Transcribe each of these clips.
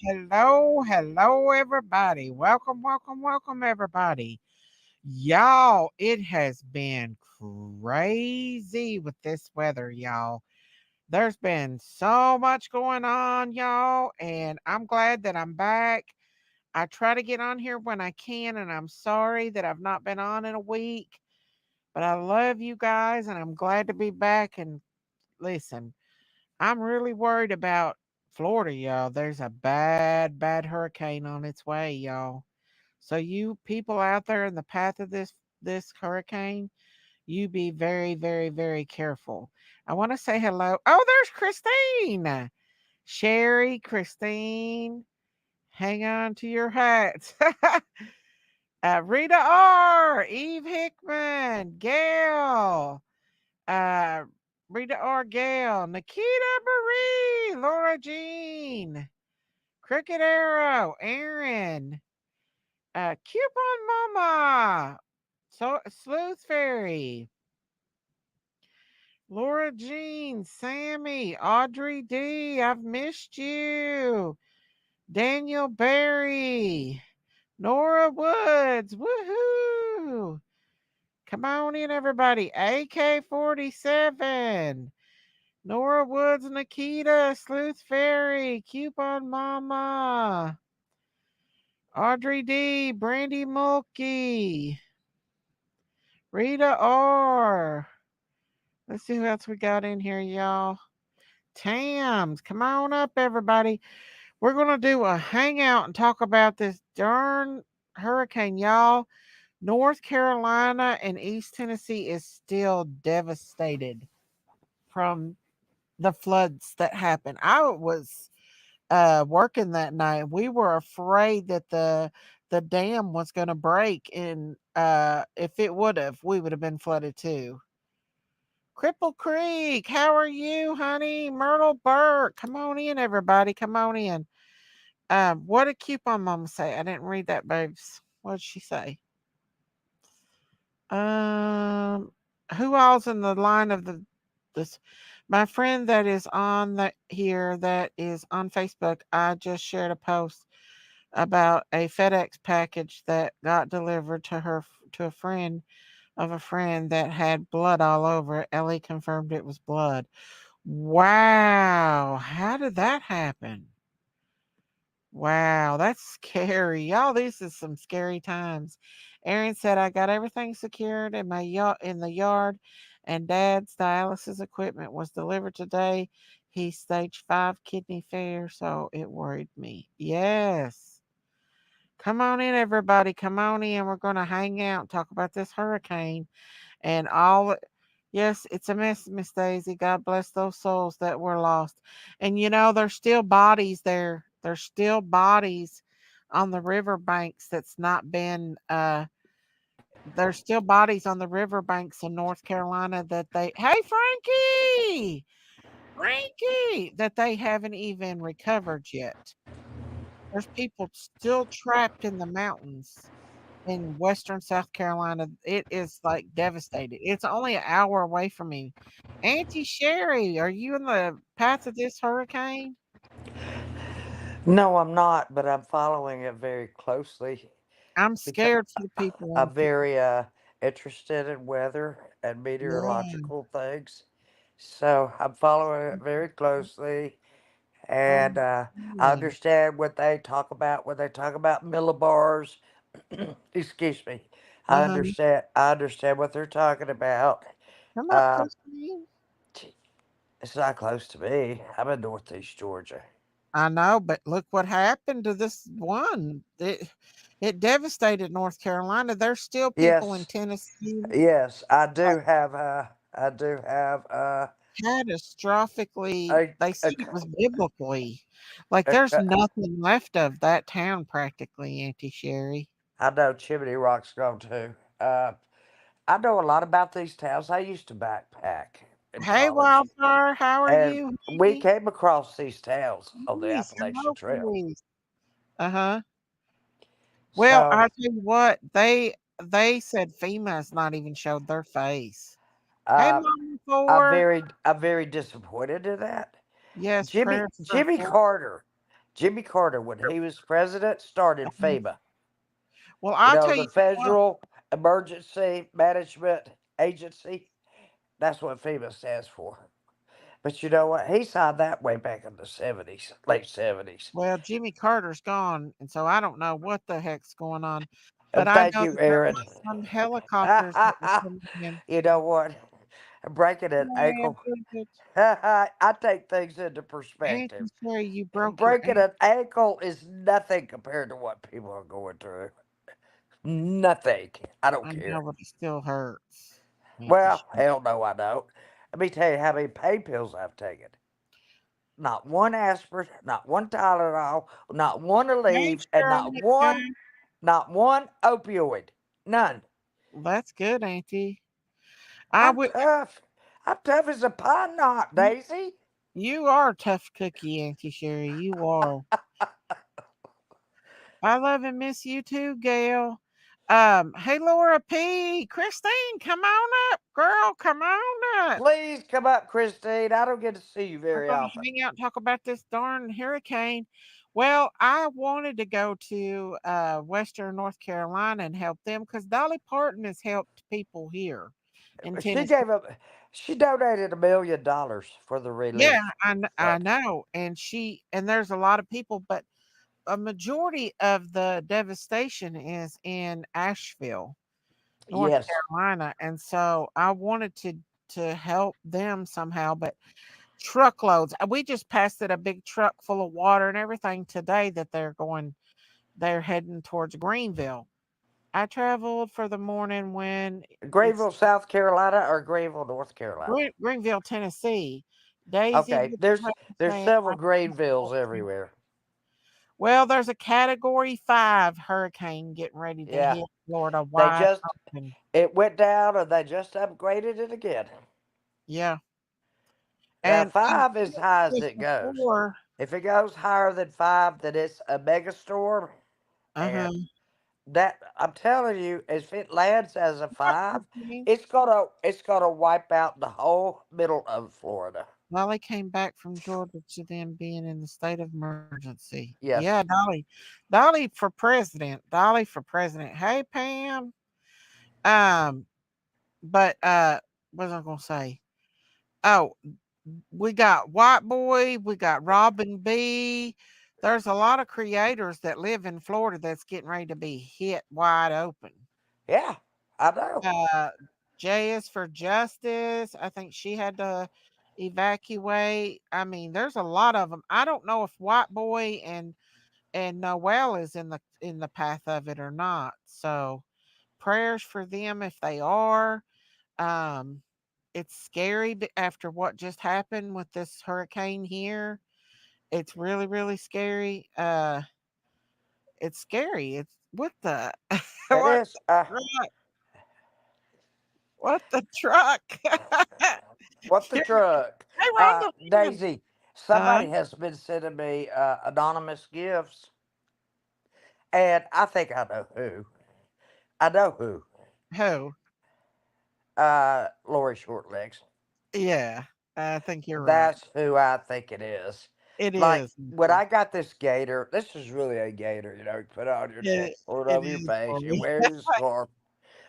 hello, everybody. Welcome, everybody. Y'all, it has been crazy with this weather, y'all. There's been so much going on, y'all, and I'm glad that I'm back. I try to get on here when I can, and I'm sorry that I've not been on in a week, but I love you guys, and I'm glad to be back. And listen, I'm really worried about Florida, y'all. There's a bad hurricane on its way, y'all. So you people out there in the path of this hurricane, you be very careful. I want to say hello. Oh, there's Christine. Sherry, Christine, hang on to your hats. Rita R, Eve Hickman, Gail, uh, Rita R. Gale, Nikita Marie, Laura Jean, Cricket Arrow, Aaron, Coupon Mama, Sleuth Fairy, Laura Jean, Sammy, Audrey D, I've missed you, Daniel Barry, Nora Woods, woohoo! Come on in, everybody. AK-47. Nora Woods, Nikita, Sleuth Fairy, Coupon Mama, Audrey D, Brandy Mulkey, Rita R. Let's see who else we got in here, y'all. Tams, come on up, everybody. We're going to do a hangout and talk about this darn hurricane, y'all. North Carolina and East Tennessee is still devastated from the floods that happened. I was working that night. We were afraid that the dam was going to break, and if it would have, we would have been flooded too. Cripple Creek, how are you, honey? Myrtle Burke, come on in, everybody, come on in. What did Coupon Mama say? I didn't read that, babes. What did she say? Um, who all's in the line of this? My friend that is on the here that is on Facebook. I just shared a post about a FedEx package that got delivered to her to a friend of a friend that had blood all over it. Ellie confirmed it was blood. Wow, how did that happen? Wow, that's scary. Y'all, this is some scary times. Aaron said I got everything secured in my in the yard, and Dad's dialysis equipment was delivered today. He's stage 5 kidney failure, so it worried me. Yes. Come on in, everybody. Come on in. We're going to hang out and talk about this hurricane and all. Yes, it's a mess, Miss Daisy. God bless those souls that were lost. And there's still bodies there. There's still bodies on the riverbanks that's not been there's still bodies on the riverbanks in North Carolina that they hey Frankie that they haven't even recovered yet. There's people still trapped in the mountains in western South Carolina. It is like devastated. It's only an hour away from me. Auntie Sherry, are you in the path of this hurricane? No, I'm not, but I'm following it very closely I'm because scared for the people I'm on. very interested in weather and Yeah. meteorological things. So I'm following it very closely, and I Yeah. understand what they talk about when they talk about millibars. Excuse me. Uh-huh. I understand what they're talking about. Come up, Uh, Christine. it's not close to me. I'm in Northeast Georgia. I know, but look what happened to this one. It devastated North Carolina. There's still people in Yes, Tennessee yes, I like do have. I do have. catastrophically. A, They a, said it was biblically. Like there's a, nothing left of that town practically, Auntie Sherry. I know Chimney Rock's gone too. I know a lot about these towns. I used to backpack in Hey, college, Wildfire, how are and you, we honey? came across these towns on the Please, Appalachian hello, Trail. please. Uh-huh. Well, So I tell you what, they said FEMA has not even showed their face. Hey, uh, Mama Four. I'm very disappointed in that. Yes, prayers for Jimmy Florida. Carter Jimmy Carter, when he was president, started Uh, FEMA. well, You I'll know, tell the you what. Federal Emergency Management Agency. That's what FEMA stands for. But you know what? He signed that way back in the 70s, late 70s. Well, Jimmy Carter's gone, and so I don't know what the heck's going on, but I Thank know you, that there Aaron. was some helicopters that were coming in. You know what? Breaking an Yeah, ankle. good. I take things into Auntie perspective. Sherry, you broke your Breaking ankle. an ankle is nothing compared to what people are going through. Nothing. I don't I care. know, but it still hurts. Auntie Well, Sherry. hell no, I don't. Let me tell you how many pain pills I've taken. Not one aspirin, not one Tylenol, not one Hey, Aleve, and Shirley. not one opioid. None. Well, that's good, Auntie. I I'm would. tough. I'm tough as a pine knot, You, Daisy. you are a tough cookie, Auntie Sherry. You are. I love and miss you too, Gail. Hey Laura P. Christine, come on up, girl. Come on up. Please come up, Christine. I don't get to see you We're very gonna often. hang out and talk about this darn hurricane. Well, I wanted to go to Western North Carolina and help them because Dolly Parton has helped people here in She Tennessee. gave up. She donated $1 million for the Yeah, relief I fund. know, and there's a lot of people, but a majority of the devastation is in Asheville, North Yes, Carolina, and so I wanted to help them somehow, but truckloads. We just passed it a big truck full of water and everything today that they're heading towards Greenville. I traveled for the morning when it's Greenville, South Carolina, or Greenville, North Carolina. Greenville, Tennessee. Daisy, Okay, what you there's have to there's say several about Greenvilles everywhere. well, there's a category 5 hurricane getting ready to Yeah, hit Florida they wide just open. it went down, and they just upgraded it again. Yeah. Now And I've five is said high as this it goes. before. If it goes higher than five, then it's a mega storm, Uh-huh. and that I'm telling you, if it lands as a What five, hurricane? it's gonna wipe out the whole middle of Florida. Dolly came back from Georgia to them being in the state of emergency. Yeah, Yes, Dolly. Dolly for president. Dolly for president. Hey, Pam. Um, but what was I gonna say? Oh, we got White Boy, we got Robin B. There's a lot of creators that live in Florida that's getting ready to be hit wide open. yeah, I know. Uh, J is for Justice. I think she had to evacuate. I mean, there's a lot of them. I don't know if White Boy and Noel is in the path of it or not. So prayers for them if they are. Um, it's scary after what just happened with this hurricane here. It's really, really scary. It's scary. It's what the It what is. truck? What the truck? What the Hey, truck? Rhonda. Daisy, Uh, somebody has been sending me anonymous gifts, and I think I know who. I know who. who? Lori Shortlegs. Yeah, I think you're right. That's who I think it is. It Like is. when I got this gator, this is really a gator. You put it on your It, chest, pull it it over your is, face, you Lori. wear your scarf.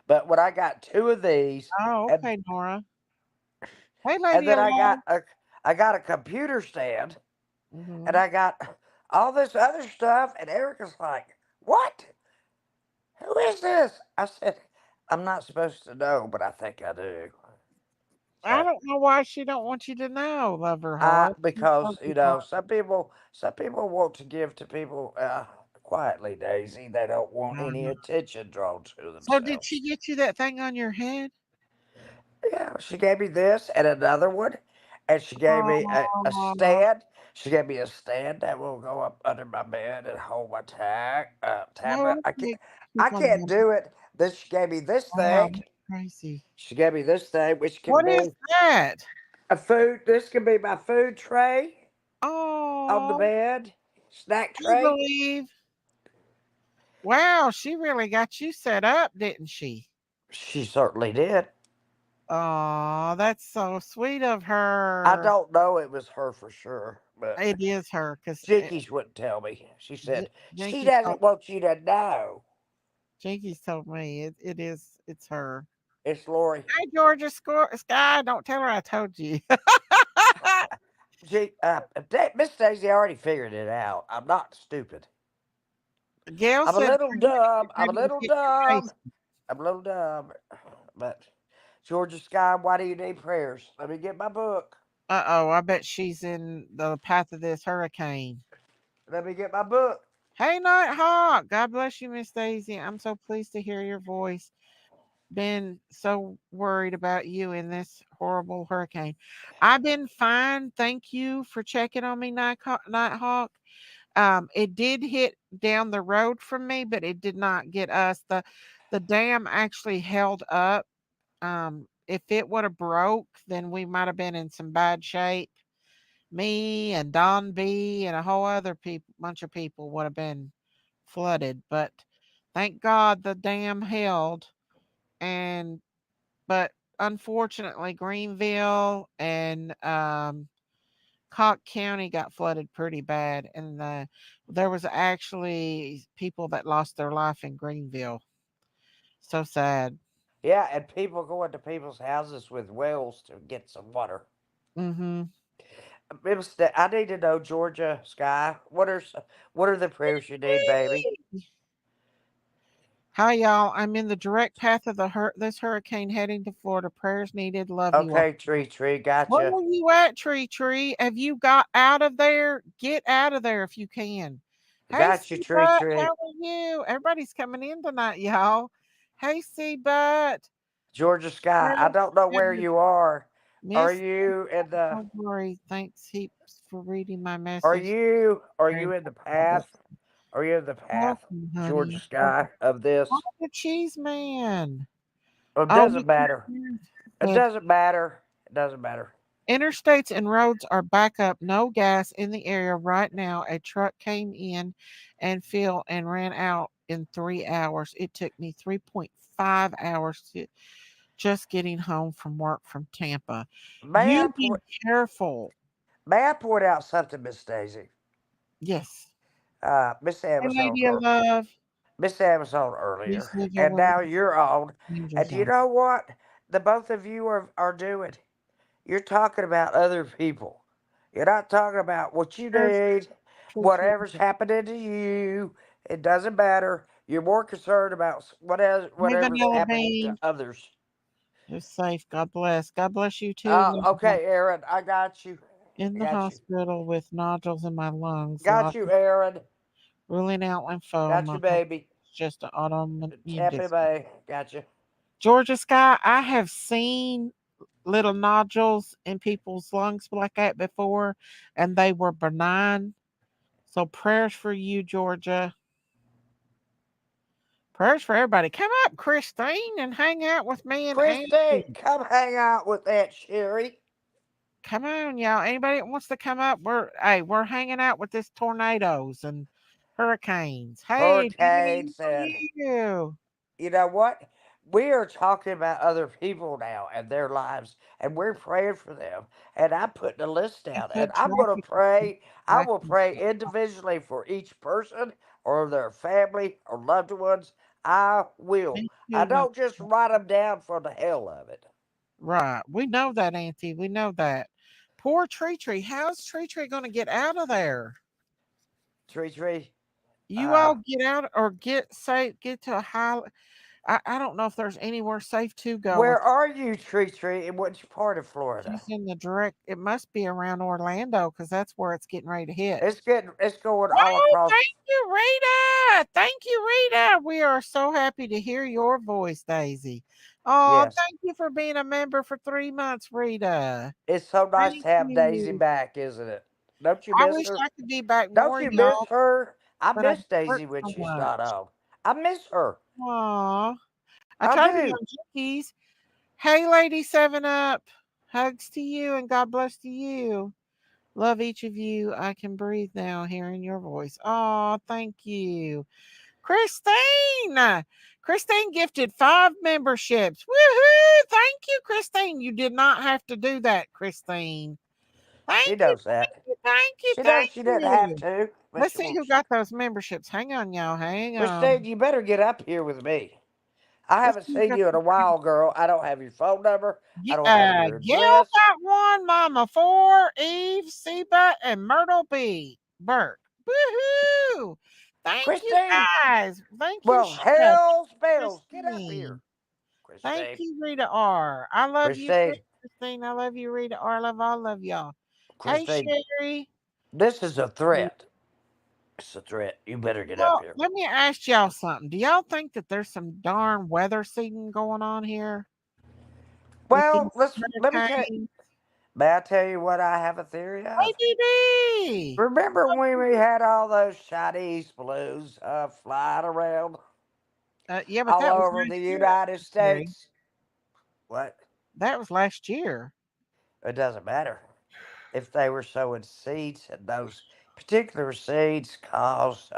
But when I got two of these, Oh, and okay, Nora. Hey, and Lady then Alarm. I got a computer stand, and Hmm. I got all this other stuff, and Erica's like, "What? Who is this?" I said, "I'm not supposed to know, but I think I do." I So don't know why she don't want you to know, love her I heart. She's because totally fine. some people want to give to people quietly, Daisy. They don't want I any know. attention drawn to So did she themselves. get you that thing on your head? Yeah, she gave me this and another one, and she gave me a Oh, stand. She gave me a stand that will go up under my bed and hold my tablet. oh, okay. I Keep on can't going. do it. This she gave me this Wow, thing. that's crazy. She gave me this thing, which can What is be that? a food. This can be my food tray on the Oh, bed, snack I tray. believe. Wow, she really got you set up, didn't she? She certainly did. Oh, that's so sweet of I her. don't know it was her for sure, but It is her because Jinkies wouldn't tell me. She said she Jinkies doesn't want you to know. told me it's her. It's Lori. Hey, Georgia Sky, don't tell her I told you. Miss Daisy already figured it out. I'm not stupid. Gail I'm a said, little dumb. I'm a ready to little get your dumb. case. I'm a little dumb. But Georgia Sky, why do you need prayers? Let me get my book. Uh-oh, I bet she's in the path of this hurricane. Let me get my book. Hey, Nighthawk. God bless you, Miss Daisy. I'm so pleased to hear your voice. Been so worried about you in this horrible hurricane. I've been fine. Thank you for checking on me, Nighthawk. It did hit down the road from me, but it did not get us. The dam actually held up. If it would have broke, then we might have been in some bad shape. Me and Don B and a whole other bunch of people would have been flooded. But thank God the dam held. And but unfortunately, Greenville and Cock County got flooded pretty bad, and there was actually people that lost their life in Greenville. So sad. Yeah, and people go into people's houses with wells to get some water. Mm-hmm. I need to know, Georgia Sky. What are the prayers you need, baby? Hi, y'all. I'm in the direct path of this hurricane heading to Florida. Prayers needed. Love you all. Okay, Tree, Where gotcha. are you at, Tree? Have you got out of there? Get out of there if you can. Hey, Got you, Seabutt, how Tree. are you? Everybody's coming in tonight, y'all. Hey, Seabutt. Georgia Sky. I Prayers don't know for where you are. Are Miss. you in the? Don't worry. Thanks heaps for reading my Are message. you? Are Very you in the God bless. path? Are you in the path, Welcome, Georgia honey. Sky, of Oh, this? the cheese man. It Oh, doesn't matter. It the doesn't matter. It doesn't matter. interstates and roads are back up. No gas in the area right now. A truck came in and filled and ran out in 3 hours. It took me 3.5 hours to just getting home from work from Tampa. May I You be point? careful. May I point out something, Miss Daisy? Yes. Miss Hey, Amazon, lady of love. Miss Amazon Please earlier, leave your and word now you're on. And angels you on. know what? The both of you are doing. You're talking about other people. You're not talking about what you There's need, tree. whatever's happening to you. It doesn't matter. You're more concerned about Hey, whatever's Vanilla happening to Bean. others. You're safe. God bless. God bless you too. Love. Okay, Aaron, I got you. In I the got you. hospital with nodules in my lungs. Got Lots you, Aaron. ruling out Got you, lymphoma. Hope baby. it's just an autoimmune Tappy disorder. Bay. Got you. Georgia Sky, I have seen little nodules in people's lungs like that before, and they were benign. So prayers for you, Georgia. Prayers for everybody. Come up, Christine, and hang out with me and Christine, Auntie. come hang out with Aunt Sherry. Come on, y'all. Anybody that wants to come up, we're hanging out with this tornadoes and hurricanes. Hey, Danny, Hurricane how are said, you? you know what? We are talking about other people now and their lives, and we're praying for them. And I'm putting a list I down, and put I'm going to traffic pray. I will tracking pray stuff. individually for each person or their family or loved ones. I will. Me I too, my don't just write them down for the hell of it. right. We know that, Auntie. We know that. Poor Tree. How's Tree gonna get out of there? Tree. You Uh, all get out or get safe, get to a high. I don't know if there's anywhere safe to go where with. are you, Tree? In which part of Florida? She's in the direct. It must be around Orlando because that's where it's getting ready to hit. It's going all Oh, across. thank you, Rita. Thank you, Rita. We are so happy to hear your voice, Daisy. Oh, Yes. thank you for being a member for 3 months, Rita. It's so nice Thank to have Daisy you. back, isn't it? Don't you I miss wish her? I could be back Don't more, you miss y'all, her? I but I miss work Daisy when so she's not much. on. I miss her. Aw. I I try to be do. on Jinkies. Hey, Lady 7 Up. Hugs to you and God bless to you. Love each of you. I can breathe now hearing your voice. Oh, thank you. Christine. Christine gifted 5 memberships. Woohoo! Thank you, Christine. You did not have to do that, Christine. She Thank you, knows that. thank you, thank you, She knows thank she didn't have you. to, but Let's she see who wants. got those memberships. Hang on, y'all. Hang Christine, on. you better get up here with me. I Let's haven't see who seen got you in a those. while, girl. I don't have your phone number. I Yeah, don't have your Gail address. got one, Mama Four, Eve, Seba, and Myrtle B. Burke. Woohoo! Thank you Christine, guys. Thank you, well, Shush. hell's bells. Get up here. Christine. Thank Christine, you, Rita R. I love you too, Christine, Christine. I love you, Rita R. I love all of y'all. Hey, Christine, Sherry. this is a threat. It's a threat. You better get up Well, here. let me ask y'all something. Do y'all think that there's some darn weather seeding going on here with these Well, let me tell you. hurricanes? May I tell you what I have a theory of? ADD. Remember when we had all those Chinese balloons flying around Yeah, but all that was over last the year. United Sherry. States? What? That was last year. It doesn't matter if they were sowing seeds, and those particular seeds caused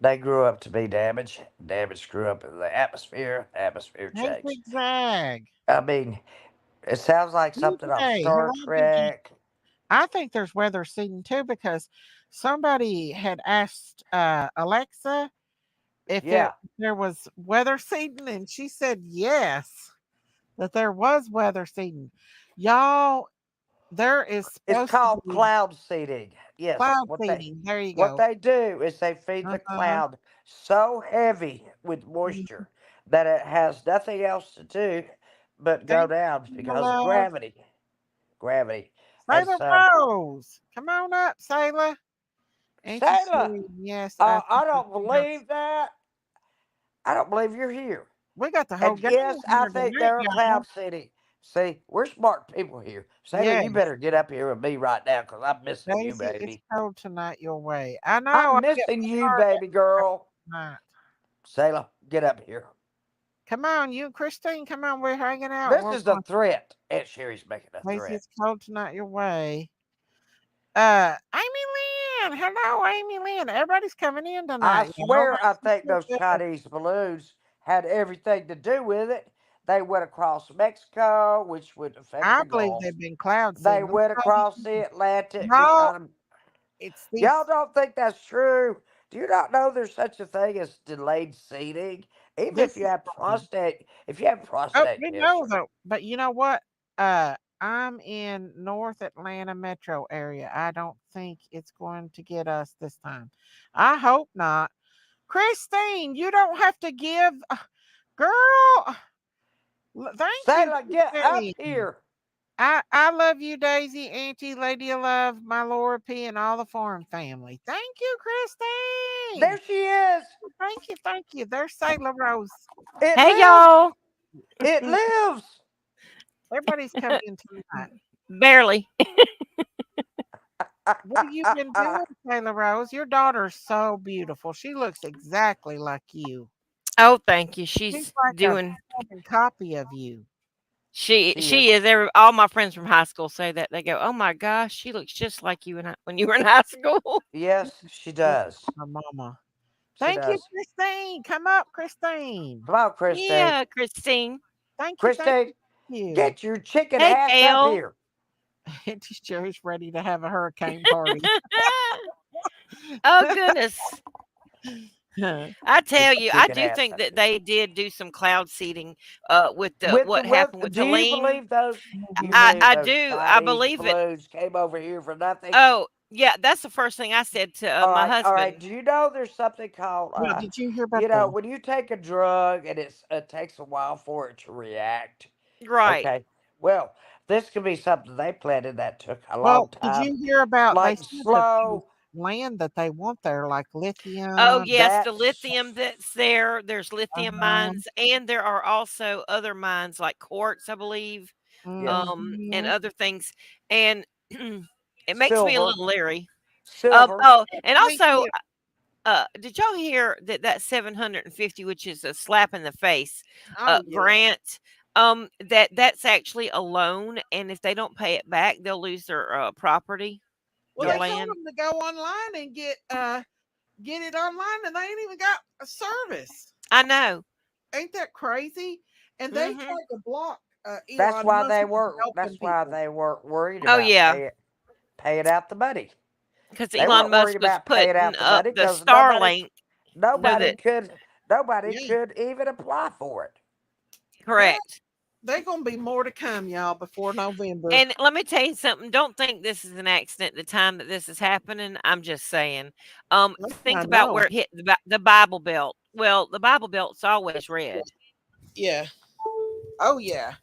they grew up to be damaged. Damage grew up in the atmosphere. Atmosphere Hey, changed. Zigzag. I mean, it sounds like something off DJ. Star Hello, DJ. Trek. I think there's weather seeding too because somebody had asked Alexa if Yeah, there was weather seeding, and she said yes, that there was weather seeding. Y'all, there is it's supposed to called be cloud seeding. Yes, cloud seeding. There you what go. they do is they feed the Uh-huh. cloud so heavy with Mhm. moisture that it has nothing else to do but go Thank down you, my because of love. gravity. Gravity. And Sailor so, Rose. Come on up, Sailor. Ain't you Sailor, sweet? Yes, I I think you're don't cute. believe that. I don't believe you're here. We got the whole And gang yes, in I here think tonight, they're a y'all. cloud city. See, we're smart people here. Sailor, you Yes. better get up here with me right now because I'm missing you, Daisy, it's baby. cold tonight your way. I know. I'm I get missing my you, car baby girl. tonight. Sailor, get up here. Come on, you and Christine, come on. We're hanging out. This We're is a threat. Aunt Sherry's making a Daisy, threat. it's cold tonight your way. Amy Lynn. Hello, Amy Lynn. Everybody's coming in I tonight, y'all. swear I think That's those so good. Chinese balloons had everything to do with it. They went across Mexico, which would affect I the believe Gulf. they've been cloud They seeding. Let me went tell you across the something. Atlantic. We're No, trying to. it's Y'all these. don't think that's true? Do you not know there's such a thing as delayed seeding? Even This if you is have fine. Oh, prostate we know cancer. though. But you know what? I'm in North Atlanta metro area. I don't think it's going to get us this time. I hope not. Christine, you don't have to give. Girl, thank you, Sailor, get up Christine. here. I love you, Daisy, Auntie, Lady of Love, my Laura P, and all the farm family. Thank you, There Christine. she is. Thank you, thank you. There's Sailor Rose. It Hey lives. y'all. It lives. Everybody's coming in tonight. Barely. What have you been doing, Taylor Rose? Your daughter's so beautiful. She looks exactly like you. Oh, thank you. She's She's like a doing carbon copy of you. she She she is. is every all my friends from high school say that. They go, "Oh my gosh, she looks just like you when you were in high school." Yes, she Look does. at her mama. She Thank you, does. Christine. Come up, Christine. Come on, Christine. Yeah, Christine. Thank you, thank Christine, you. get your chicken Hey, ass up Kale. here. Auntie Sherry's ready to have a hurricane party. Oh goodness. I tell Get your you, I chicken do ass think up that here. they did do some cloud seeding with the With the what with, happened with do you Helene. believe those? Do you Mhm. believe I those do. I Chinese believe it. balloons came over here for nothing? Oh, yeah, that's the first thing I said to my All right. husband. Do you know there's something called Well, did you hear about the when you take a drug and it takes a while for it to react. Right. Okay. Well, this could be something they planted that took a long well, did time, you hear about they like said that there's slow. land that they want there, like Oh, lithium? yes, the That's lithium that's there. There's lithium Um, mines, and there are also other mines like quartz, I believe, yes, and mhm. other things. And it makes me a silver, little leary. silver. Oh, and Thank also, you. did y'all hear that 750, which is a slap in the face, Oh yeah. grant? That's actually a loan, and if they don't pay it back, they'll lose their property, Well, their they Yes, told land. them to go online and get it online, and they ain't even got a service. I know. Ain't that crazy? And they Hmm. tried to block Elon Musk from helping That's why people. they weren't worried Oh about yeah. paying. paying out the money. because They Elon weren't worried Musk was about paying putting out the up money the because nobody Starlink so nobody that could nobody Yeah. could even apply for it. Well, correct. they're gonna be more to come, y'all, before November. And let me tell you something. Don't think this is an accident. The time that this is happening, I'm just saying. I Think about know. where it hit the Bible Belt. Well, the Bible Belt's always red. Yeah. Oh yeah.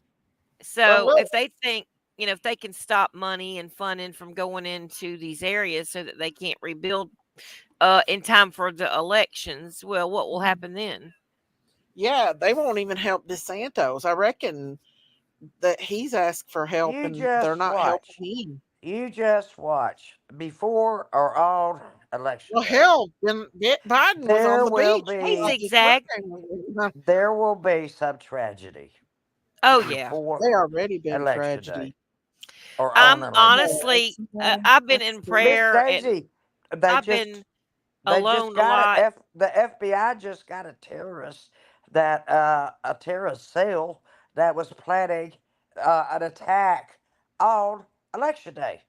Well, So look. if they think, if they can stop money and funding from going into these areas so that they can't rebuild in time for the elections, well, what will happen then? Yeah, they won't even help DeSantos. I reckon that he's asked for help You and they're just not helping watch. him. You just watch. Before or on election Well, day, hell, when Biden was on there the will beach, Hey, I be just zigzag. there will be some tragedy Oh yeah. they before already been election day tragedy. or on I'm election Yeah, day. honestly, I've been that's in true. Miss prayer and Daisy, they I've just been they just alone a got it. lot. The FBI just got a terrorist that a terrorist cell that was planning an attack on election day,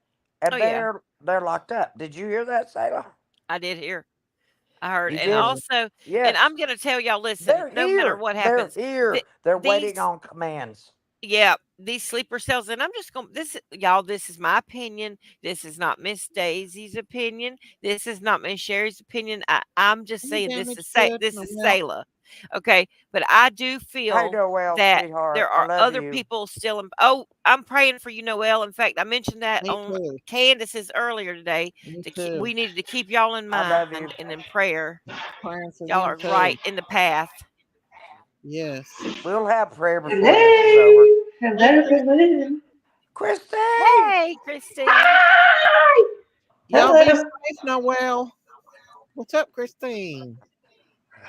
Oh and yeah, they're locked up. Did you hear that, Sailor? I did hear. I heard, You and did? Yeah. also, and Yes. I'm gonna tell y'all. Listen, They're no matter here. what They're happens, here. They're waiting these on commands. yeah, these sleeper cells, and I'm just going. Y'all. This is my opinion. This is not Miss Daisy's opinion. This is not Miss Sherry's opinion. I'm just Any saying damage good? this No, is well, Sayla, okay? But I do Hey, feel Noel, that there sweetheart, I are love other you. people still. Oh, I'm praying for you, Noel. In fact, I mentioned that me on too. Candace's earlier today. Me We too. needed to keep y'all in I love mind you. and in prayer. Praying for Y'all them are too. right in the path. Yes. We'll have prayer before this is over. Hello, hello, hello. Christine! Hey, Christine. Hi. Y'all be Hello. safe, Noel. What's up, Christine?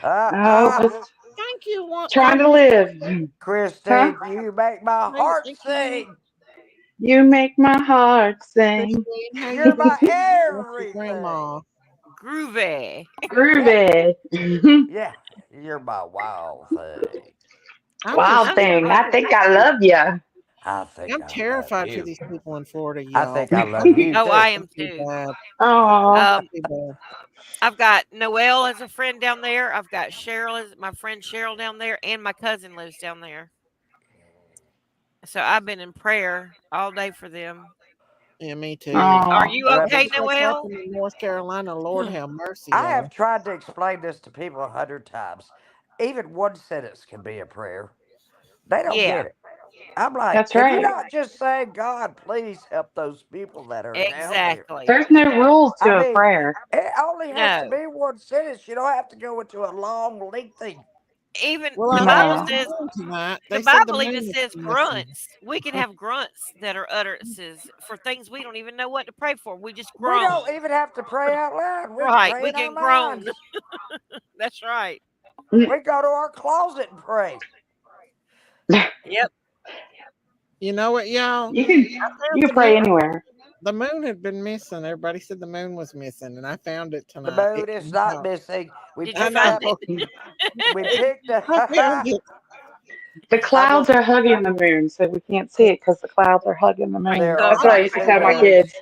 Uh, Oh, uh, just Thank you. trying to live. Huh? Christine, you make my heart Thank you. sing. You make my heart sing. Christine, how you You're doing? my That's your everything. grandma. Groovy. Yeah, Groovy. yeah, you're my wild thing. I'm just Wild I'm thing. I think I terrified. love you. I think I'm I love terrified for you. these people in Florida, I y'all. think I love you Oh, I too. am Too too. bad. Oh, Um, Too bad. I've got Noelle as a friend down there. I've got Cheryl as my friend Cheryl down there, and my cousin lives down there. So I've been in prayer all day for them. Yeah, me too. Are oh. you Well, This okay, is what's Noelle? happened in North Carolina. Lord have mercy, I have y'all. tried to explain this to people 100 times. Even one sentence can be a prayer. They don't Yeah, get it. I'm like, That's can you right. not just say, God, please help those people that are down there? exactly. There's no rules I to a mean, prayer. it only has to No, be one sentence. You don't have to go into a long, lengthy. even Well, the I Bible noticed No. the says moon tonight. the They said the Bible even moon is says missing. grunts. We can have grunts that are utterances for things we don't even know what to pray for. We just We groan. don't even have to pray out loud. We can Right, pray we in our can groan. minds. That's right. Mm, We go to our closet and pray. Yep. You know what, y'all? You can I you found can the moon. pray anywhere. The moon had been missing. Everybody said the moon was missing, and I found it The tonight. moon is not missing. We Did you I picked know. find up. it? We picked I found up. it. The I'm clouds a, are hugging the moon, so we can't see it because the clouds are hugging the Praise moon. there God. are That's what I not used to two tell my I, moons. kids.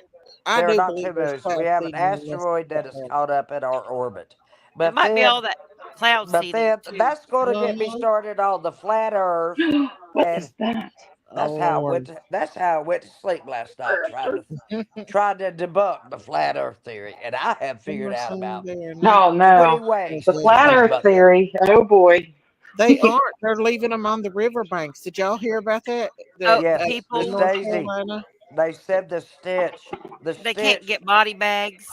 I There are do not believe two there's moons. We cloud have an seeding in the west. asteroid that is caught up in our orbit. It But might be all then, that cloud but seeding then too. that's going to get me Uh-huh. started on the flat Earth, What and is that? Oh Lord. that's how I went to sleep last night, trying to debunk the flat Earth theory, and I have figured out Emerson about there now. 20 Oh no. Oh ways The to flat goodness. earth debunk it. theory. Oh boy. They aren't. They're leaving them on the riverbanks. Did y'all hear about that? Oh, That the Yes, in Miss people North Daisy, Carolina. they said the they can't stench, get body bags.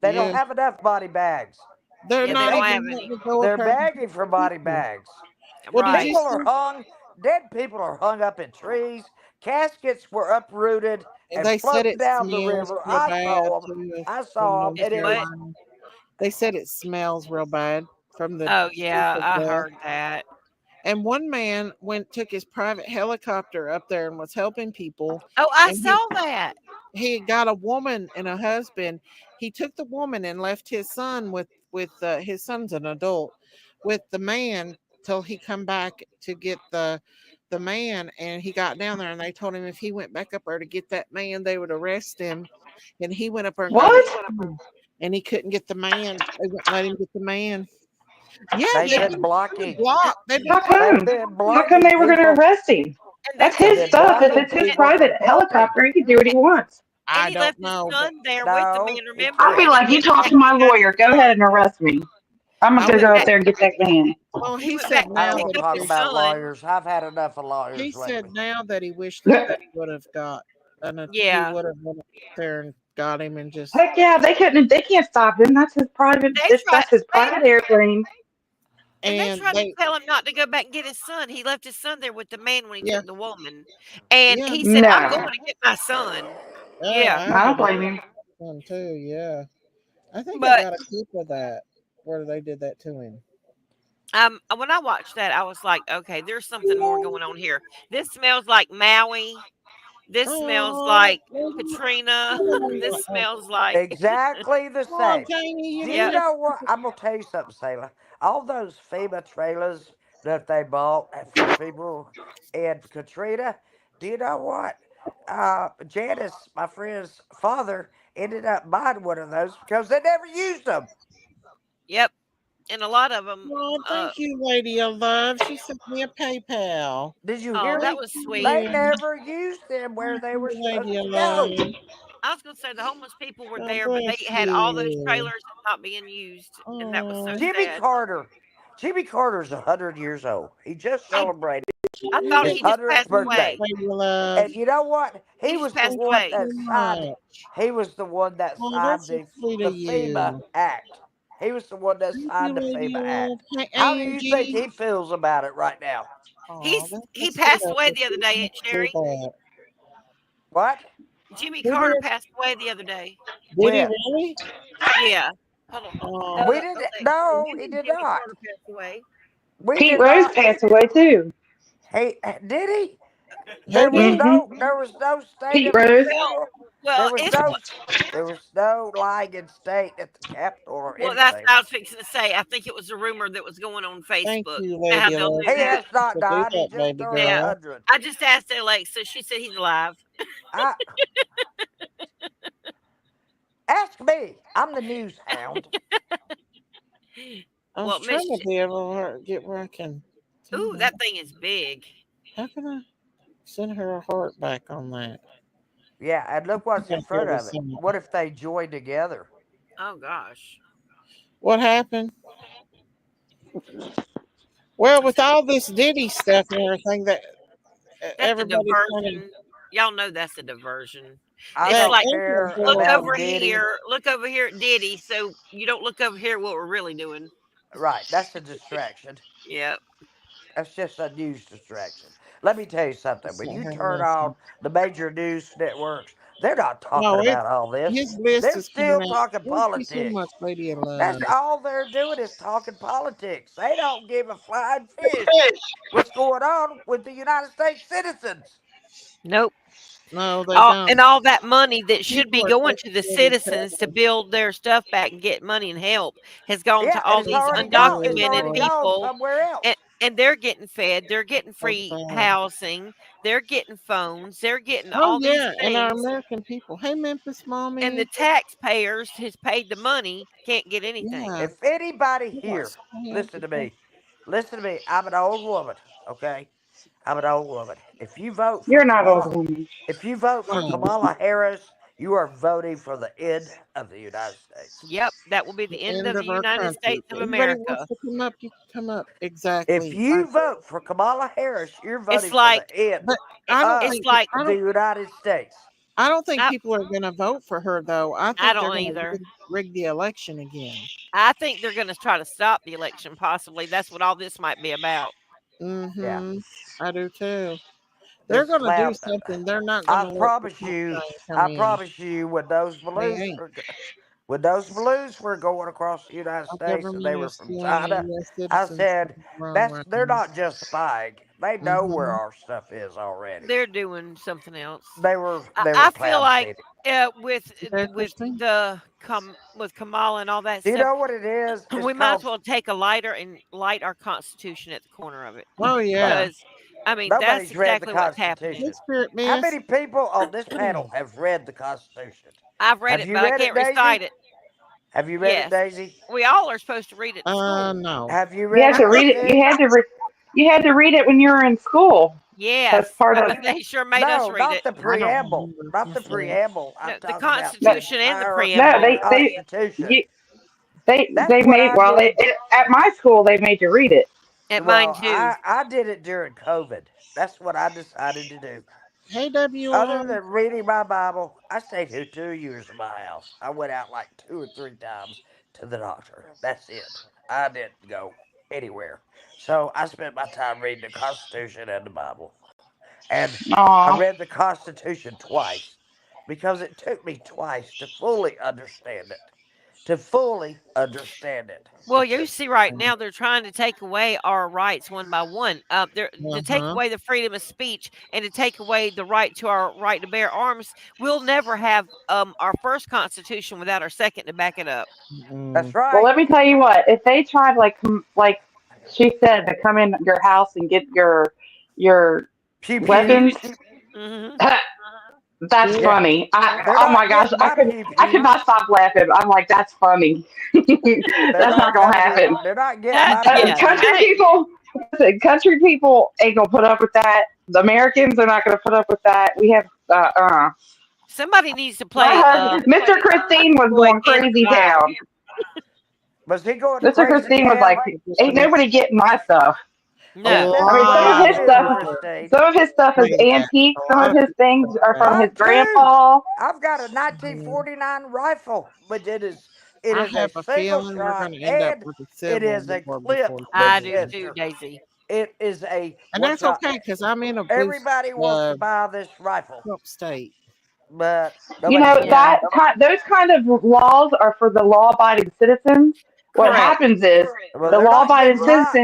they don't Yeah, have enough body bags. they're Yeah, they not don't They have even letting any. it go up they're there to begging for the body people. bags. Well, did Right. you People are see? hung, dead people are hung up in trees. Caskets were uprooted and They said floating it down the smells river. real bad too I from saw them, North It's and it was what? Carolina. They said it smells real bad from the Oh proof yeah, of I death. heard that. And one man took his private helicopter up there and was helping people. Oh, I And saw that. he got a woman and a husband. He took the woman and left his son with his son's an adult with the man till he come back to get the man. And he got down there and they told him if he went back up there to get that man, they would arrest him. and he went up there and got his What? son, and he couldn't get the man. They wouldn't let him get the man. Yeah, They've they Yeah, been been blocking. blocked. How They've come? been How come blocking they were going to people. arrest him? and That's that's They've because his been stuff. If blocking it's his people private from talking. helicopter, he can do what he wants. and I he don't left his know, but son there with the No, man. he Remember, I'd be couldn't. and like, he you went talk back to my and got his lawyer. Go son. ahead and arrest me. I'm I going to would. go Back, up there and get that man. Well, he he went said back I to don't now pick want to that up talk his he, about son. lawyers. I've had enough of he lawyers said lately. now that he wished that he would have got, and he Yeah, would have went up there and got him and just. Heck yeah, they couldn't. They can't stop him. That's his private. they tried. That's his They private airplane. and they And tried to they, tell him not to go back and get his son. He left his son there with the man when he yeah, took the woman, and yeah, he said, "I'm going No, to get my son." yeah, Yeah, I I don't would have blame him. one too. Yeah, I think I but got a clip of that where they did that to him. when I watched that, I was like, okay, there's something more going on here. This smells like Maui. This smells Oh, like Katrina. This oh, smells like Exactly the oh, same. Jamie, you Do didn't you yep, just. know what? I'm gonna tell you something, Sailor. All those FEMA trailers that they bought for people in Katrina. Do you know what? Janice, my friend's father, ended up buying one of those because they never used them. yep, and a lot of them. Oh, thank you, lady of love. She sent me a PayPal. Did you Oh, hear that me? Thank was sweet. They you, never used them where thank they were you, supposed lady to of go. love. I was gonna say the homeless people were God there, but they bless had all those you. trailers not being used, and that was so Oh, Jimmy sad. Carter. Jimmy Carter's 100 years old. He just I celebrated I thought his thank he just you 100th passed so much, away. birthday. lady of love. And you know what? He He just was the passed Thank you one away. that so signed. much. He was the one that Oh, signed that's so the sweet of the FEMA you. Act. He was the one that Thank signed you, the lady FEMA of love. Act. Hey, How do you think Angie. he feels about it right now? Oh, He that's sweet passed of away you. the other She day, didn't Aunt do Sherry. that. What? Jimmy Who Carter did? passed away the other day. Did he When? really? Yeah. Hold on. We Oh, didn't. Alexa, No, when he did did Jimmy not. Carter pass away? We Pete did Rose not. passed away too. He did he? who There was did? Mm-hmm. no state Pete of his Rose. Well, funeral. There well, was it's no there was no lying in state at the Capitol or well. That's anything. what I was fixing to say. I think it was a rumor that was going on Thank Facebook. you, How lady of they'll love. do He You that. has didn't not have to do died. He that, just baby turned a Yeah. girl. hundred. I just asked Alexa. She said he's alive. I ask me. I'm the news hound. I was Well, trying Miss. to be able to get where I can do Ooh, that. that thing is big. How can I send her a heart back on that? Yeah, and look I what's in gotta be front able to of it. send it. What if they join together? Oh gosh. What happened? Well, I with said all this Diddy stuff and everything, that that's a everybody's kind of diversion. Y'all know that's a diversion. I It's that don't like care look Interpol. about over Diddy. here, look over here at Diddy, so you don't look over here at what we're really doing. Right, that's a distraction. Yep. That's just a news distraction. Let me tell you something. When Sent you her turn nothing. on the major news networks, they're not talking No, it about all this. his list They're is coming still out. talking Thank you so much, politics. Lady of That's Love. all they're doing is talking politics. They don't give a flying fish what's going on with the United States citizens. Nope. No, they don't. And all that money that should People be are going to taking the care of each citizens to other. build their stuff back and get money and help has gone Yeah, to and all it's these already Thank gone. you, It's undocumented already Lord. gone people, somewhere else. and they're getting fed, they're getting So free sad. housing, they're getting phones, they're getting Oh all these yeah, and our things, American people. Hey, Memphis, and the mommy. taxpayers who's paid the money can't get anything. Yeah, If anybody I got here, sand listen to to go. me, listen to me. I'm an old woman, okay? I'm an old woman. You're not old woman. If you vote for Oh, Kamala Harris, you are voting for the end of the United States. Yep, that will be the the end end of the of our United country. States of Anybody wants America. to come up, you can come up. If Exactly. I you agree. vote for Kamala Harris, you're It's voting for the like end But I don't it's of think like the United States. I don't think I, people are going to vote for her though. I I think they're don't going to either. rig the election again. I think they're going to try to stop the election. Possibly that's what all this might be about. Yeah, Mm-hmm. I do too. They're this going to do clown. something. They're not going I to let the promise pump you, train come I in. promise you, They ain't. when those balloons were going across the United Our States and they government were is from stealing our China, U.S. I citizens. said, Something's wrong right they're now. not just spying. They know where Mm-hmm. our stuff is already. They're doing something else. They were I feel cloud like seeding. Okay, with Christine. the with Kamala and all that Do you stuff, know what it is? It's we might as called well take a lighter and light our Constitution at the corner of it Oh right. yeah. because I mean, that's Nobody's read the exactly what's happening. Constitution. Hey, Spirit How Miss. many people on this panel have read the Constitution? I've read Have it, you but I read it, can't recite Daisy? it. Have you read it, Yes, Daisy? we all are supposed to read it in school. No. Have you You read had it, to read it. Christine? You had to read it when you were in school. That's Yes, part of. they sure made us No, read not it. the I don't preamble. remember Not the myself. preamble. I'm No, the talking about the No, Constitution and the entire no, preamble. Constitution. you, they That's what made I well did. at my school they made you read it. At mine Well, too. I did it during COVID. That's what I decided to do. Hey, Other WM. than reading my Bible, I stayed here 2 years in my house. I went out like 2 or 3 times to the doctor. That's it. I didn't go anywhere. So I spent my time reading the Constitution and the Bible. And I Aw. read the Constitution twice because it took me twice to fully understand it. To fully understand it, Well, it you took. see, right now they're trying to take away our rights one by one. They're to take Uh-huh. away the freedom of speech and to take away the right to our right to bear arms. We'll never have our first constitution without our second to back it up. That's Mm. Well, right. let me tell you what. If they tried like she said to come in your house and get your Pew pew. weapons, Hmm. that's Spirit. Yeah, funny. they're Oh my not gosh, getting my pew I could pews. not stop laughing. I'm like, that's funny. They're That's not not gonna gonna get. happen. They're not getting my pew Yeah. pews. Country Hey, people, listen, country people ain't gonna put up with that. The Americans are not gonna put up with that. We have somebody needs to my play husband, Mr. Christine was Boy going and crazy Goodbye. town. Was he going Mr. crazy Christine was like, town? Just a ain't minute. nobody getting my stuff. Oh, No. that's I mean, what some of I his Wow. do, stuff, Christine. some of his stuff is Explain that. antique. A Some lot of of his people things say are that. from his Mine too. grandpa. I've got a Mhm. 1949 rifle, but it I is a have a single feeling we're shot going to end up and with a it civil is a war before clip I too do long. too, Winchester. Daisy. It is a And what's that's up? okay because I'm in a blue Everybody wants to uh, buy this rifle, Trump state. but You nobody's know getting Yeah. it. those kind of laws are for the law-abiding citizens. What Correct. happens is Well, the law-abiding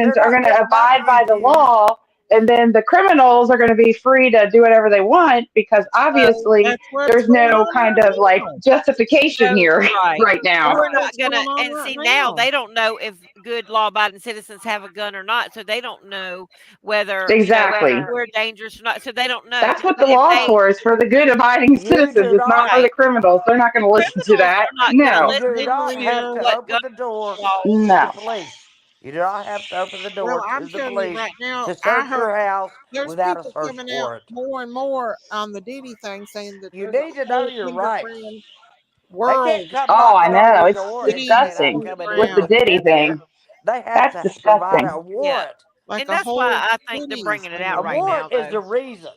they're citizens are not going to getting my abide pew by the pews. law, and then the criminals are going to be free to do whatever they want because So obviously that's what's there's going no on kind right of like now. justification here Right. right And now. we're That's not what's gonna going on and right see now now. they don't know if good law abiding citizens have a gun or not. So they don't know whether, Exactly. we're dangerous or not. So they don't know. That's what the But if law's they for, is for the good abiding You citizens. do It's not not. for the right. criminals. They're not going The to listen to criminals that. are not gonna No. You listen do Hey, not to have Maria. to what open gun the door laws. to the No. police. You do not have to open the door Well, to I'm the telling you police right now, to I search heard your house there's without a people search coming out warrant. more and more on the Diddy thing saying that You there's a need to know whole your rights. underground They can't world come Oh, I knocking on know. your of It's door and cities saying, I'm disgusting coming in with and the underground, looking Diddy in here. thing. They have That's to provide disgusting. a Yeah. warrant. like And a that's why whole I think they're cities bringing it out A right underground. now, warrant is though. the reason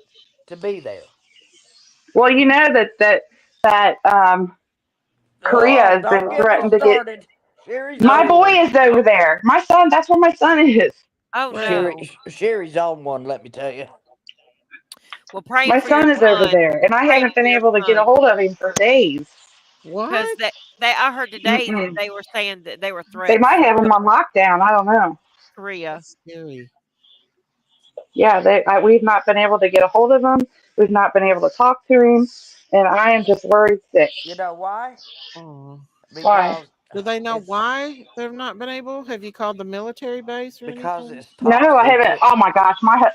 to be there. Well, you know that Korea Oh, has don't been get me threatened to get. started. Sherry's My on Oh, boy one. is over there. My son. That's where my son is. oh Where? no. Sherry's on one, let me tell you. Well, praying My for your son is over son. there, and I Praying haven't for been your able to get a son. hold of him for days. Because What? they I heard today that Mm-mm. they were saying that they were They threatened might from have him on lockdown. I don't know. Korea. That's scary. Yeah, we've not been able to get a hold of him. We've not been able to talk to him, and I am just worried sick. You know why? Oh. Why? Because Do they know it's why they've not been able? Have you called the military base or because anything? it's No, top I haven't. secret. Oh my gosh, my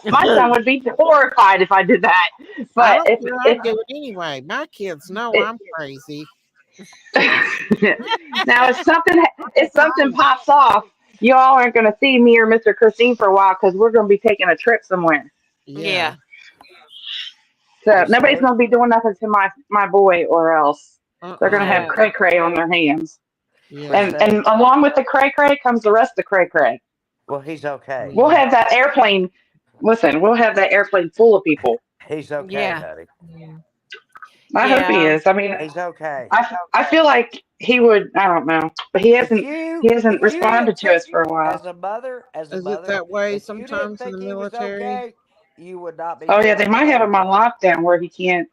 my son would be horrified if I did that. I But don't care. I'd do it anyway. My kids know it I'm crazy. now if something pops off, you all aren't going to see me or Mr. Christine for a while because we're going to be taking a trip somewhere. Yeah. Yeah. So You nobody's say? going to be doing nothing to my boy, or else they're going to Uh-uh. have No. cray cray on their hands. And Yeah. Christine. and along with the cray cray comes the rest of the cray cray. Well, he's okay. We'll Yeah. have that airplane. Listen, we'll have that airplane full of people. He's okay, Yeah. honey. Yeah. I hope he Yeah. is. I mean, He's okay. I feel like he would. I don't know, but he hasn't If you responded didn't to think us for a while. as a Is it mother, that way if you didn't sometimes in the think he was military? okay, you would not be Oh yeah, they feeling the might way have you him on are. lockdown where he can't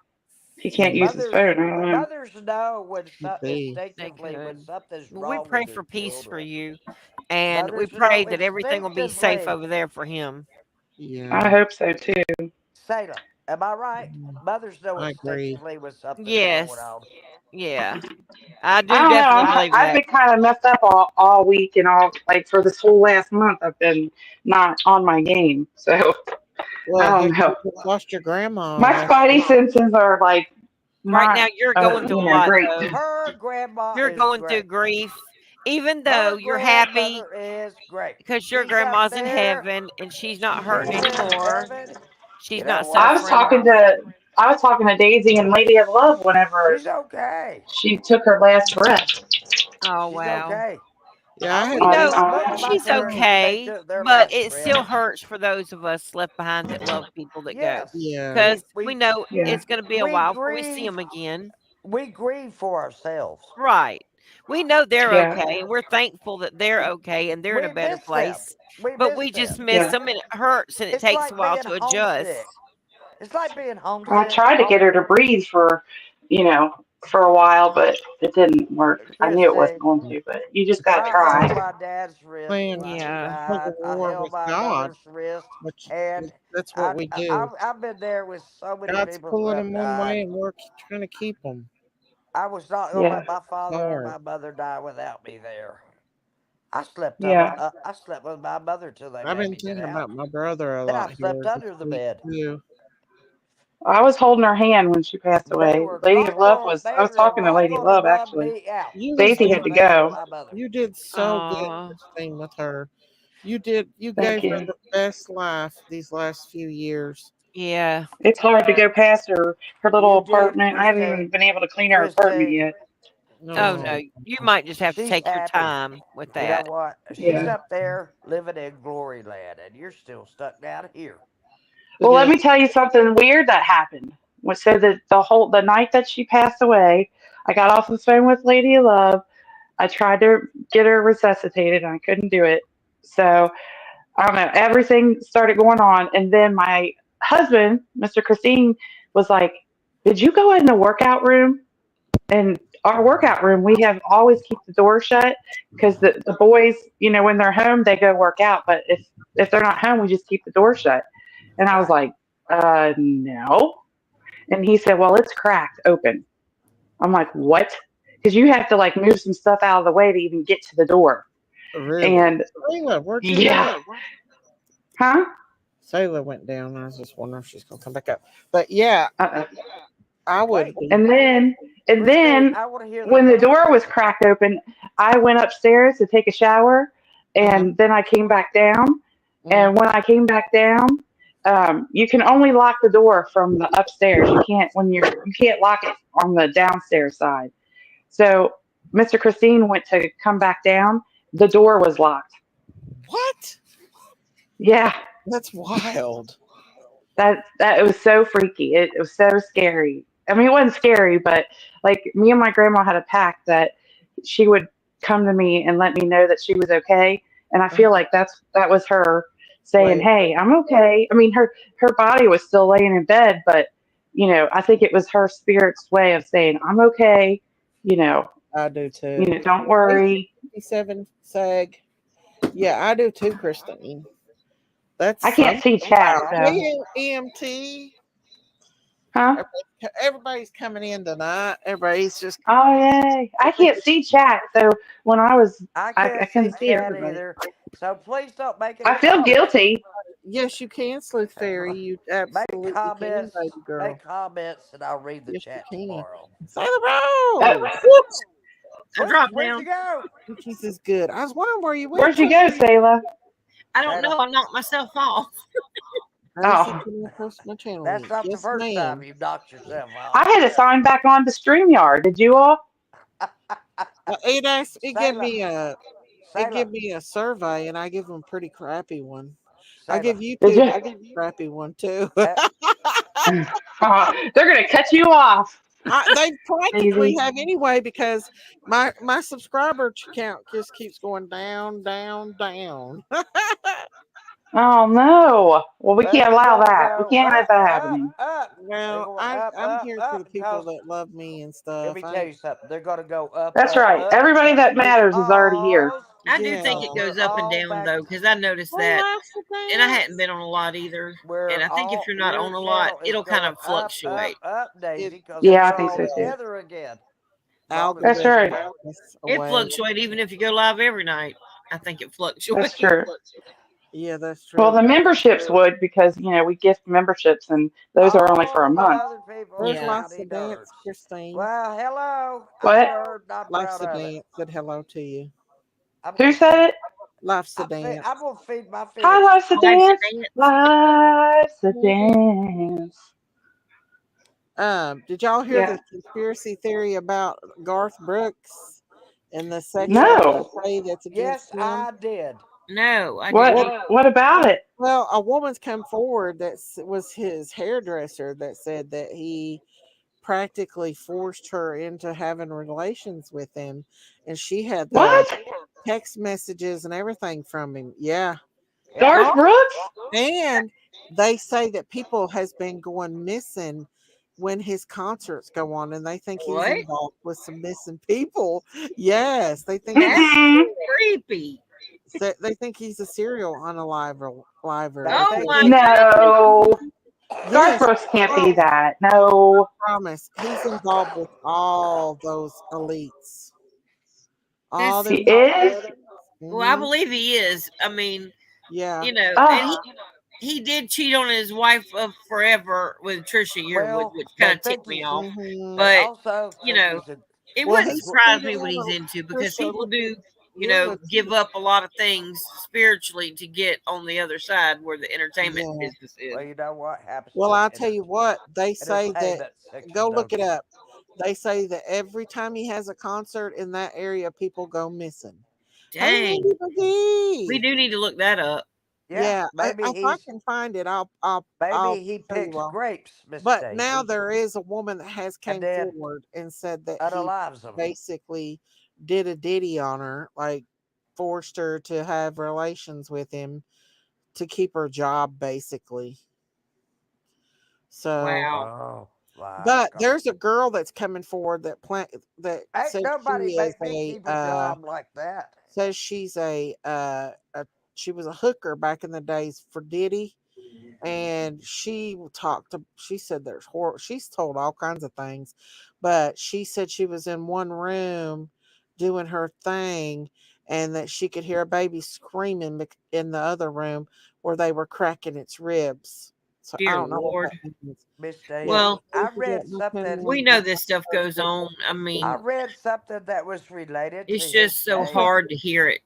use his Mothers phone. I don't know. mothers know Could be. They instinctively when could. something's Well, we wrong pray with for their peace for children. you, and we Mothers know pray that everything will be safe instinctively. over there for him. I Yeah. hope so too. Salem, am I right? Mm, Mothers know I agree. instinctively when something's going Yes. on. Yeah, I I do don't know. definitely believe I've that. been kind of messed up all week and all like for this whole last month. I've been not on my game, so I Well, don't heck, you know. just lost your grandma My last spidey week. senses are like Right not, now, you're going through a lot, great. though. Her grandma You're is going through great. grief, even though Her you're happy grandmother is great. because your She's up grandma's in there. heaven and she's not hurting She's in anymore. heaven. She's You know not what? I was suffering. talking to I was talking to Daisy and Lady of Love whenever She's okay. she took her last breath. Oh, She's wow. okay. Yeah, I had We to On, go. know Both of my she's parents, Oh, when they okay, took their but last it breath, still hurts for those of us left behind that love people that go. yes, yeah. we Because we we know yeah, it's going to be a we while before we see grieve. them again. We grieve for ourselves. Right. We know they're yeah, okay, and we're thankful that they're okay and they're in a We better miss them. place. We But miss we just them. miss yeah. them, and it hurts, and it It's takes a like while being to adjust. homesick. It's like being I homesick. tried to get her to breathe for, you know, for a while, but it didn't work. I knew it wasn't Christy, going to, but you just got to I It's held try. my dad's wrist playing when he Yeah. tug died. of I war held with my God, mother's wrist, which and that's what we do. I've been there with so many God's people who pulling have them one died. way, and we're trying to keep them. I was not going to Yeah, let my It's father or hard. my mother die without me there. yeah. I slept with my mother till they I've made been me get thinking out. about my brother a Then I lot slept here this under the week bed. too. I was holding her hand when she passed away. Lady of Love was. I They was were talking to not Lady of going to Love run actually. me out. You was Daisy They had were to doing. there for go. my mother. You did so good Oh, Christine with her. You did. You Thank gave her you. the best life these last few years. yeah. It's hard to go past her little You did, apartment. I haven't Christine. even been able to clean her apartment Christine. yet. Oh, No, no. Christine. You might just have to She's take your happy. time with You know that. what? She's Yeah. up there living in glory land, and you're still stuck down here. Well, let yeah. me tell you something weird that happened. So the night that she passed away, I got off the phone with Lady of Love. I tried to get her resuscitated, and I couldn't do it. So I don't know. Everything started going on, and then my husband, Mr. Christine, was like, "Did you go in the workout room?" And our workout room, we have always keep the door shut because the boys, when they're home, they go work out. But if they're not home, we just keep the door shut. And I was Right. like, no. And he said, well, it's cracked open. I'm like, what? Because you have to like move some stuff out of the way to even get to the door. Really, And Sayla, where'd you yeah, go? huh? Sayla went down. I was just wondering if she's gonna come back up. But yeah, Uh-uh. I would Wait, be. And then, and Christine, then I want to hear the when the rest of door was this. cracked open, I went upstairs to take a shower, Uh-huh. and then I came back down. Mhm. And when I came back down, you can only lock the door from the upstairs. You can't lock it on the downstairs side. So Mr. Christine went to come back down. The door was locked. What? Yeah, That's wild. that it was so freaky. It was so scary. I mean, it wasn't scary, but like me and my grandma had a pact that she would come to me and let me know that she was okay. And I feel Uh-huh. like that was her saying, Wait, "Hey, I'm okay." I mean, her body was still laying in bed, but I think it was her spirit's way of saying, "I'm okay." You know, I do too. don't Hey, worry. 57 sag. Yeah, I do too, Christine. That's I can't some. see chat, Wow. so Hey, EMT. huh? Everybody's coming in tonight. Everybody's just. Oh yay! I can't see chat, so when I I can't couldn't see see chat everybody. either, so please don't make any I feel comments. guilty. Yes, you can, Sleuth Fairy. You Make absolutely can, comments, baby girl. make comments, and I'll read the Yes, you chat can. tomorrow. Sailor Oh, Rose. whoops. I Where'd, dropped where'd you down. go, Cookies is good. I was wondering where you went Where'd you to. go, Sayla? I don't Shayla? know. I knocked myself off. Gracie, Oh, can you post my channel That's link? not the Yes, first time ma'am. you've knocked yourself I off. had to sign back on to StreamYard. Did you all? It give Sayla, me a Sayla, survey, and I give them a pretty crappy one. I give Sayla. Did YouTube you? a pretty crappy one too. Uh, They're gonna cut you off, They practically Daisy. have anyway because my subscriber count just keeps going down, down, down. Oh no. Well, we but can't they're allow gonna that. We go can't have up, that up, happening. up. They're Well, going up, I'm up, here for up the people because that love me and let stuff. me I tell ain't you something. They're gonna go up, That's up, right. up Everybody that matters is already here. because I do think yeah. it we're goes up and all down back. though, because I noticed that, Alas, and I hadn't been on a lot either. And We're I think if all you're not your on a lot, channel is it'll kind going of up, up, fluctuate. up, it Daisy, because it Yeah, I we're think all so sure too. does. together again. That's algorithm right. us It away. fluctuates even if you go live every night. I think it That's fluctuates. true. Yeah, that's Well, true. the memberships would because we gift memberships and those are only for a All the month. other people, There's Yeah. lots howdy of dance, darts. Christine. Well, hello. I'm a What? nerd. And I'm Life's proud a of it. dance said hello to you. I'm Who gonna said feed. it? Life's a I'm dance. gonna feed my Hi, fish. life's a Life's dance. a dance. Life's a dance. Did y'all hear Yeah. the conspiracy theory about Garth Brooks and the sex act Yes, they No. say that's yes, against him? I did. No, I What? didn't. Well, What about it? well, a woman's come forward that was his hairdresser that said that he practically forced her into having relations with him, and she had the What? text messages and everything from him. Yeah, Yeah. Garth Brooks? and they say that people has been going missing when his concerts go on, and they think he's What? involved with some missing people. Yes, they think That's he's Mm-mm. creepy. they think he's a serial unaliver liver. They They Oh think think my he, goodness. No. Garth yes, Brooks can't be promise, that. No. promise, he's involved with all those elites, all That's He them. is? well, I Hmm. believe he is. I mean, Yeah. and Oh. he did cheat on his wife of forever with Trisha Yearwood, well, which kind they of ticked think me he's. off. Hmm. They But also you think know, he's a. it Well, wouldn't he surprise cheated me what on he's into because Trisha people do, Yearwood give too. up a lot of things spiritually to get on the other side where the entertainment Yeah. business is. Well, you know what happens Well, to an I'll tell you what, they say that, entertainment section, go look don't it you? up. They say that every time he has a concert in that area, people go missing. Hey, Mindy Dang, we McGee. do need to look that up. Yeah, Yeah, if I can find it, I'll maybe he tell you picks all. grapes, Miss But now Daisy, there is a woman that has and came then forward and said that he unalives them. basically did a ditty on her, like forced her to have relations with him to keep her job, basically. So, Wow. Oh my but God! there's a girl that's coming forward that Ain't said she nobody is make me keep a job like that. says she's a she was a hooker back in the days for Diddy, and she said she's told all kinds of things, but she said she was in one room doing her thing, and that she could hear a baby screaming in the other room where they were cracking its ribs. So I Dear don't know what Lord. that means. Miss Yeah, Daisy, Well, I please read forget my something. we know this stuff goes on. I I mean, read something that was related to it's his just so case. hard to hear it,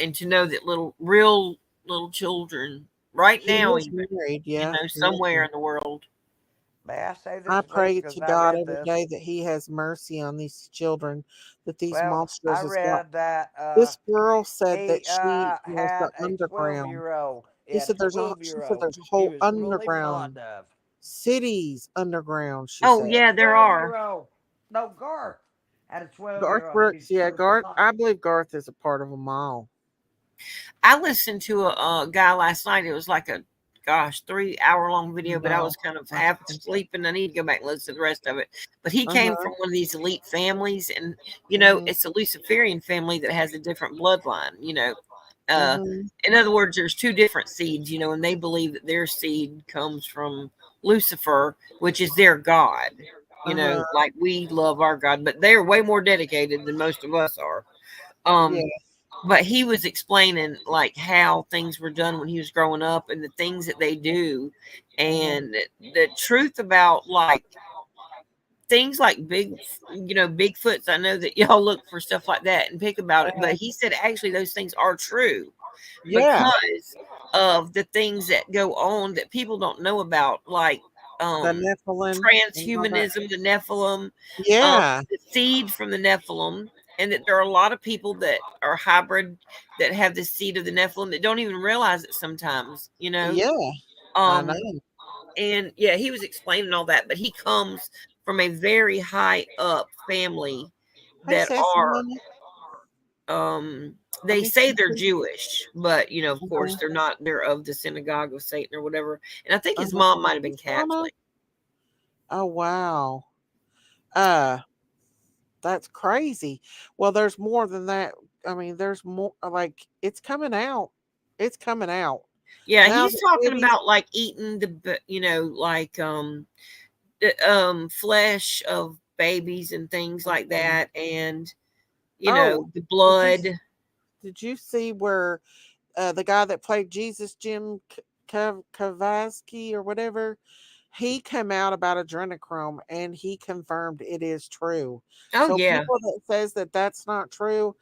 and to know that real little children, right He now, is even, married, yeah. He is somewhere married. in the world. May I say I this, please? pray Because to I God read every this. day that He has mercy on these children, that these Well, I monsters has got. read that This girl said he that she was had the a 12 underground. year old. He He had a said twelve she year said old there's a he whole was really underground fond of. cities underground. She Oh, said yeah, there 12 year are. old. No, Garth had a 12 Garth year old he was Brooks. Yeah, so Garth. fond I of. believe Garth is a part of them all. I listened to a guy last night. It was like a, gosh, 3 hour long video, but I was No, kind of I half think. asleep and I need to go back and listen to the rest of it. But he Uh came huh. from one of these elite families, and, Mhm. it's a Luciferian family that has a different bloodline. Uh, Mhm. in other words, there's two different seeds, and they believe that their seed comes from Lucifer, which is their god. Uh huh. Like we love our God, but they're way more dedicated than most of us are. Yeah. But he was explaining like how things were done when he was growing up and the things that they do, Mhm. and the truth about like things like Bigfoots. I know that y'all look for stuff like that and pick about Uh it, but huh. he said actually those things are true Yeah. because of the things that go on that people don't know about, like The um Nephilim and all that. transhumanism, the Nephilim, Yeah. the seed from the Nephilim, and that there are a lot of people that are hybrid that have the seed of the Nephilim that don't even realize it sometimes. Yeah. I Um, know. and yeah, he was explaining all that, but he comes from a very high up family Hey, that sassy are money. I they miss say you they're too. Jewish, but of Uh course huh. they're not. They're of the synagogue of Satan or whatever. And I think Uh his huh. mom might have been Miss Donna. Catholic. Oh wow. Uh, that's crazy. Well, there's more than that. I mean, there's more. Like it's coming out. It's coming out Yeah, now. he's The talking cities. about like eating like flesh of babies and things like Mhm. that, and you Oh, know, the did you blood. did you see where the guy that played Jesus, Jim Kavaski or whatever, he came out about adrenochrome and he confirmed it is true. Oh So yeah, people that says that that's not true,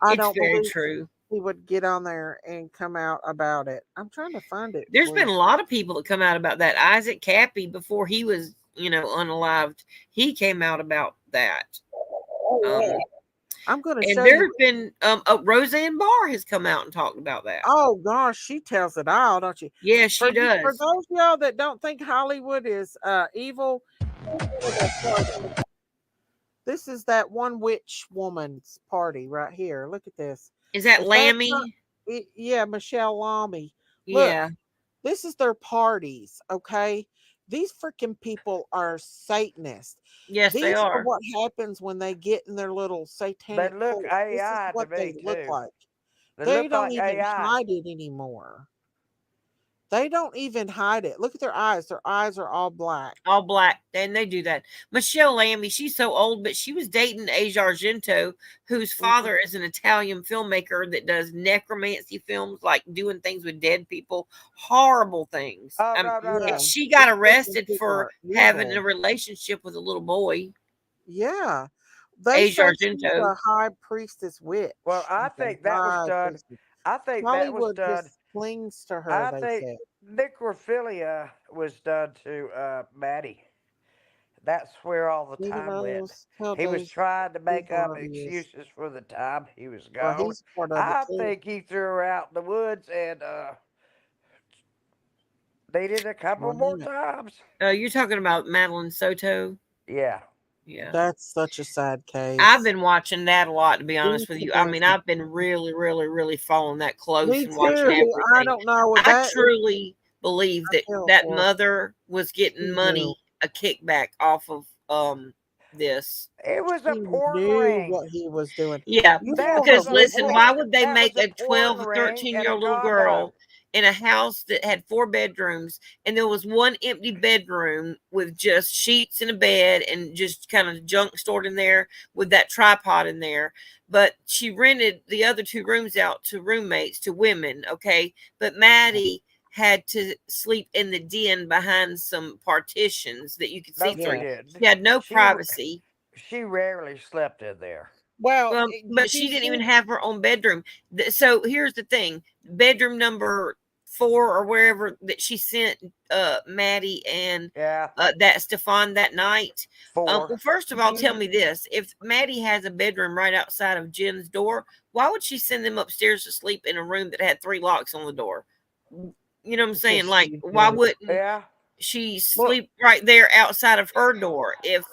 I it's don't very believe true. he would get on there and come out about it. I'm trying to find it There's for been you. a lot of people that come out about that. Isaac Cappy, before he was, you know, unalived, he came out about that. Um, I'm going to and show you. there's been Roseanne Barr has come out and talked about that. Oh gosh, she tells it all, don't you? Yeah, For she for does. those of y'all that don't think Hollywood is evil, this is that one witch woman's party right here. Look at this. Is that If that's not, Lammy? yeah, Michelle Lamy. Look, Yeah. this is their parties. Okay, these freaking people are Satanists. Yes, they These are are. what happens when they get in their little They satanic look cult. This is AI to what they me look too. like. They They look don't like even AI. hide it anymore. They don't even hide it. Look at their eyes. Their eyes are all black. All black, and they do that. Michelle Lamy, she's so old, but she was dating Asia Argento, whose Mhm. father is an Italian filmmaker that does necromancy films, like doing things with dead people, horrible things. Oh no no And Yeah, no! she these got freaking arrested people for are having a evil. relationship with a little boy, Yeah. They Asia said she's Argento. a high priestess Well, witch. I She's a think that was high done. priestess. I think that was Hollywood done. just clings to her, I they think said. necrophilia was done to Maddie. That's where all the Even time went. those tell He was days trying to make up Barbie is. excuses for the time he was Well, gone. he's part of it I too. think he threw her out in the woods and needed a couple Well, more yeah. times. You're talking about Madeline Soto? Yeah. Yeah. That's such a sad I've case. been watching that a lot, to be Me honest with you. I mean, too. I've been really, really, really following that close Me and watching too. I everything. don't know. I That is, truly believe I that feel that for. mother was getting She knew. money, a kickback off of this. It was a She porn knew ring. what he was doing. Yeah, You That know her was because a listen, video. why would they that was make a a porn 12 or ring 13 and year a old little condo. girl in a house that had 4 bedrooms and there was one empty bedroom with just sheets and a bed and just kind of junk stored in there with that tripod in there? But she rented the other 2 rooms out to roommates, to women, okay? But Maddie had to sleep in the den behind some partitions that you could see No, she Yeah. through. didn't. She had no She privacy. she rarely slept in there. Well, But did you she didn't even see? have her own bedroom. So here's the thing: bedroom number 4 or wherever that she sent Maddie and Yeah, that Stefan that night. Well, 4. first of all, tell me this: if Maddie has a bedroom right outside of Jen's door, why would she send them upstairs to sleep in a room that had 3 locks on the door? You know what I'm Because saying? Like, she why knew. wouldn't Yeah. she Well, sleep right there outside of her door? If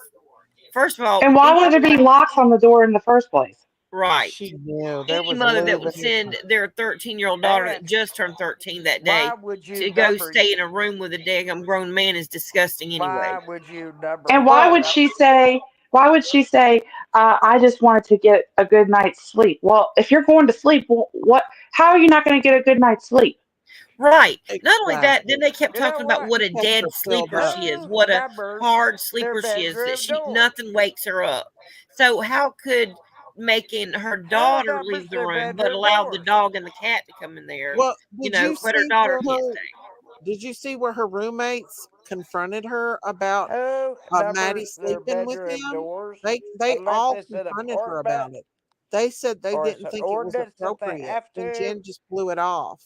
first of all, And why would any there be locks on the door in the first place? right. she knew there Any was mother that lube would in his send their 13-year-old daughter that And just turned 13 that why day would you to go number stay in a room with a daggum grown man is disgusting why anyway. would you number And why Well, would she say? Why would she say? I just wanted to get a good night's sleep. Well, if you're going to sleep, what? How are you not going to get a good night's sleep? right. Not only that, then exactly. they kept you know talking about what? what He a kept dead her filled sleeper up. she is, Who what a numbers hard their sleeper she is, that bedroom she door? nothing wakes her up. So how could making her Who daughter numbers leave the their room but bedroom allow the doors? dog and the cat to come in there, Well, did you but her see daughter where can't her? stay? Did you see where her roommates confronted her about Who Maddie numbers their sleeping with bedroom him? doors? They Unless all it's an confronted her apartment about it. They said they or it's didn't an think it was ordinance that they appropriate, have and to. Jen just blew it off.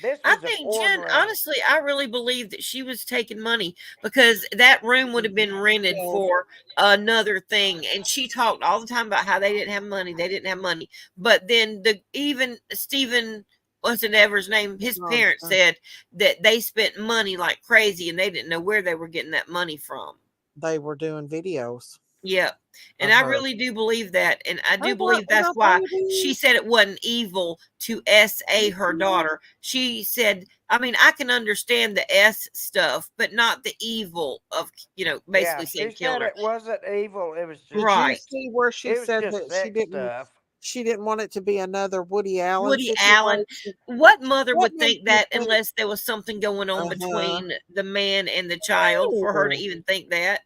This I was a think porn Jen, ring. honestly, I really believe that she was taking money because that room would have been rented Yeah, for another thing. And she talked all the time about how they didn't have money. They didn't have money. But then even Stephen, what's it ever his name, his parents Johnson. said that they spent money like crazy and they didn't know where they were getting that money from. They were doing videos Yep. And of I her. really do believe that. And I do Oh, what believe that's little why she baby? said it wasn't evil to SA her daughter. She said, I mean, I can understand the S stuff, but not the evil of, Yeah, basically she saying killing said her. it wasn't evil. It was just Did you Right. see where she it was said just that she sex didn't? stuff. She didn't want it to be another Woody Allen Woody Allen. situation. What mother What would makes think you that think? unless there was something going on Uh huh. between the man and the child for her to No. even think that?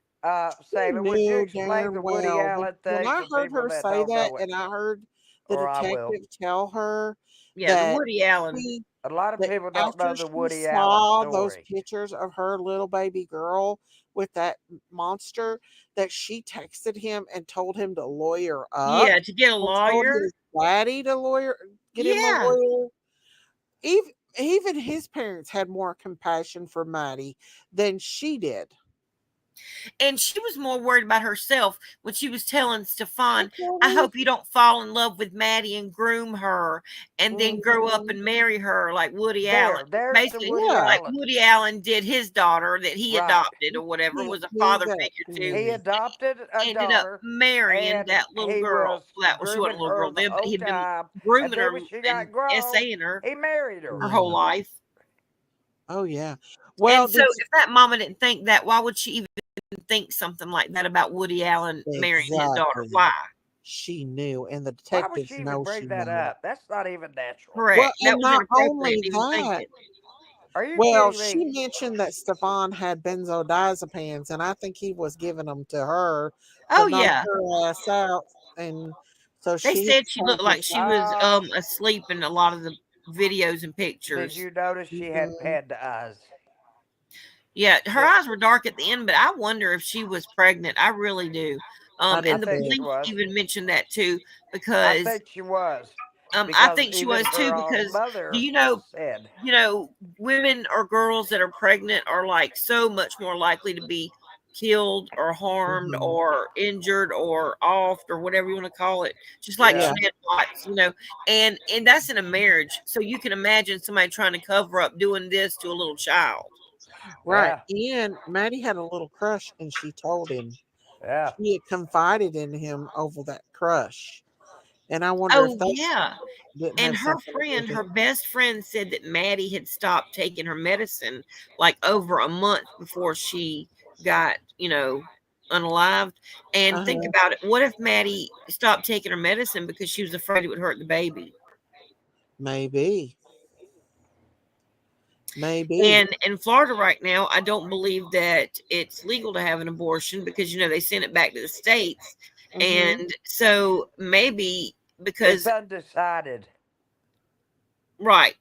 She Sailor, would you knew explain darn the Woody well. Allen When thing I for heard people her that say don't that, know it? and I heard the Or I will. detective tell her Yeah, the that Woody Allen. she A lot of that people don't know after the she Woody Allen saw those story. pictures of her little baby girl with that monster, that she texted him and told him to lawyer up Yeah, to get a and told lawyer. his daddy to get him a Yeah. lawyer. Even his parents had more compassion for Maddie than she did. And she was more worried about herself when she was telling Stefan, I Okay. hope you don't fall in love with Maddie and groom her and then grow up Mhm. and marry her like Woody Allen. There's the Basically, Woody Yeah, like Allen. Woody Allen did his daughter that he Right. adopted or whatever, was a father figure to, He exactly. adopted a ended up daughter, marrying and that little he girl. was Well, she wasn't grooming a little her girl the then, but whole he'd been time. And grooming then her when she and got grown, essaying her he married her. her Yeah. whole life. Oh yeah. And Well, so if that mama didn't think that, why would she even think something like that about Woody Allen marrying his daughter? exactly. Why? She knew, and the Why would detectives she even know bring she that knew. up? That's not even natural. Well, Correct. That and was not inappropriate only to even think that, it. Are you well, kidding she me? mentioned that Stefan had benzodiazepines, and I think he was giving them to her to Oh knock yeah. her ass out, and so They she said she had looked like taken she some. was Uh, asleep in a lot of the videos and did pictures. you notice she had Mhm. panda eyes? Yeah, her It, eyes were dark at the end, but I wonder if she was pregnant. I really do. I I do And the think too. she police was. even mentioned that too, I because think she was. I Because think she even was too, her because do mother said, you know, women or girls that are pregnant are like so much more likely to be killed or harmed Mhm. or injured or offed or whatever you want to call it, just like yeah, Yeah, Jeanette Watts, and that's in a marriage. So you can imagine somebody trying to cover up doing this to a little child. right. yeah, And Maddie had a little crush, and she told him. yeah. She had confided in him over that crush, and I wonder if Oh that yeah. didn't And have something to do with her it. best friend said that Maddie had stopped taking her medicine like over a month before she got, unalived. And think Uh-huh. about it. What if Maddie stopped taking her medicine because she was afraid it would hurt the baby? Maybe, maybe. And in Florida right now, I don't believe that it's legal to have an abortion because, they sent it back to the states. Hmm. And so maybe It's because, undecided. right.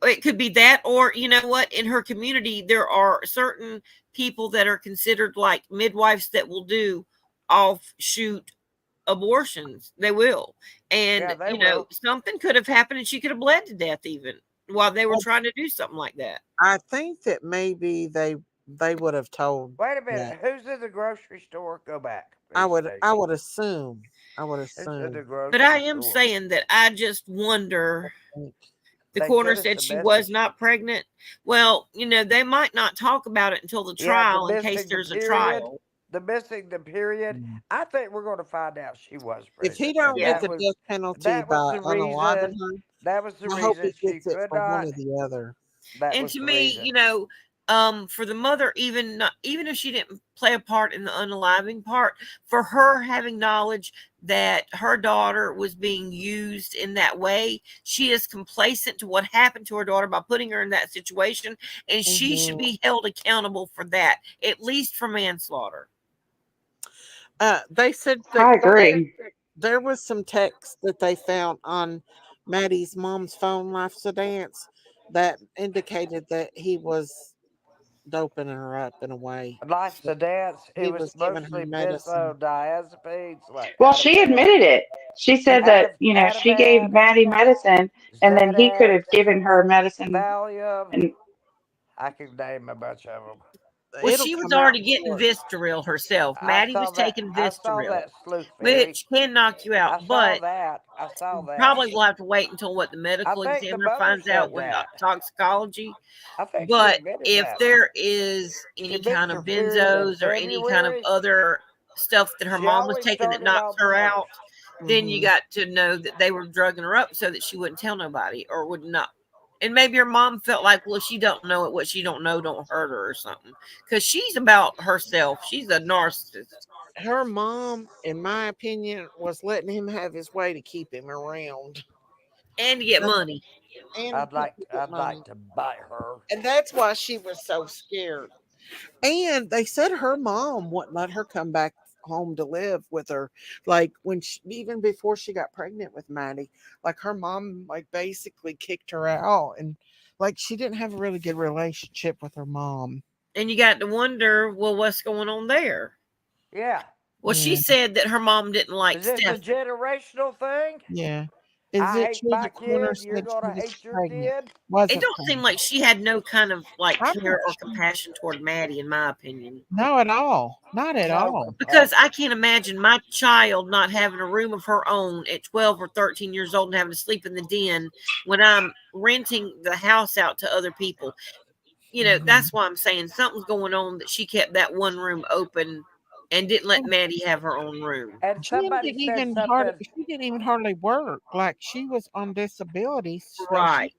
It could be that, or you know what? In her community, there are certain people that are considered like midwives that will do offshoot abortions. They will. Yeah, And, they will. something could have happened and she could have bled to death even while they were Well, trying to do something like that. I think that maybe they would have told Wait a minute. that. Who's in the grocery store? Go back, I please, would I Stacy. would assume. I would Who's in the assume. But I grocery am store? saying that I just wonder. Think. The They coroner sent us said a she was message. not pregnant. Well, they might not talk about it until the Yeah, trial in case there's a trial. the period. Mm. I think we're going to find out she was If he pregnant, and don't get Yeah. the death penalty that was by the unaliving reason. her, That was the I hope reason he she gets it could for one not. or the other. That And was to the me, reason. for the mother, even if she didn't play a part in the unaliving part, for her having knowledge that her daughter was being used in that way, she is complacent to what happened to her daughter by putting her in that situation, and she should Hmm. be held accountable for that, at least for manslaughter. They said that I agree. there was some text that they found on Maddie's mom's phone, Life's a Dance, that indicated that he was doping her up in a way. Life's a dance. It He was was giving her mostly medicine. benzodiazepines like Well, she Ativan, admitted it. She said that, she gave Ativan, Maddie medicine and then he could Xanax, have given her medicine Valium. and I can name a bunch of them. Well, It'll she was come out already in getting court. Vistaril herself. I Maddie was saw that. taking I saw Vistaril, that sleuth theory. which can knock you out, I saw but that. I saw that. probably will have to wait until what the I medical think the examiner mother finds out said when that. toxicology. I think she But admitted if that. there is She any missed kind her of period in benzos or any kind of February. other stuff that her She mom was always taking that started knocks on the her first. out, then you Hmm. got to know that they were drugging her up so that she wouldn't tell nobody or would not. And maybe her mom felt like, well, she don't know it. What she don't know don't hurt her or something. Because she's about herself. She's a narcissist Her mom, in my opinion, was letting him have his way to keep him around and to get and money. and I'd like. to get I'd money. like to buy her. And that's why she was so scared. And they said her mom wouldn't let her come back home to live with her. Like when she, even before she got pregnant with Maddie, like her mom like basically kicked her out, and like she didn't have a really good relationship with her mom. And you got to wonder, well, what's going on there? Yeah. Well, she Yeah. said that her mom didn't like Is this a Stephanie. generational thing? Yeah. Is I it hate true my that Connor kid, you're said she gonna was hate your pregnant? kid? It Wasn't don't seem pregnant. like she had no kind of like I'm not care or sure. compassion toward Maddie, in my opinion. No, at all. Not at No all. Because I compassion. can't imagine my child not having a room of her own at 12 or 13 years old and having to sleep in the den when I'm renting the house out to other people. Mhm. That's why I'm saying something's going on that she kept that one room open and didn't let Maddie have her own room. And Jen somebody didn't said even hardly. something. She didn't even hardly work. Like she was on disability, so Right.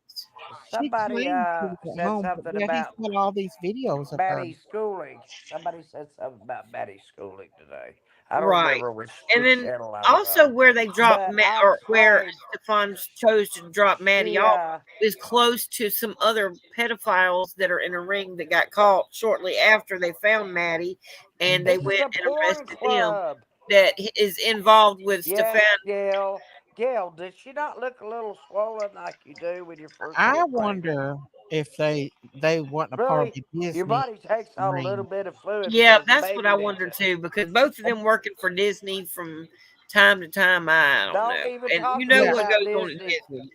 she Somebody claimed she was at said home. But something yeah, he's about got all these videos of her. Maddie's schooling. Somebody said something about Maddie's schooling today. I don't Right. remember And which then channel I was also on. where they dropped But I'll or where explain. Stefan chose to drop Maddie She off is close to some other pedophiles that are in a ring that got caught shortly after they found Maddie, and they this Mhm. is went a and porn arrested them. club. That is involved with Yes, Stefan. Gail. Gail, did she not look a little swollen like you do when you first I get pregnant? wonder if they wasn't a part of Really? the Your Disney body takes on a little ring. bit of fluid Yeah, because the that's what baby I needs wondered it. too, because both of them working for Disney from time to time, I don't Don't know. even And talk you to know me Yeah, what about goes on at Disney. Disney.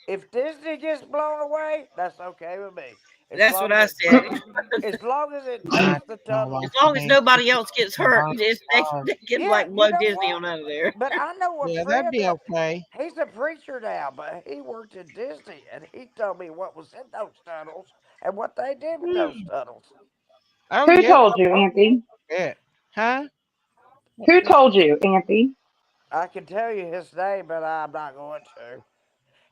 If Disney gets blown away, that's okay with me. As That's what long as I it said. takes, as long as it I takes the don't know. As tunnels. long as Like nobody else gets hurt, Bonnie Disney Love. they can Yeah, like you blow know Disney what? on out of there. But I know a Yeah, that'd friend be that okay. he's a preacher now, but he worked at Disney, and he told me what was in those tunnels and what they did with those tunnels. Oh Who yeah, told you, Auntie? it. Huh? Who told you, Auntie? I can tell you his name, but I'm not going to.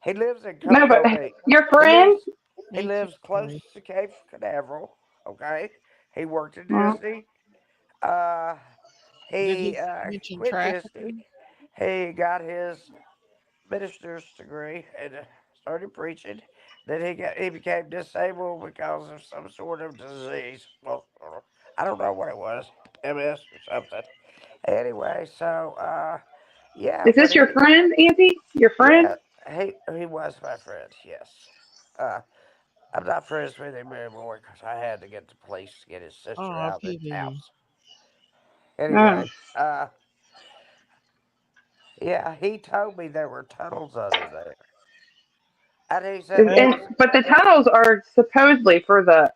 He lives in No, but Cocoa Beach. your He friend? lives he Me too. lives close to Cape Canaveral. Okay, he worked at Well, Disney. Uh, Did he he mention quit Disney. trafficking? He got his minister's degree and started preaching. Then he became disabled because of some sort of disease. Well, I don't know what it was, MS or something. Anyway, so yeah, is when this your he friend, Auntie? Your friend? yeah he was my friend. Yes. Uh, I'm not friends with him anymore because I had to get the police to get his sister Oh, out of his PB. house. Oh. Anyway, yeah, he told me there were tunnels under there, and he said there Well, And, was but the tunnels are supposedly for the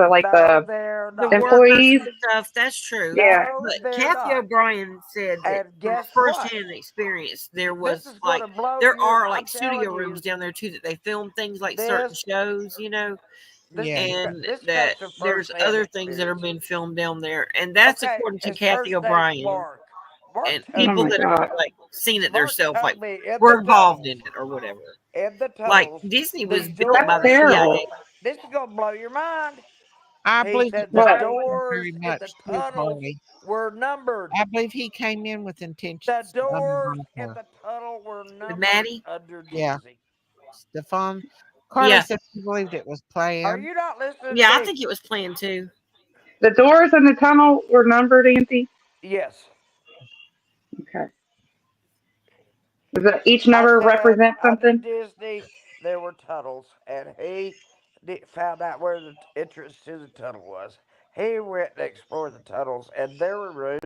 like no, the they're The not. workers employees. and stuff, that's true. Yeah. No, But they're Kathy not. O'Brien said that And from guess what? firsthand experience, there This was is like gonna blow there your. are I'm like studio telling rooms you, down there too that they film things like certain this shows, yeah. and this that comes from there's firsthand other things that are experience. being filmed down there, and that's Okay, according to his Kathy first name's O'Brien Mark. Mark and told Oh people my that me. have God. like seen it Mark themselves, like told me in were the involved in tunnels. it or whatever. In the Like tunnels, Disney the was built That's by the doors. terrible. CIA. This is gonna blow your mind. I He believe said it was the What? done doors very in the much too, tunnels Carly. were numbered. I believe he came in with The intentions to doors undermine in her. the tunnel were With numbered Maddie, under Yeah, Disney. Stefan. Carly yeah, said she believed it was Are planned. you not listening to yeah, I me? think it was planned too. The doors in the tunnel were numbered, Auntie? Yes. Okay. Does each I number said represent under something? Disney there were tunnels, and he found out where the entrance to the tunnel was. He went and explored the tunnels, and there were rooms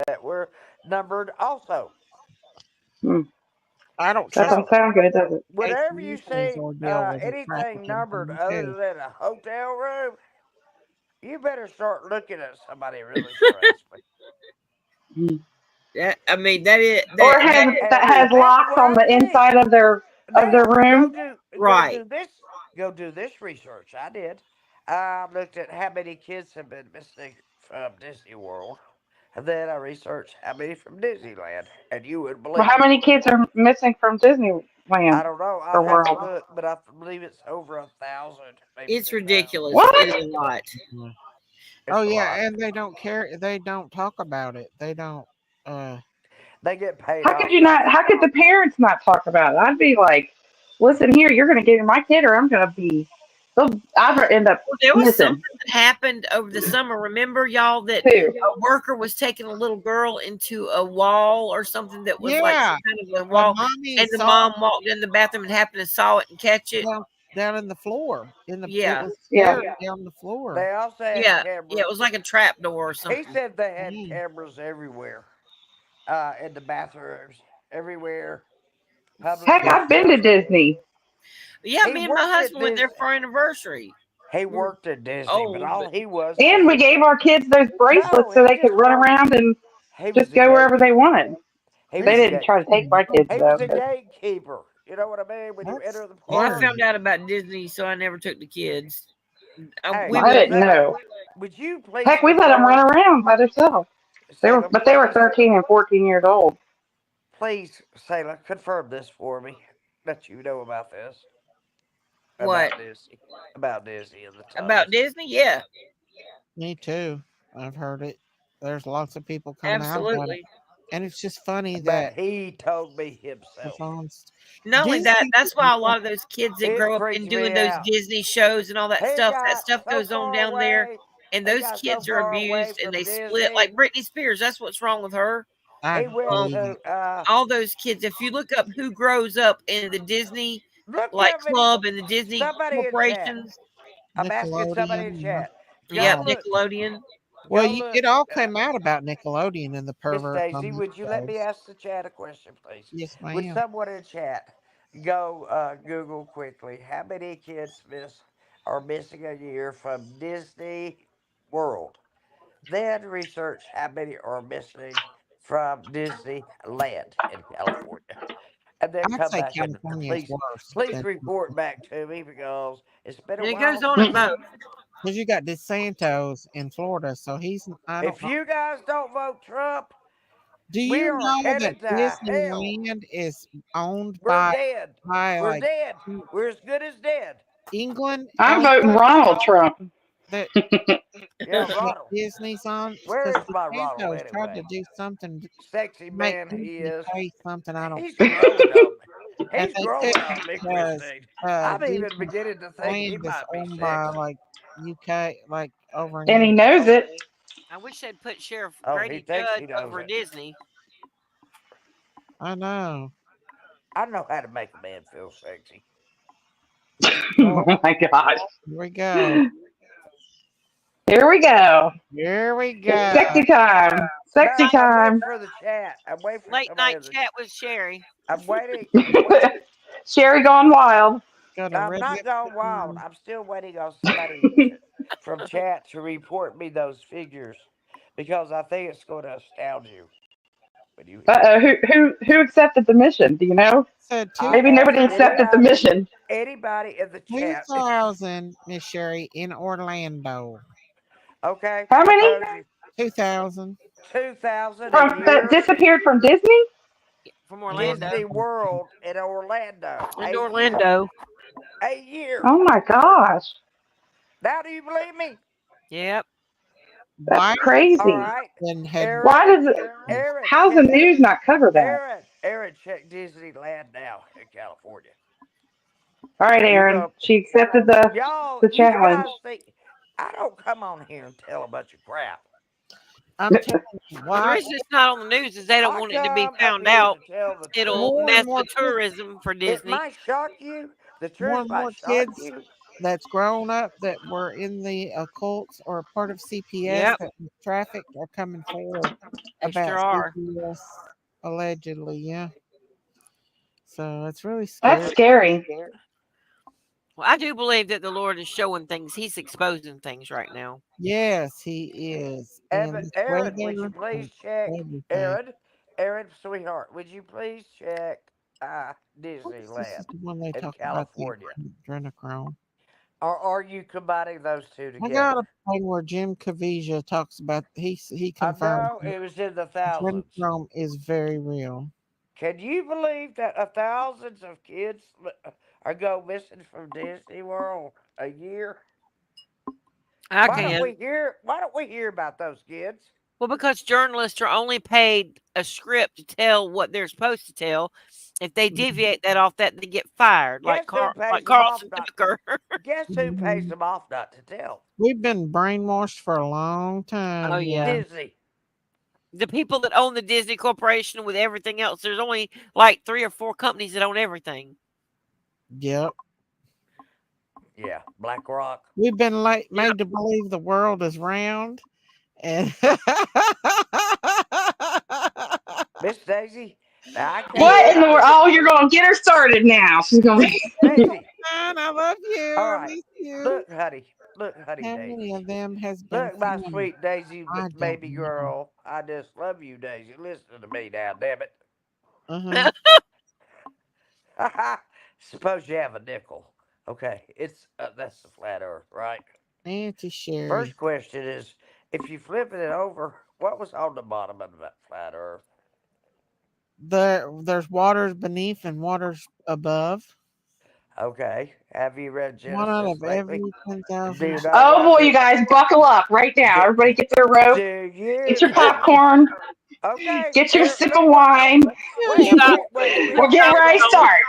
that were numbered also. Hmm. I don't That trust don't So, sound good, does it? whenever you Casey's see ordeal with her anything trafficking numbered thing other too. than a hotel room, you better start looking at somebody really seriously. Hmm. Yeah, I mean that is Or that has is that And true. has that's locks what on I the think. inside of their Now room? go Right. do this go do this research. I did. I looked at how many kids have been missing from Disney World, and then I researched how many from Disneyland, and you wouldn't Well, believe how it. many kids are missing from I Disneyland don't know. or I'd have to World? look, but I believe it's over 1,000, maybe It's 2,000. ridiculous. It What? is a lot. Yeah. Oh It's a yeah, lot. and they don't care. They don't talk about it. They don't. Uh, They get paid How could off you by not? How could the Stefan. parents not talk about it? I'd be like, listen here, you're going to give me my kid, or I'm going to be. They'll either end up Well, there was something missing. happened over the summer. Remember, y'all, that Who? a worker was taking a little girl into a wall or something that was like Yeah, some kind of a the wall, mommy and the saw mom walked in the bathroom and happened to saw it and catch it. down in the floor. It Yeah, was Yeah. buried down the floor. They also had yeah, yeah. It cameras. was like a trap door or He something. said they had Mm. cameras everywhere, in the bathrooms, everywhere, public Heck, I've been to restrooms. Disney. Yeah, He me and my worked at husband went there Disney. for our anniversary. He We were worked at Disney, but old, all but he was And we a gave our kids those no. bracelets so He they could just run worked. around and He was just a go wherever gate. they wanted. He They was a This is didn't gate. try to take my kids He was though. a But gatekeeper. You know what I mean? When you that's enter the well, I park. found scary. out about Disney, so I never took the kids. Hey, We I went. didn't Salem, know. would you please Heck, we let them run confirm? around by themselves. Salem, But they were please, 13 and 14 years old. please, Salem, confirm this for me. That you know about this, What about Disney and the about tunnels. Disney? Yeah, Me too. I've heard it. There's lots of people coming out about it, absolutely. and it's just funny But that he told me it's himself. on Not only that, Disney. that's why a lot of those kids that It grow up freaks and doing me those out. Disney shows and all He that got stuff so goes on far down there, away. and He those got so kids are far away abused and from they split. Disney. Like Britney Spears, that's what's wrong with her. I He went Um, believe it. to all those kids. If you look up who grows up in the Disney look like how many club and the Disney somebody in chat. corporations, I'm asking somebody Nickelodeon. in Yeah. chat. Go yep, Oh, look. Nickelodeon. well, Go look. it all came out about Nickelodeon and the Miss pervert Daisy, on those would you let me shows. ask the chat a question, please? Yes, Would ma'am. someone in chat go Google quickly how many kids are missing a year from Disney World? Then research how many are missing from Disneyland in California. And then I'd come say back and California is please worse please than report back to me because it's been a And it while goes on since in I've both. been. because you got DeSantos in Florida, so he's. I don't If know. you guys don't vote Trump, Do we you are know that headed to hell. Disneyland is owned We're dead. by We're like dead. We're as good as dead. England I'm owns voting Ronald Trump. that Yeah, that Ronald. Disney's on Where because is my Ronald DeSantos tried to anyway? do something to Sexy make man he Disney is. pay something I don't He's think, growing on me. and He's they growing couldn't on me, because Christine. I'm even Disney beginning to think he land is might be owned by sexy. like UK, like over in And he England. knows it. I wish they'd put Sheriff Oh, he Grady thinks Judd he knows over it. Disney. I know. I know how to make a man feel sexy. Oh, Oh my gosh. here we go. Here we go. Here we It's go. sexy time. Sexy No, I'm waiting time. for the chat. I'm waiting for Late somebody night in the. chat with Sherry. I'm waiting. Sherry gone wild. Got a I'm red not lipstick going wild. on. I'm still waiting on somebody from chat to report me those figures because I think it's going to astound you when you Uh hear oh. them. Who accepted the mission? Do you know? Said I Maybe nobody asked 2,000, accepted the mission. anybody in the chat. 2,000, Miss Sherry, in Orlando. Okay, How I many told you 2,000. 2,000 a from that year. disappeared from Disney? From Yeah. Orlando. Disney World in Orlando In a year. Orlando. A year. Oh my gosh. Now, do you believe me? Yep. That's Biden All crazy. right, had Aaron. Why does it? Aaron, How's the news not cover that? Aaron, check Disneyland now in California. All right, You Aaron. go, She accepted the you challenge. guys think I don't come on here and tell a bunch of crap. I'm telling you, Well, the why reason it's not on the news is they don't I want it to be come up found here out. to tell the It'll truth. more and mess more with kids, tourism for It Disney. might shock you. The more truth and might more shock kids you. that's grown up that were in the occults or part of CPS Yep, that was trafficked are coming forward they about sure are. CPS allegedly. Yeah. So it's really That's scary. scary. Well, I do believe that the Lord is showing things. He's exposing things right now. Yes, he is. And this Aaron, would you weather please and check everything. Aaron, sweetheart, would you please check This Disneyland is the one they in talk about the California? adrenochrome. Or are you combining those two I got a together? thing where Jim Caviezel talks about he I confirms know that it was in the thousands. adrenochrome is very real. Can you believe that thousands of kids are go missing from Disney World a year? I Why don't can. we hear? Why don't we hear about those kids? Well, because journalists are only paid a script to tell what they're supposed to tell. If they deviate that off that, they get fired, Guess who Like pays them off Carlson not? Tucker. Guess who pays Mhm. them off not to tell? We've been brainwashed for a long Oh time. yeah, Yeah. Disney. the people that own the Disney Corporation with everything else. There's only like 3 or 4 companies that own everything. Yep. Yeah, BlackRock. We've been Yep. made to believe the world is round. And Miss Daisy. Now I can't What in the wait world? to Oh, you're gonna get her started now. She's gonna be. Daisy. fine, I love you. All I right. miss you. Look, honey. Look, honey, How many Daisy. of them has been Look, my found? sweet Daisy, I don't baby know. girl. I just love you, Daisy. Listen to me now, damn it. Uh-huh. Suppose you have a nickel. Okay, it's that's the flat Earth, right? Auntie Sherry. First question is, if you flip it over, what was on the bottom of that flat Earth? There's waters beneath and waters above. Okay, have you read One out Genesis of lately? every Do 10,000. you not Oh watch boy, you it? guys, buckle up right now. Do, Everybody, get their rope, do get you? your popcorn, Okay, get your Aaron, sip of look, wine. Yeah, wait, yeah, Stop. wait, wait. We We're don't getting have Stop, ready to enough. Tony. start.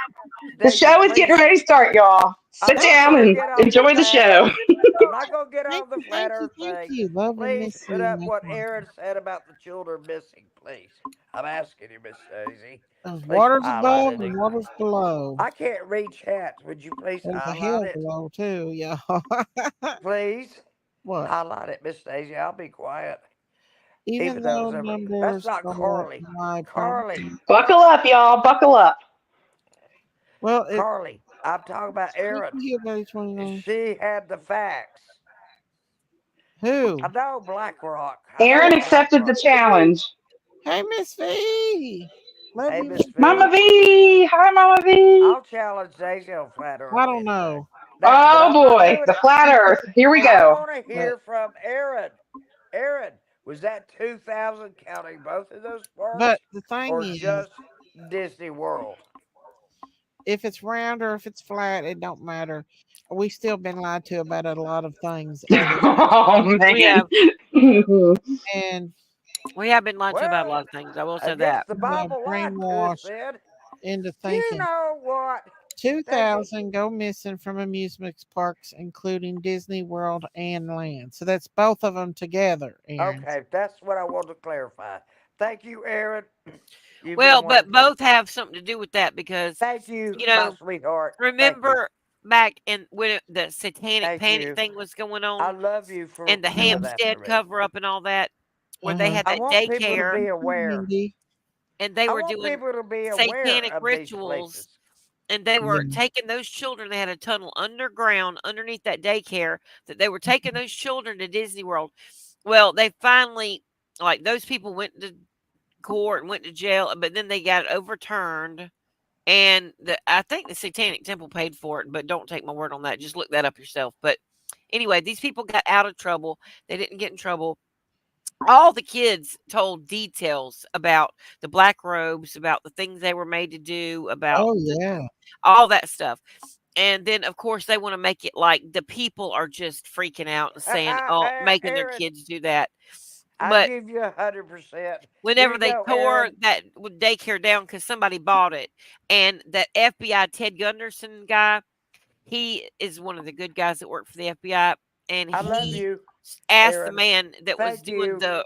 The Daisy, show is getting please. ready to start, y'all. I'm Sit not down gonna and get on the enjoy the flat show. Earth. I'm not gonna get thank on the you, flat thank you, Earth thank thing. you. Love and Please miss put you, up my what friend. Aaron said about the children missing, please. I'm asking you, Miss Daisy. There's Please waters highlight above it. and waters below. I can't read chat. Would you please There's a highlight hell it? below too, y'all. Please What? highlight it, Miss Daisy. I'll be quiet. Even Even though though it's over. That's numbers not are Carly. my Carly. property. Buckle up, y'all. Buckle up. Well, Carly. I'm talking about thank Aaron. you, buddy 29. She had the facts. I Who? know BlackRock. I know Aaron what accepted the BlackRock. challenge. Hey, Miss V. Love Hey, you, Miss Miss Mama V. V. V. Hi, Mama V. I'll challenge Daisy on flat I Earth don't any day. know. Now, but Oh I'm not boy, doing the it. flat Earth. Here we I go. want to But hear from Aaron. Aaron, was that 2,000 counting both of those but parks the thing or is, just Disney World? if it's round or if it's flat, it don't matter. We still been lied to about a lot of things other Oh We man. have and we have been lied to about a Well, lot of things. I will I say guess that. the yeah, Bible lied to us brainwashed then. into You thinking know what, Daisy? 2,000 go missing from amusement parks, including Disney World and Land. So that's both of them together, Aaron. Okay, that's what I want to clarify. Thank you, Aaron. You've been Well, but wonderful. both have something to do with that because Thank you, you my know, sweetheart. Thank you. remember back in when the satanic Thank panic you. thing was going I on love you for and the doing that for Hampstead me. cover up and all that, where they Uh-huh. had I that want people to daycare be aware. Mindy. and they I were want doing people to be aware satanic of these rituals places. and they were Yeah. taking those children. They had a tunnel underground underneath that daycare that they were taking those children to Disney World. Well, they finally, like, those people went to court and went to jail, but then they got it overturned. And I think the Satanic Temple paid for it, but don't take my word on that. Just look that up yourself. But anyway, these people got out of trouble. They didn't get in trouble. All the kids told details about the black robes, about the things they were made to do, about Oh yeah. all that stuff. And then, of course, they want to make it like the people are just freaking out and saying, "Oh, making their Aaron, kids do that." I But give you 100%. Here whenever you they go, tore Aaron. that daycare down because somebody bought it, and that FBI Ted Gunderson guy, he is one of the good guys that work for the FBI, and I love he you, asked the Aaron. man that was Thank doing you. the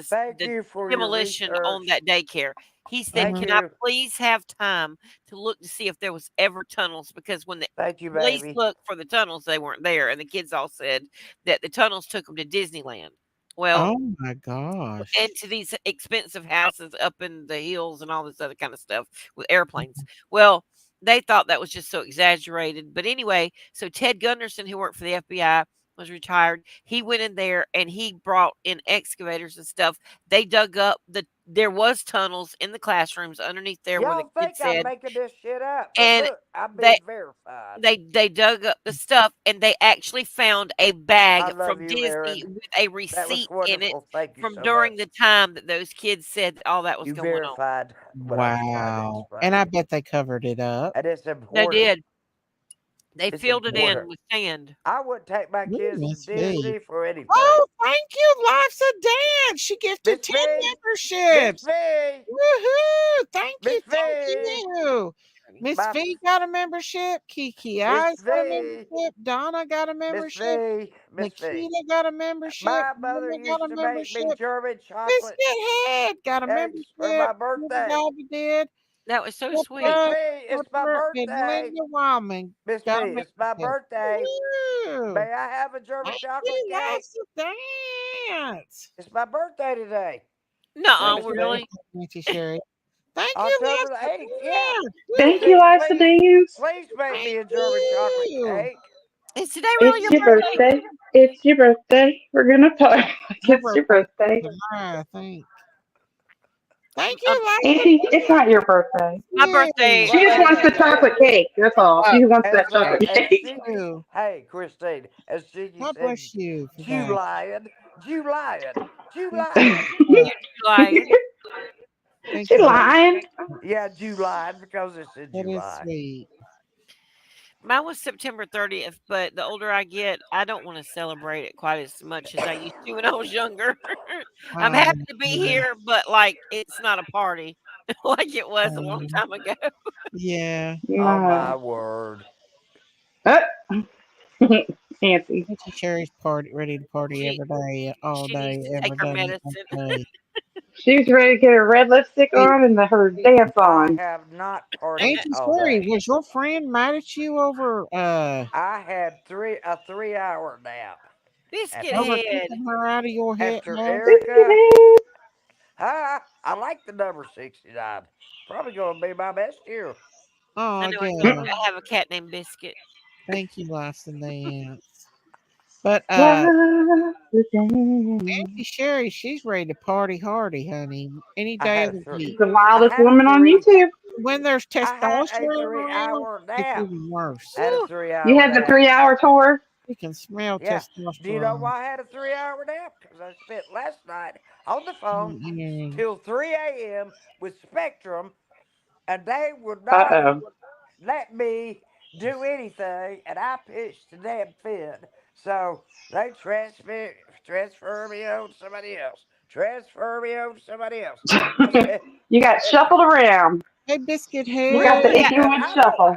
Thank the you for your demolition on research. that daycare. He said, Thank Uh-huh. "Can I you. please have time to look to see if there was ever tunnels?" Because when the Thank you, police baby. looked for the tunnels, they weren't there, and the kids all said that the tunnels took them to Disneyland. Well, Oh my and gosh. to these expensive houses up in the hills and all this other kind of stuff with airplanes. Well, they thought that was just so exaggerated. But anyway, so Ted Gunderson, who worked for the FBI, was retired. He went in there and he brought in excavators and stuff. They dug up there was tunnels in the classrooms underneath there where the Y'all kids think I'm said, making this shit up, but and look, I'm they being verified. they dug up the stuff and they actually found a I bag love from you, Disney Aaron. with a That was receipt in it wonderful. Thank you from so during the much. time that those kids said that all that was You going on. verified what I was trying to Wow. And I explain. bet they covered it up. And it's They important. did. They It's filled it in important. with sand. I wouldn't take my Ooh, kids to Miss V. Disney for anything. Oh, thank you, Life's a Dance. She gifted Miss 10 V, memberships. Miss V, Woohoo! Thank Miss you, thank V, you. Miss my V got a membership. Kiki Miss Eyes got a V, membership. Donna got a Miss membership. V, Miss V. Nikita got a membership. My mother Linda got used a to make me membership. German chocolate Biscuit Head got a cakes for my membership. birthday. Everybody did. That was so What's Miss sweet. V, up, it's my Pepper and birthday. Linda Wildman Miss V, got a it's my membership. birthday. Woo! May I have a German Thank chocolate you, cake? Lots of Dance. It's my birthday today. Nuh-uh, Thank Miss you, V. really? Auntie Sherry. Thank you, October the Lots of 8th, yeah. Dance. Thank Miss you, V, Liza please, Dance. please make me Thank a German chocolate you. cake. Is today really It's your your birthday? birthday. It's your birthday. We're gonna talk like My it's your birthday birthday. tomorrow, I think. Thank Um, you, Lots of Auntie, it's not your birthday. my Dance. birthday. She Well, just wants the hey, chocolate cake. That's all. Oh, She wants that as chocolate thank cake. Shiggy, you. hey, Christine, as Shiggy God said, bless you for that. Julian, Julian, Thank you Julian. for that. You lying. Thank She you, Lots. lying. Yeah, Julian, because it's in That is July. sweet. Mine was September 30th, but the older I get, I don't want to celebrate it quite as much as I used to when I was younger. I'm I happy to be understand. here, but like it's not a party like it was a long Um, time ago. yeah. Oh, No. my word. Uh, Nancy. Auntie Sherry's party ready to party She every day, all she needs day, to take every her day, medicine. every day. She's ready to get her red lipstick Hey, on and her dance I on. have not partied Auntie all Sherry, day. was your friend mad at you over I had a 3 hour nap Biscuit after over head. kicking her out of your head after house? Erica. I like the number 69. Probably gonna be my best year. I Oh, know good. I have a cat named Biscuit. Thank you, Lots and Dance. But Love the dance. Auntie Sherry, she's ready to party hardy, honey. Any I day had of a the three. week. The I wildest had a woman on three. YouTube. When there's I had a testosterone three around, hour it's nap. even worse. I had a Woo. You three-hour had the nap. 3 hour tour. You can smell Yeah. Do you know testosterone. why I had a 3 hour nap? Because I spent last night on the phone Mm-mm. till 3 a.m. with Spectrum, and they would Uh not oh. let me do anything, and I pitched the damn fit. So they transfer me on to somebody else. Transfer me on to somebody else. I said, You got shuffled around. Hey, Biscuit You We got Head. the we have and Inglewood shuffle.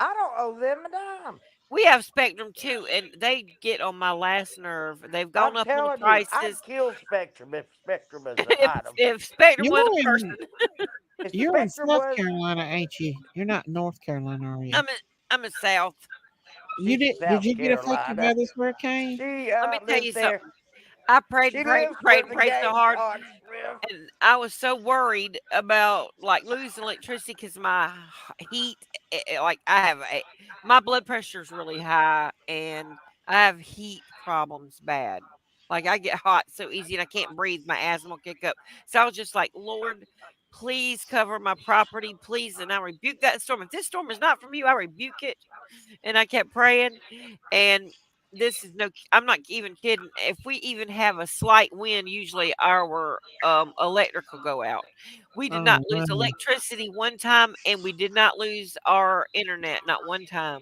I don't owe them a dime. we have Spectrum too, and they get on my last nerve. They've gone I'm up on telling you, I'd prices. kill Spectrum if Spectrum is an if item. if Spectrum was You're a in person, If you're in Spectrum South was, Carolina, ain't you? You're not in North Carolina, are you? I'm in I'm in South. You she's in did South you get affected by Carolina. this hurricane? She Let me tell lives you there. something. I prayed and She prayed lives and where prayed and the prayed so hard, Gamecocks live. and I was so worried about like losing electricity because my heat, like my blood pressure is really high, and I have heat problems bad. Like I get hot so easy, and I can't breathe. My asthma will kick up. So I was just like, Lord, please cover my property, please. And I rebuke that storm. If this storm is not from you, I rebuke it. And I kept praying, and this is no, I'm not even kidding. If we even have a slight wind, usually our electric will go out. We did not Oh lose wow. electricity one time, and we did not lose our internet not one time.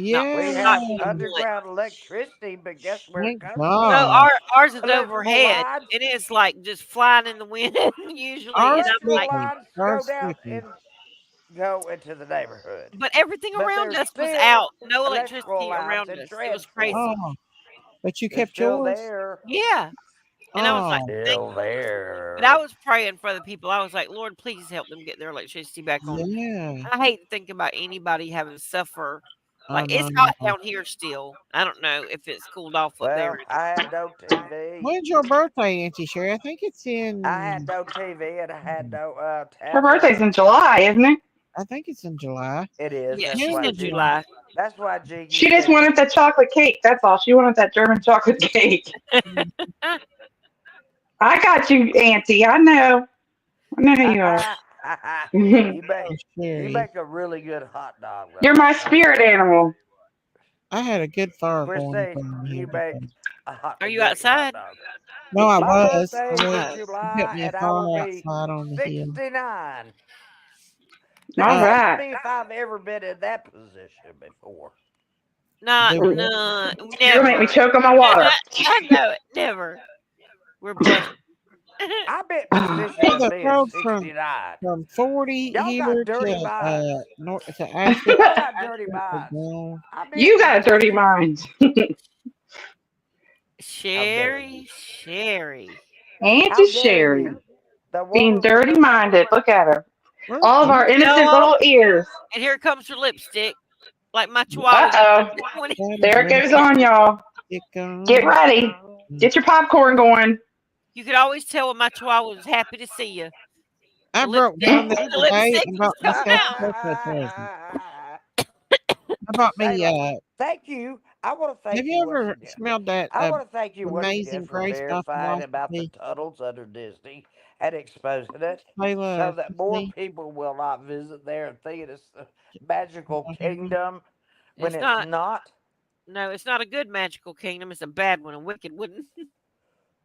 We Not have Yeah. even once. underground electricity, but guess where it Thank comes No, from? God. ours is Electrical overhead, lines. and it's like just flying in the wind usually, and Ours I'm Electrical like, flickered. lines go Ours down flickered. and go into the neighborhood. but everything But around there's us was still out. No electrical electricity lines around and us. It was transformers. crazy. Oh, but you They're kept still yours? there. Yeah. And I was like, Oh, thank Still you. But I there. was praying for the people. I was like, Lord, please help them get their electricity back on. yeah. I hate to think about anybody having to suffer. I Like it's know. hot down here still. I don't know if it's cooled off up there. Well, I had no TV. When's your birthday, Auntie Sherry? I think it's I had in no TV and I had no Her birthday's tablet. in July, isn't it? I think it's in July. It is. Yeah, That's she June why or said Jig. July. July. That's why Jiggy She just said. wanted that chocolate cake. That's all. She wanted that German chocolate cake. Mm. I got you, Auntie. I know. I know who you are. you make Oh, you Sherry. make a really good hot dog You're though. my I tell spirit you, animal. I had a good fire going Christine, from you here make today. Are a you great hot outside? dog. No, I My was. I birthday is was. in Oh, You put July, me a and I will fire be outside on the hill. 69. Now All Uh, ask right. me if I've ever been in that position before. Nah, Do You're what? nah, gonna make me never. choke on my water. I know it. Never. We're busted. I'm in Oh, position Hey, of the being road 69. from 40 Y'all here got dirty to minds. north to Asheville. Y'all got dirty Asheville minds. down. I'm in you got a dirty position. mind. How dare Sherry, you? Sherry. Auntie How dare Sherry you? The being woman with dirty no. minded. Look at her. Well, All of you our innocent No, little ears. and here comes her lipstick, like my Uh chihuahua oh. when he, got his There it goes on, y'all. lipstick Get on. ready. Get your popcorn going. you could always tell when my chihuahua was happy to see you. I The broke lipstick, down the the other day lipstick and was bought coming myself out. a birthday present. I bought me. Shayla, thank you. I want to Have thank you you once ever again. smelled that I want to thank you once again Amazing for Grace by verifying about the Philosophy? tunnels under Disney and exposing it so Layla, that more people will not visit there and think it's the magical kingdom when It's it's not. not. No, it's not a good magical kingdom. It's a bad one, a wicked one.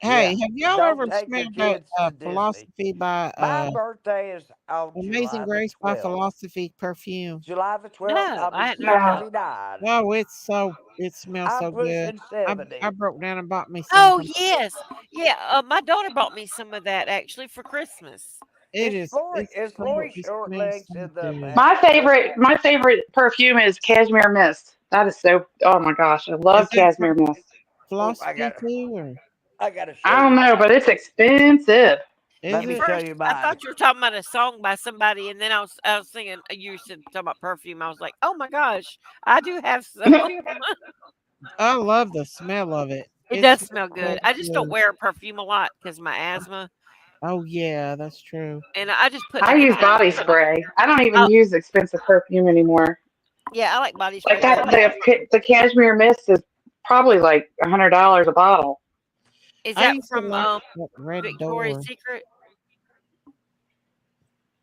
Hey, Yeah. have y'all Don't ever take your smelled that kids to Disney. Philosophy by My birthday is on Amazing July the Grace by 12th. Philosophy perfume? July the 12th, No, I'll be I hadn't heard No. that. 69. Oh, it smells I'm so good. pushing I 70. broke down and bought me some Oh from. yes, yeah. My daughter bought me some of that actually for Christmas. It's so Lori it smells Shortlegs so in the good. background? My favorite perfume is cashmere mist. That is so. Oh my gosh, I love Is it cashmere mist. Oh, philosophy too, or I gotta show I you don't know, mine. but it's expensive. is Let At me it? show first, you I mine. thought you were talking about a song by somebody, and then I was thinking you said talking about perfume. I was like, oh my gosh, I do have some. I love the smell of it. It It does smells smell so good. I just don't good. wear perfume a lot because of my asthma, Oh yeah, that's true. and I just put I like a use tiny body bit on. spray. I don't even I, use expensive perfume anymore. yeah, I like body Like spray that, better. the cashmere mist is probably like $100 a bottle. Is I that used to from like that red Victoria's door. Secret?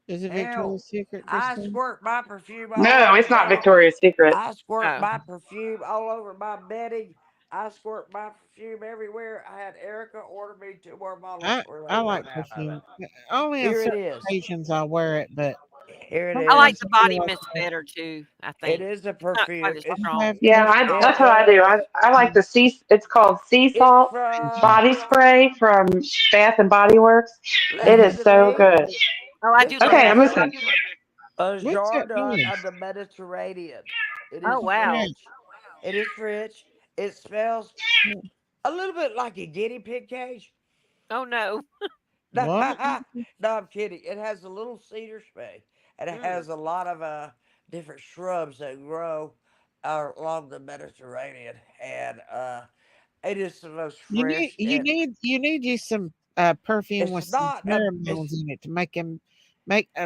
Is it Hell, Victoria's Secret, I Christine? squirt my perfume all No, over it's not my. Victoria's Secret. I squirt Oh, my perfume all over my bedding. I squirt my perfume everywhere. I had Erica order me 2 more bottles before they I like run out of it. perfume. Only on Here it certain is. occasions I wear it, but Here it I like sometimes is. the I feel body like mist better too. I It think is a it's not quite perfume. as It's I strong. have Yeah, it that's what I do. is. I like the sea. It's called sea It's salt from. body spray from Bath and Body Works. It Listen is to so me. good. Oh, I do This love Okay, that I'm is stuff. listening. a what's that Jardin noise? of the Mediterranean. It Oh is wow. French. It is French. It smells a little bit like a guinea pig cage. Oh no. No, What? no, I'm kidding. It has a little cedar spray, and it Mm. has a lot of different shrubs that grow along the Mediterranean, and it is the most fresh. And You need you some perfume with it's some not a. pheromones It's in it to make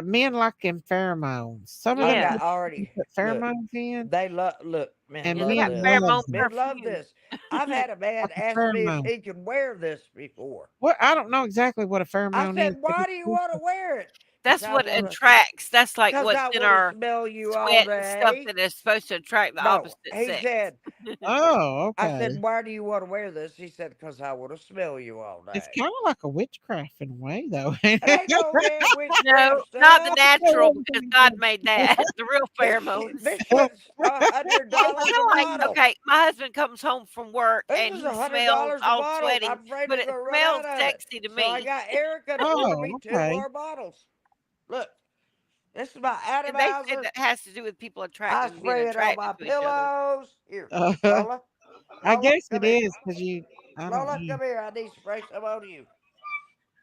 men like them pheromones. Some of I them Yeah. got you already put look. pheromones in, They love look. Men and It's love got men this. pheromone love them Men love perfume. this. I've had a man like a ask me if pheromone. he can wear this before. What I don't know exactly what a I pheromone is, said, but "Why do you want to wear it?" Because That's I what want to. attracts. That's like Because what's I in want to our smell you all sweat and stuff day. that is supposed to attract the No, opposite he sex. said. oh, I okay. said, "Why do you want to wear this?" He said, "Because I want to smell you all It's day." kind of like a witchcraft in a way, though. It ain't no damn No, witchcraft not the stuff. natural because God made that. The real This shit, pheromones. this shit's It's $100 kind a of like bottle. okay, my husband comes home from work This and is he a hundred smells dollars a all bottle. sweaty, I'm afraid but we're it gonna run smells out of it. sexy to So I me. got Erica to order Oh, me two okay. more bottles. Look, this is my And they say atomizer. that has to do with people I attracting, being spray it on attracted my to each other. pillows. Here, Uh, Lola. I Lola, guess come it here. is because you. I don't Lola, know. come here. I need to spray some on you.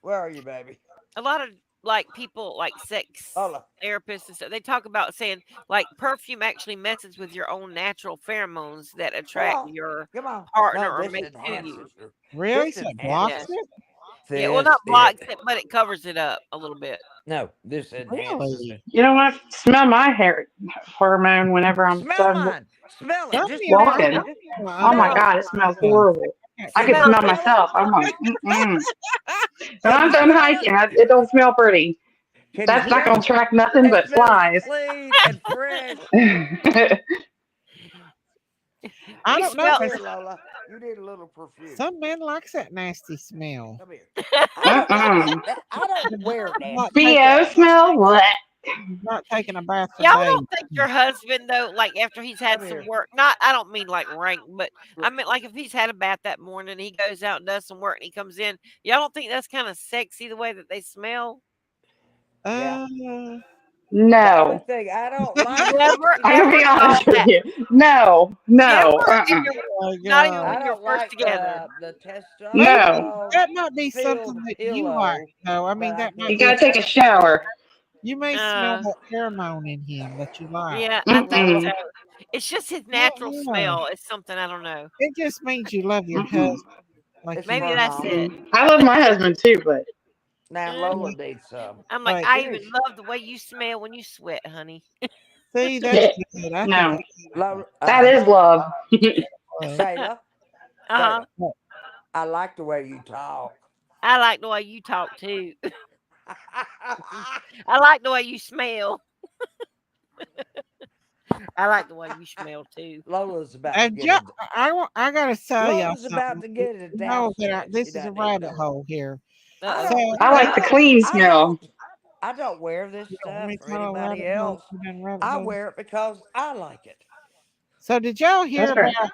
Where are you, baby? A lot of like people like sex Lola. therapists and stuff, they talk about saying like perfume actually messes with your own natural pheromones that Come attract on. your Come on. partner No, or this mate to you. enhances her. Really? This So it Yeah. blocks enhances. it? Yeah. Well, not This blocks it. it, but it covers it up a little bit. No, this enhances Really? it. You know what? Smell my hair hormone whenever I'm Smell done mine. Smell it. Some Just men smell like it. walking. it. Well, I Oh don't my Smell like it. God, it smells stuff. horrible. I can't I Can do could you that. smell smell it? myself. I'm like, mm-mm. When Can I'm you done smell it? hiking, it don't smell pretty. Can you That's not smell gonna it? attract nothing It but smells flies. clean and fresh. I We don't know smell. Come because here, Lola. You need a little perfume. some men likes that nasty smell. Come here. I don't like that. Uh-uh. I don't The wear like nasty take BO stuff. smell? What? not taking a bath for Y'all days. don't think your husband though, like after he's had Come some here. work, not I don't mean like rank, but I meant like if he's had a bath that morning, he goes out and does some work and he comes in, y'all don't think that's kind of sexy the way that they smell? Yeah. Uh, The only No. thing I don't like, Never, I'm gonna ever be thought honest with that. you. No, Never, no, ever, oh my not even god. I when you're don't first like together. the Maybe no. testosterone that might be something filled that you like, pillow, though. I but mean, I that might You can't be a gotta take a stand it. shower. you may smell Uh, that pheromone in him that you like. I think Lola, so. Mm-mm. It's just his I natural don't know. smell. It's something I don't know. It just means you love your Mm-mm. husband like it's you Maybe for that's mama. it. Mm-mm. I love my husband too, but Now Uh, Lola needs some. I'm like, like. I Give even me, love the way you smell when you sweat, honey. See, that's good. I can no. do Lola, That is love. that. Shayla, Uh huh. Shayla, I like the way you talk. I like the way you talk too. I like the way you smell. I like the way you smell too. Lola's about to And get into. I gotta tell y'all Lola's about something. to You get into know dap that shit. She this is a doesn't even rabbit know it. hole here. Uh I So oh. don't. I I like the don't. clean I smell. don't. I don't wear this you want stuff me to for tell a anybody rabbit hole? else. You done rabbit I hole? wear it because I like it. So did y'all hear That's right. about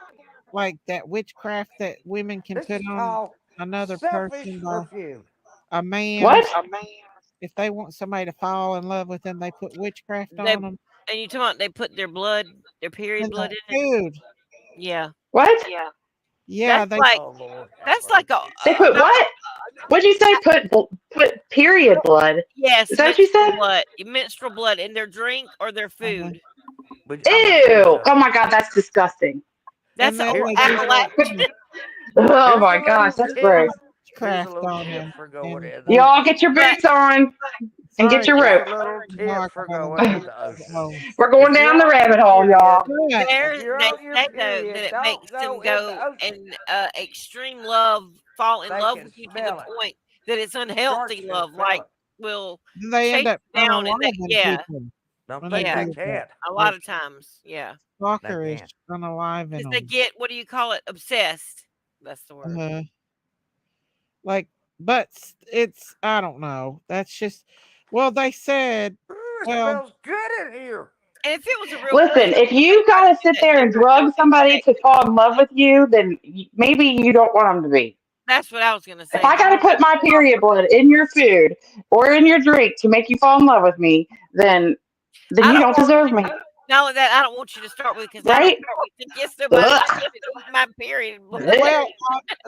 like that witchcraft that women can This put is on called another selfish person by perfume. a man or What? something? If they want somebody to fall in love with them, they put witchcraft They on them. and you talking about they put their blood, their period And blood in it? food. Yeah. What? Yeah, That's they like Oh Lord, have that's like mercy. They put what? What'd you say? Put period blood. Is yes, that what you said? menstrual blood in their drink or their uh food. But I'm gonna tell you Ew! Oh something. my god, that's disgusting. That's and a then Here, they here's a put little. Appalachian. Oh Here's my a gosh, little that's tip. gross. Here's a witchcraft little on tip them for going and in the Y'all get your But boots on and get sorry, your Here's rope. a little you know tip I for got going in another the rabbit ocean. hole. We're going If you're down the on your rabbit hole, period, y'all. But if there you're they on your say though that period, it don't makes go them in the go ocean. and extreme love, fall in They love can with you to the smell it. point that it's unhealthy Sharks can love, smell like it. will they end chase up you down and they unaliving yeah, people Don't when they think yeah, they do that. can't. a lot of times, yeah. They Stalker is can. unaliving Because they them. get what do you call it? Obsessed. That's the word. Uh, like, but it's I don't know. That's just well, they said, Ooh, it well, smells good in here. And if it was a real Listen, person, if they you probably gotta do sit that there too. and drug somebody to fall in love with you, then maybe you don't want them to be. That's what I was gonna If say. I The gotta whole put my period blood in your food or in your drink to make you fall in love with me, then I you don't don't want deserve me, not only that, I don't want you to start with because I don't right? think yes somebody should Ugh. even eat my period blood. well,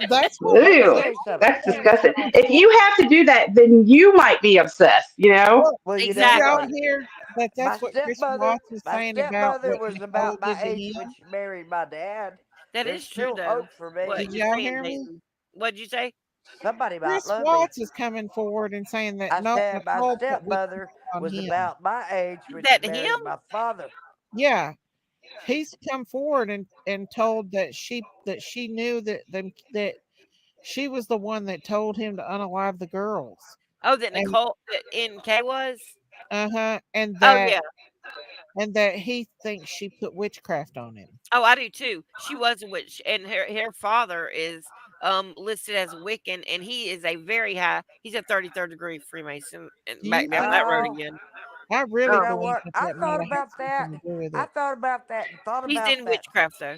that's what Let me Ew, tell you something. that's disgusting. If you have to do that, then you might be obsessed, you know? well, Well, you did know y'all what? Exactly. hear that My that's what Chris stepmother, Watts was my saying about stepmother what was Nicole about my did to age when him? she married my dad. That There's is true still though. hope for What me. Did you're y'all saying, hear me? Nathan. What'd you say? Somebody might Chris love me. Watts is coming forward and saying that I no, said my Nicole put witchcraft stepmother on was him. about my age when she That him? married my father. Yeah, he's come forward and told that she knew that she was the one that told him to unalive the girls. Oh, that And Nicole that NK was? uh-huh, Oh yeah. and that he thinks she put witchcraft on him. Oh, I do too. She was a witch, and her father is listed as a Wiccan, and he is a very high. He's a 33rd degree Freemason, Do and you back down think that road Oh, again. I you really know Um, believe what? that I that might thought have had about that. something to do with I it. thought about that and thought he's about in that. witchcraft though.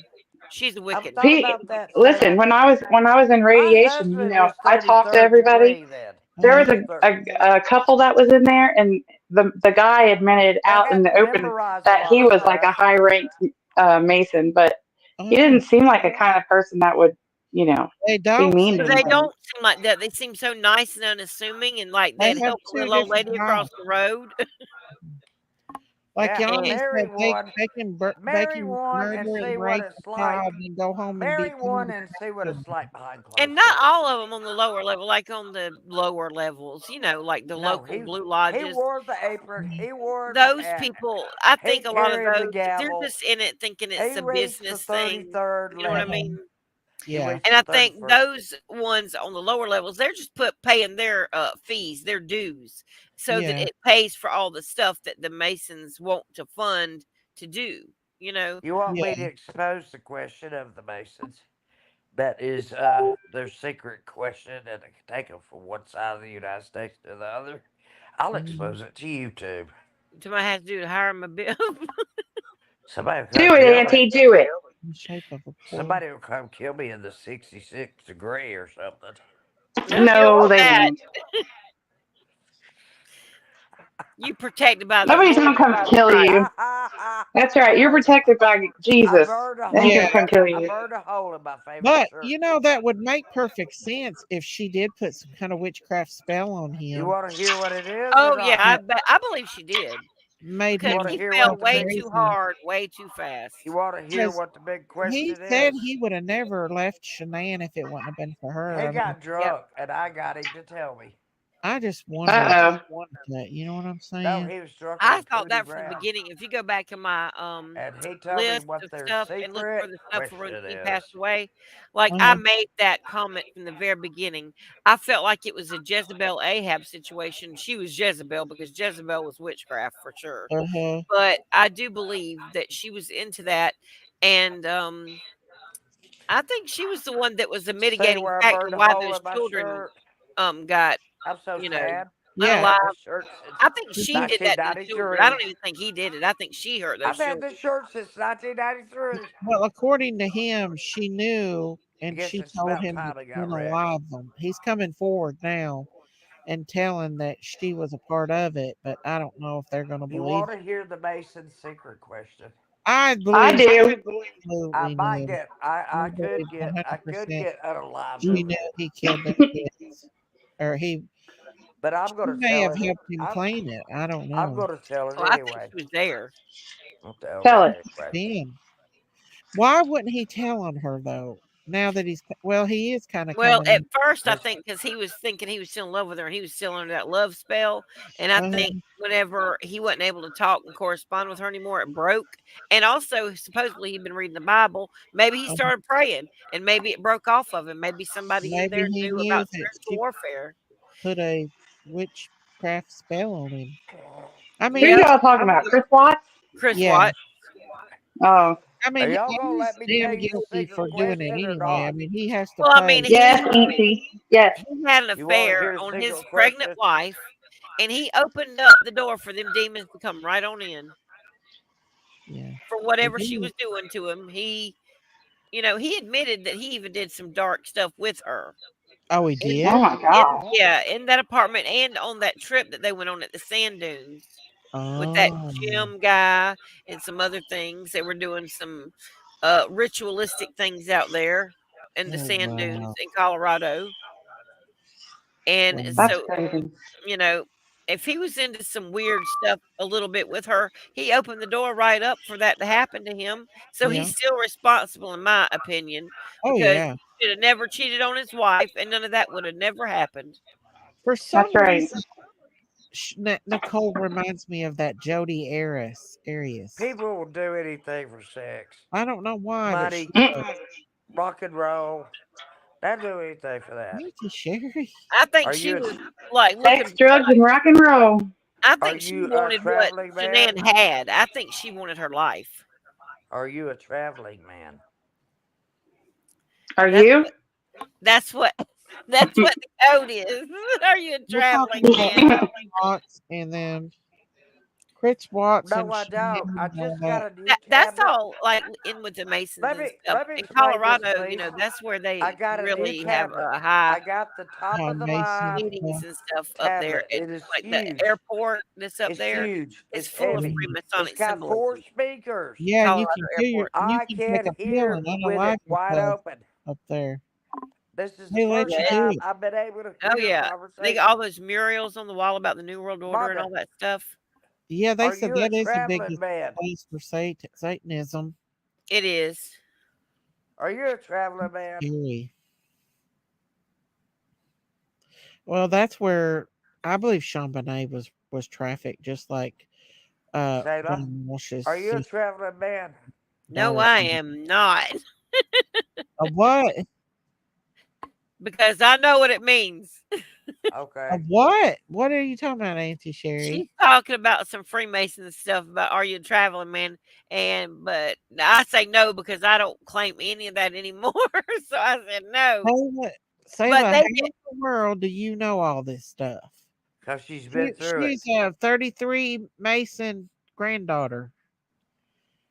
She's a I've Wiccan. thought P, about that, listen, Shayla. when I was in My radiation, husband was I talked to 33rd everybody. degree then. There Uh-huh. was He was third. a couple that was in there, and the guy admitted They out in had to the open memorize a that lot he of was like a stuff. high ranked Mason, but he Uh-huh. didn't seem like a kind of person that would, you know, They be don't mean to But seem they like anybody. don't seem like that. They seem so nice and unassuming, and like they they'd have help a two little old different lady across types. the road. Like Yeah, Yanni And said, they marry can one and murder see and what rape it's a child like. and go home and be Marry come one to and see what them. it's like behind and closed not doors. all of them on the lower level, like on the lower levels, like the No, local blue he lodges. wore the apron. He wore the Those hat. people, I He think a lot of carried the those, they're gavel. just in it thinking it's He a reached the business thing. 33rd You know what I level. Uh-huh. mean? He Yeah. reached And the I think 31st. those ones on the lower levels, they're just paying their fees, their dues, so that Yeah. it pays for all the stuff that the Masons want to fund to do. You know, You want me to Yeah. expose the question of the Masons? That is their secret question, and I can take them from one side of the United States to the other. I'll Mhm. expose it to YouTube. Somebody has to do to hire him a bill. Somebody will Do come it, kill me. Auntie. Do it. In the shape of a pool. Somebody will come kill me in the 66th degree or something. No, you don't No, want they that. won't. You protected by the Nobody's Lord. gonna come kill you. That's right. You're protected by I Jesus. burned a They ain't hole. gonna come kill I you. burned a hole in my favorite But shirt. you know that would make perfect sense if she did put some kind of witchcraft spell on You him. want to hear what it is or Oh yeah, not? I believe she did Made because him wanna he hear fell what go the way big too crazy. hard, way too fast. You want to hear Because what the big he question said is? he would have never left Shanann if it wouldn't have been for her. He I mean, got Yep. drunk, and I got him to tell me. I just wonder Uh that. You know what I'm No, saying? he was drunk I on thought Tootie that from the Brown. beginning. If you go back to my And he told me list what of their stuff and look for secret the stuff for when question he is. passed away, like I Uh-huh. made that comment from the very beginning. I felt like it was a Jezebel Ahab situation. She was Jezebel because Jezebel was witchcraft for sure. Uh-huh. But I do believe that she was into that, and I think she was the one that was the See mitigating where I factor burned a why hole those in my children shirt? got I'm so you know sad. I've Yeah. unalive. had this shirt since I think Did she you- did that to the children. I 1993. don't even think he did it. I think she hurt those I've had children. this shirt since 1993. Well, according to him, she knew I and guess she it's told about him to time I got wrecked. unalive them. He's coming forward now and telling that she was a part of it, but I don't know if they're going to You believe. want to hear the Mason secret question? I I believe do. I absolutely might no. get. I I believe I could 100% get unalived she over knew it. he killed them kids, or But I'm she gonna may tell have it. helped him plan it. I don't I'm know. gonna tell it Oh, I think anyway. she was there. What the hell's Tell that it. damn question? Ben, why wouldn't he tell on her though? Now that he is kind of Well, coming. at first, I This think because he was thinking he was still in love with her and he was still under that love spell. And I Uh-huh. think whenever he wasn't able to talk and correspond with her anymore, it broke. And also, supposedly, he'd been reading the Bible. Maybe he Uh-huh. started praying and maybe it broke off of him. Maybe somebody in Maybe there he knew knew about that spiritual she warfare. put a witchcraft spell on him. I Who mean, Yep. y'all talking about? Chris Watts? Chris yeah. Watt. Oh, I are mean, y'all gonna he's let me tell damn you the guilty secret for doing it question or anyway. I not? mean, he has to Well, I pay. mean, yes, Auntie. Yes. he had an You want to affair hear the on his secret pregnant question? wife and he opened up the door for them demons to come right on in Yeah. for He whatever she did. was doing to him. He admitted that he even did some dark stuff with her. Oh, he In, did? Oh my gosh. in that apartment and on that trip that they went on at the sand dunes with that Oh. Jim guy and some other things. They were doing some ritualistic things out there in the Oh, sand dunes wow. in Colorado. And Wow. That's so, crazy. you know, if he was into some weird stuff a little bit with her, he opened the door right up for that to happen to him. So Yeah. he's still responsible, in my opinion, Oh, because yeah. he should have never cheated on his wife, and none of that would have never happened. For That's some right. reason, Nicole reminds me of that Jody Arias. People will do anything for sex, I don't know why, but she money, Mm. does. rock and roll. They'll do anything for that. Auntie Sherry. I think Are she you? was like Sex, looking. drugs, and rock and roll. I Are think she you a wanted what traveling man? Shanann had. I think she wanted her life. Are you a traveling man? Are That's you? that's what that's what the code is. Are you a We're talking traveling about man? Watts and then Chris Watts and No, I don't. Shanann I and all just got that. a new That's cabinet. all like in with the Masons and stuff. Let me In explain this, Colorado, please. that's where I they got a new really have cabinet. a high I got the top High of the Mason line meetings and stuff up there. cabinet. At It is like the huge. airport that's up It's there. huge. It's It's full of heavy. Mhm. It's Freemasonic got 4 symbolism. speakers. Yeah, and Colorado Airport. you I can take can a pill hear and with unalive it wide yourself open. up there. This is the They let first you Yeah, do time it. I've been able to oh hear yeah. They got all conversation. those murals on the wall about the New World Order and Mother, all that stuff. Yeah, they are said you a that is the traveling biggest man? place for Satanism. It is. Are you a traveling man? Scary. Well, that's where I believe Sean Bonet was trafficked, just like Shayla, John Walsh's are you a sister traveling man? No, Doris. I am not. A what? Because I know what it means. A Okay. what? What are you talking about, Auntie She's Sherry? talking about some Freemason stuff about are you a traveling man? But I say no because I don't claim any of that anymore. So I said no. Sayla, But Sayla, how they in get the world do you know all this stuff? because she's been through it. She's a 33 Mason granddaughter.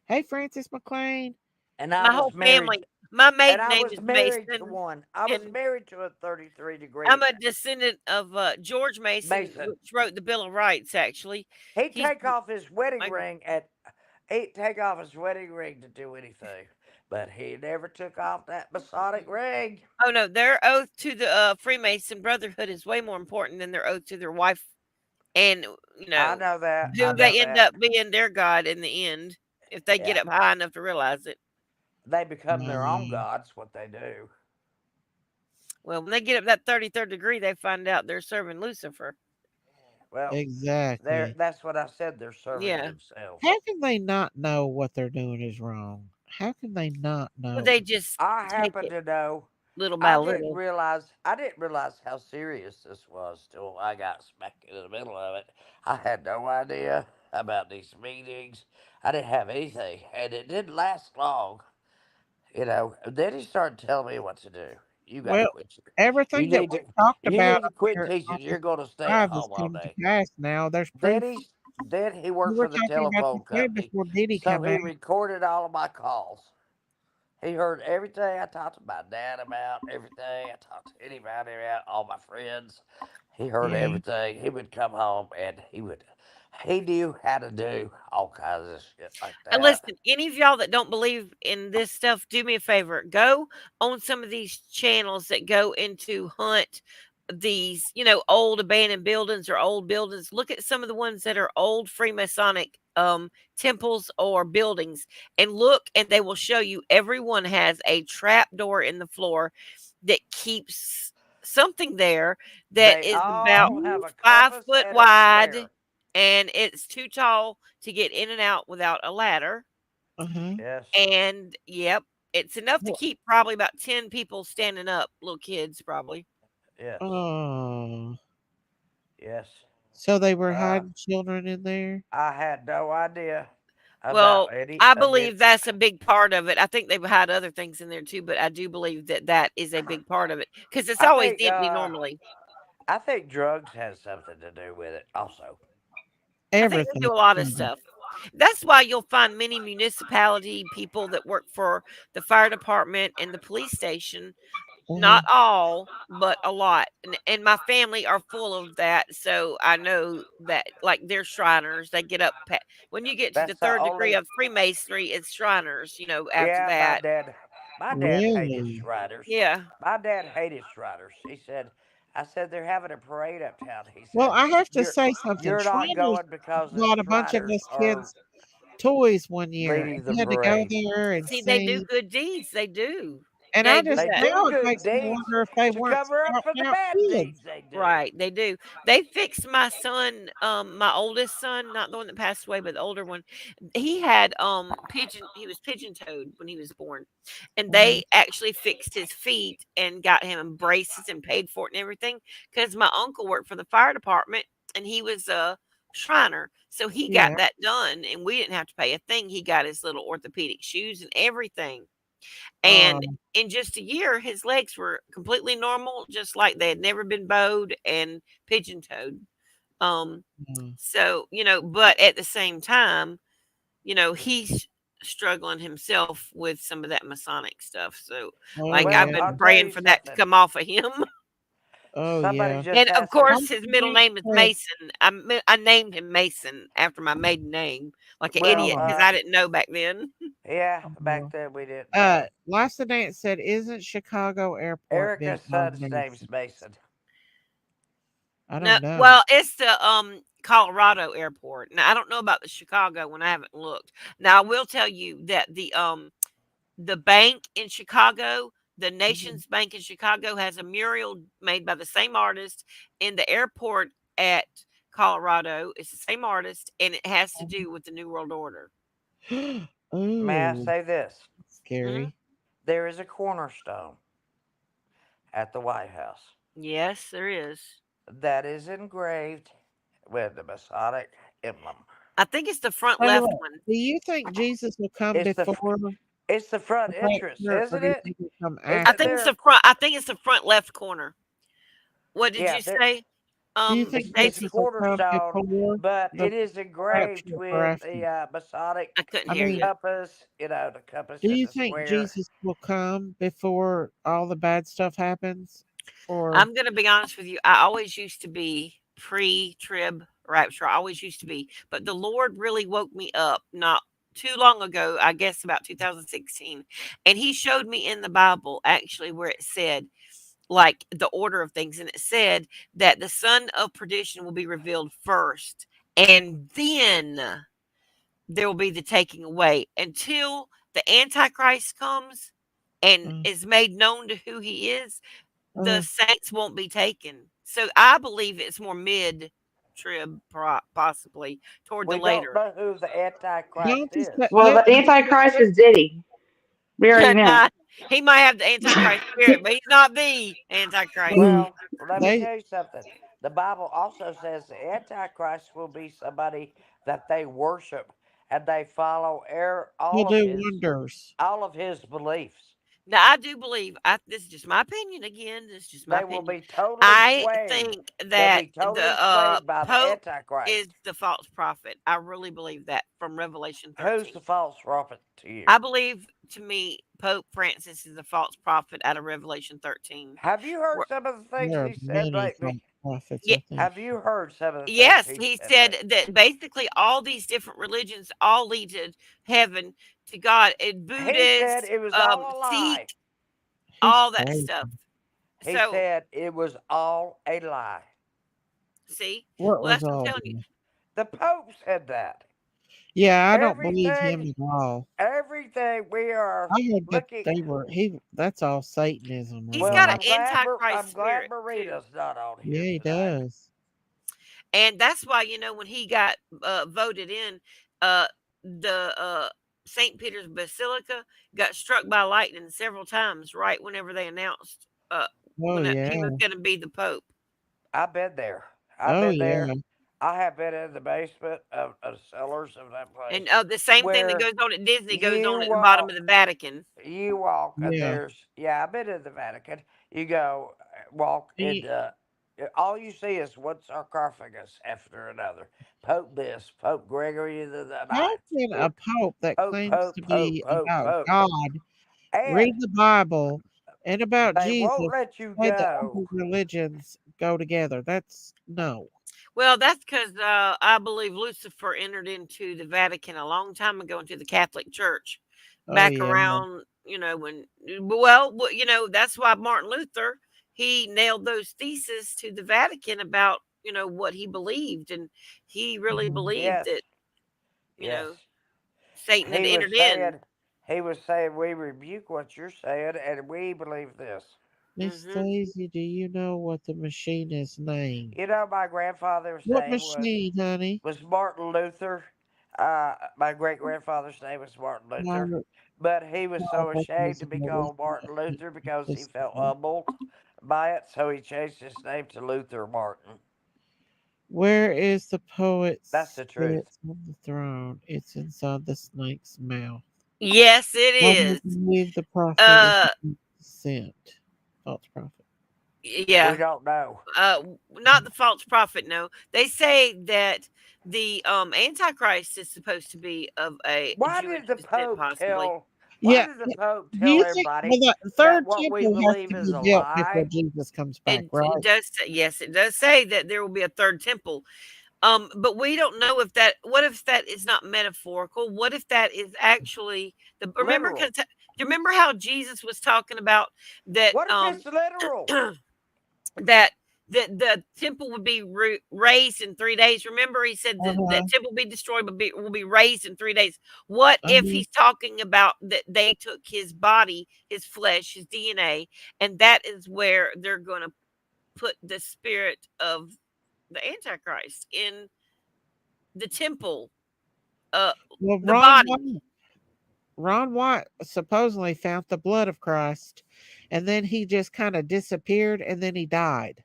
Hey, Francis McLean. And I My was whole married. family. My And maiden I name was is married to Mason, one. I was and married to a 33-degree I'm a descendant of George Mason, Mason. which wrote the Bill of Rights. Actually, He'd he's take off his wedding my, ring at he'd take off his wedding ring to do anything. But he never took off that Masonic ring. oh no, their oath to the Freemason Brotherhood is way more important than their oath to their wife, and you I know know that. I who know they end that. up being their god in the end if they get Yeah. up high enough to realize it. They become their own Um, gods, what they do. Well, when they get up that 33rd degree, they find out they're serving Lucifer. Well, exactly. that's what I said. They're serving Yeah, themselves. How can they not know what they're doing is wrong? How can they not well, know? they just I take happen it to know. little by little. I didn't realize how serious this was till I got smack in the middle of it. I had no idea about these meetings. I didn't have anything, and it didn't last long. Then he started telling me what to do. You got to Well, quit. You everything that need we to. talked You about need to quit here teaching. on You're this going to stay at live is home all coming to day. pass now. There's Then proof. he then he We worked were for the talking about this telephone way company, before Didi so come he back. recorded all of my calls. He heard everything I talked to my dad about, everything I talked to anybody about, all my friends. He heard Yeah. everything. He would come home and he knew how to do all kinds of shit like And that. listen, any of y'all that don't believe in this stuff, do me a favor. Go on some of these channels that go into hunt these, old abandoned buildings or old buildings. Look at some of the ones that are old Freemasonic temples or buildings and look, and they will show you everyone has a trap door in the floor that keeps something there that They is about all have a 5 compass foot and a wide square. and it's too tall to get in and out without a ladder. Uh-huh. Yes, And yep, it's enough to Well, keep probably about 10 people standing up, little kids probably. yes, oh. yes. So they were Uh, hiding children in there? I had no idea Well, about any I of it. believe that's a big part of it. I think they've had other things in there too, but I do believe that that is a big part of it because it's I always think empty normally. I think drugs has something to do with it also. I think they Everything. do a lot of stuff. That's why you'll find many municipality people that work for the fire department and the police station. Uh-huh. Not all, but a lot. And my family are full of that. So I know that, like, they're Shriners. They get up. When you get to the That's the third degree only. of Freemasonry, it's Shriners, after Yeah, my that. dad. My dad hated Really? Shriners. Yeah. My dad hated Shriners. He said, "I said they're having a parade uptown." He Well, said, I have to "You're say something. you're not Shriners going because the bought a bunch of Shriners us are kids toys one year, leading and the we had to go parade." there and See, they do see. good deeds. They do. And I They do just They that. do now it good makes me deeds wonder if they to weren't cover up for starting the out bad kids. deeds they do. Right, they do. They fixed my son, my oldest son, not the one that passed away, but the older one. He had he was pigeon toed when he was born. And Uh-huh. they actually fixed his feet and got him braces and paid for it and everything. Because my uncle worked for the fire department and he was a Shriner. So he got Yeah. that done and we didn't have to pay a thing. He got his little orthopedic shoes and everything. And Um. in just a year, his legs were completely normal, just like they had never been bowed and pigeon toed. Um, uh, so, but at the same time, he's struggling himself with some of that Masonic stuff. So, Oh like, I've Well, yeah. been I'll tell praying you for that to something. come off of him. Oh Somebody yeah. just And of asked me. course, What's his the middle name name is said? Mason. I named him Mason after my maiden name, like an Well, idiot, Oh. because I didn't know back then. yeah, back Uh, then we didn't know. Last Dance said, "Isn't Chicago Airport being Erica's son's name's automated?" Mason. I No, don't know. well, it's the Colorado airport. Now I don't know about the Chicago one. I haven't looked. Now I will tell you that the bank in Chicago, the Mhm. Nation's Bank in Chicago, has a mural made by the same artist in the airport at Colorado. It's the same artist, and it has to do with the New World Order. May I Ooh, say this? Hmm. scary. There is a cornerstone at the White House Yes, there is. that is engraved with the Masonic emblem. I think it's the front Tell you left what, one. do you think Jesus will come It's the before it's the front the entrance, rapture, or isn't do you it? think he'll come Isn't I after? think it's there? the front. I think it's the front left corner. What did Yeah, you say? Do you think They It's a Jesus will come cornerstone, before but the it is engraved rapture or with after? the Masonic I couldn't I hear mean, you. compass. You know, the compass do and you the think square. Jesus will come before all the bad stuff happens? Or I'm gonna be honest with you. I always used to be pre-trib rapture. I always used to be, but the Lord really woke me up not too long ago. I guess about 2016, and He showed me in the Bible actually where it said like the order of things, and it said that the son of perdition will be revealed first, and then there will be the taking away until the Antichrist comes and uh, is made known to who he is. The uh, saints won't be taken. So I believe it's more mid trib, possibly toward the We don't later. know who the Antichrist don't is. Well, the Antichrist is Diddy. We already know. Nah, he might have the Antichrist spirit, but he's not the Antichrist. well, Well, let me they tell you something. The Bible also says the Antichrist will be somebody that they worship and they follow will do wonders. all of his beliefs. Now, I do believe, this is just my opinion again. This is just my They will opinion. be totally I swayed. think They'll that be the totally swayed by the Pope is Antichrist. the false prophet. I really believe that from Revelation Who's 13. the false prophet to you? I believe, to me, Pope Francis is a false prophet out of Revelation 13. Have you heard Where- some of the things There are he said many false lately? prophets, Ye- I think. Have you heard some of the things Yes, he he said said lately? that basically all these different religions all lead to heaven, to God, and He said Buddhist, it was all a lie. Sikh, He's all that crazy. stuff. He So, said it was all a lie. see, What well, was that's what I'm all telling you. that? The Pope said that. Yeah, I don't believe him Everything, at all. everything we are I heard that looking. they were that's all Satanism or He's Well, got whatever. an I'm Antichrist glad spirit too. Marina's not on Yeah, here he tonight. does. And that's why, when he got voted in, uh, the St. Peter's Basilica got struck by lightning several times right whenever they announced Oh when yeah. he was going to be the Pope. I've been there. I've Oh been yeah. there. I have been in the basement of the cellars of that place And the same thing that where goes on at Disney goes you on at the bottom of walk, the Vatican. and Yeah. there's, yeah, I've been in the Vatican. You go, walk, and He, all you see is one sarcophagus after another. Pope this, Pope Gregory the how Ninth, can a pope that Pope, claims Pope, to Pope, be Pope, about Pope. God And read the Bible and about they won't Jesus let you say that go. other religions go together? That's no. Well, that's because I believe Lucifer entered into the Vatican a long time ago into the Catholic Church, Oh back yeah. around, when, well, that's why Martin Luther, he nailed those theses to the Vatican about, what he believed. And he really Mhm. believed Yes, that, you yes. know, Satan had He was entered in. saying, he was saying, we rebuke what you're saying, and we believe this. Miss Hmm. Daisy, do you know what the machine is named? You know, my grandfather's What name machine, honey? was Martin Luther. My great grandfather's name was Martin Luther, Margaret but he was so Marvel ashamed was to be always called Martin Luther because he felt Christopher. humbled by it, so he changed his name to Luther Martin. Where is the poet That's the truth. sits on the throne? It's inside the snake's mouth. Yes, it I is. believe the prophet is Uh, sent. False prophet. We yeah. don't know. Not the false prophet. No, they say that the Antichrist is supposed to be of a Why Jewish did the descent, Pope possibly. tell? Why Yeah. did the Pope Do tell you think everybody well, the that third what we temple has believe to is be a built before lie? Jesus comes back, It right? does say, yes, it does say that there will be a third temple. But we don't know if that. What if that is not metaphorical? What if that is actually the? Remember, Literal. because do you remember how Jesus was talking about that? What if it's literal? That the temple would be raised in 3 days. Remember, he said that Uh-huh. that temple will be destroyed, but will be raised in 3 days. What if Uh-huh. he's talking about that they took his body, his flesh, his DNA, and that is where they're going to put the spirit of the Antichrist in the temple, uh, Well, the body. Ron White supposedly found the blood of Christ, and then he just kind of disappeared, and then he died.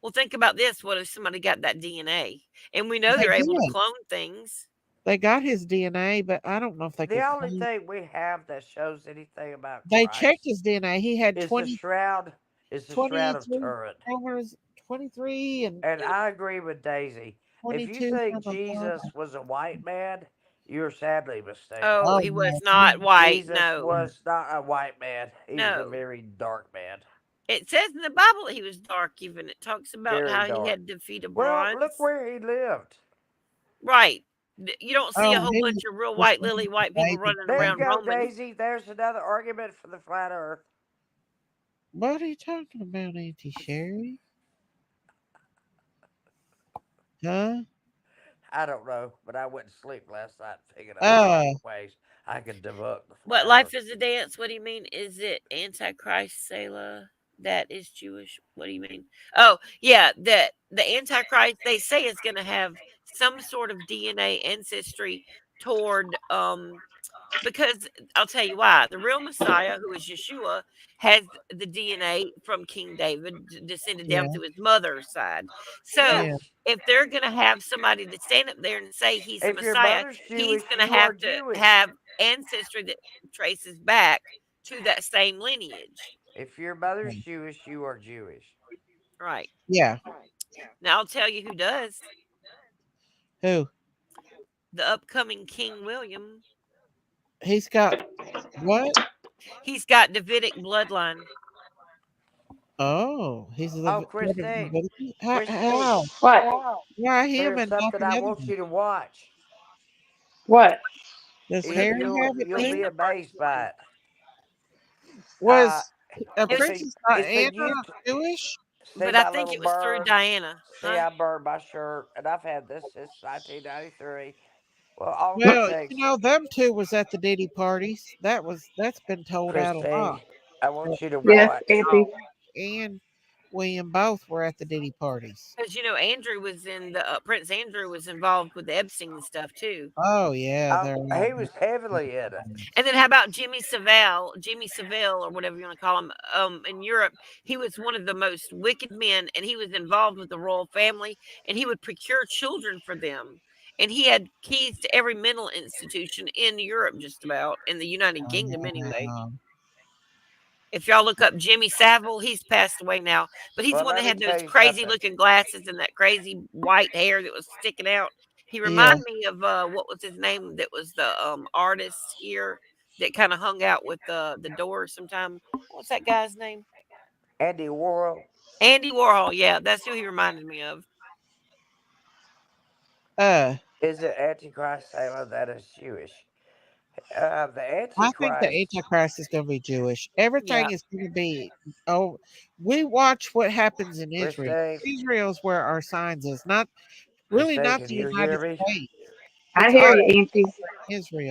Well, think about this. What if somebody got that DNA? And we know They they're able to did. clone things. They got his DNA, but I don't know if they The could only claim. thing we have that shows anything about They checked Christ his DNA. He had is the shroud. Is the shroud of 23 Turin. chromosomes, 23 And I agree with Daisy. If you 22 think from a blood. Jesus was a white man, you're sadly mistaken. Oh, Oh, he was no. not white. Jesus No, was not a white man. He was a no. very dark man. It says in the Bible that he was dark. Even it talks about Very how he dark. had the feet of Well, look bronze. where he lived. Right. You don't see a Oh, whole he bunch was of real the white son lily of white people David. running There you around go, roaming. Daisy. There's another argument for the flat earth. What are you talking about, Auntie Sherry? Huh? I don't know, but I went to sleep last night thinking of Uh, different ways I could debunk the What flat life earth. is a dance? What do you mean? Is it Antichrist, Selah? That is Jewish. What do you mean? Oh, yeah, that the Antichrist they say is going to have some sort of DNA ancestry toward because I'll tell you why. The real Messiah, who is Yeshua, has the DNA from King David descended yeah, down through his mother's side. Yeah. So yeah. if they're going to have somebody to stand up there and say he's the If your Messiah, mother's he's Jewish, going to you are have to Jewish. have ancestry that traces back to that same lineage. If your mother's Jewish, you are Jewish. Right. Yeah. Now I'll tell you who does. Who? The upcoming King William. He's got what? He's got Davidic bloodline. Oh, he's Oh, the Christine. Christine, how? What? Why him there's and not something the I other want one? you to watch. What? Does Well, Harry have it You'll too? be amazed by it. Uh, Was it was, Princess it's a Diana you. Jewish? See but I my think little it was through burn. Diana, See, huh? I burned my shirt, and I've had this since 1993. Well, all good Well, things. them two was at the Diddy parties. That's been told out a Christine, lot. I That want you to Yes, watch. Auntie. and William both were at the Diddy parties. Because Andrew was in the Prince Andrew was involved with the Epstein stuff too. Oh yeah, they're all He was heavily in it. And then how about Jimmy Savile, or whatever you want to call him, in Europe? He was one of the most wicked men, and he was involved with the royal family, and he would procure children for them. And he had keys to every mental institution in Europe, just about in the United Kingdom, anyway. um, If y'all look up Jimmy Savile, he's passed away now, but he's the Well, one that let me had tell those you crazy something. looking glasses and that crazy white hair that was sticking out. He yeah. reminded me of what was his name? That was the artist here that kind of hung out with the Doors sometime. What's that guy's name? Andy Warhol. Andy Warhol. Yeah, that's who he reminded me of. Uh, Is it Antichrist Sailor that is Jewish? The I think the Antichrist, Antichrist is going to be Jewish. Yeah. Everything is going to be. Oh, we watch what happens in Israel. Christine, Israel's where our signs is, not really Christine, not can the you United hear me? States. I It's hear our you, Auntie.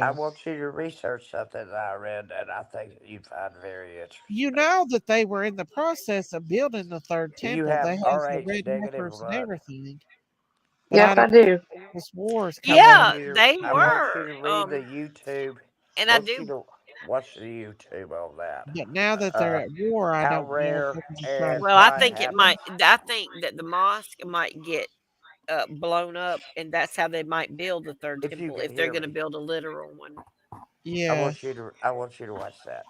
I Israel. want you to research something that I read that I think you'd find very You interesting. know that they were in the process of building the third You temple. have They have the RH red negative heifers and blood. everything. But Yes, I I don't do. know this war is I coming want up. Yeah, you to they I want you were. to read the YouTube. And I Want you do. to watch the YouTube on that. But now that they're Uh, at war, I how don't know if rare they're going to try to and Well, I why it think it happened. might. I think that the mosque might get blown up, and that's how they might build the third If you temple can if they're hear going to me, build a literal one. Yeah, I want you to watch that.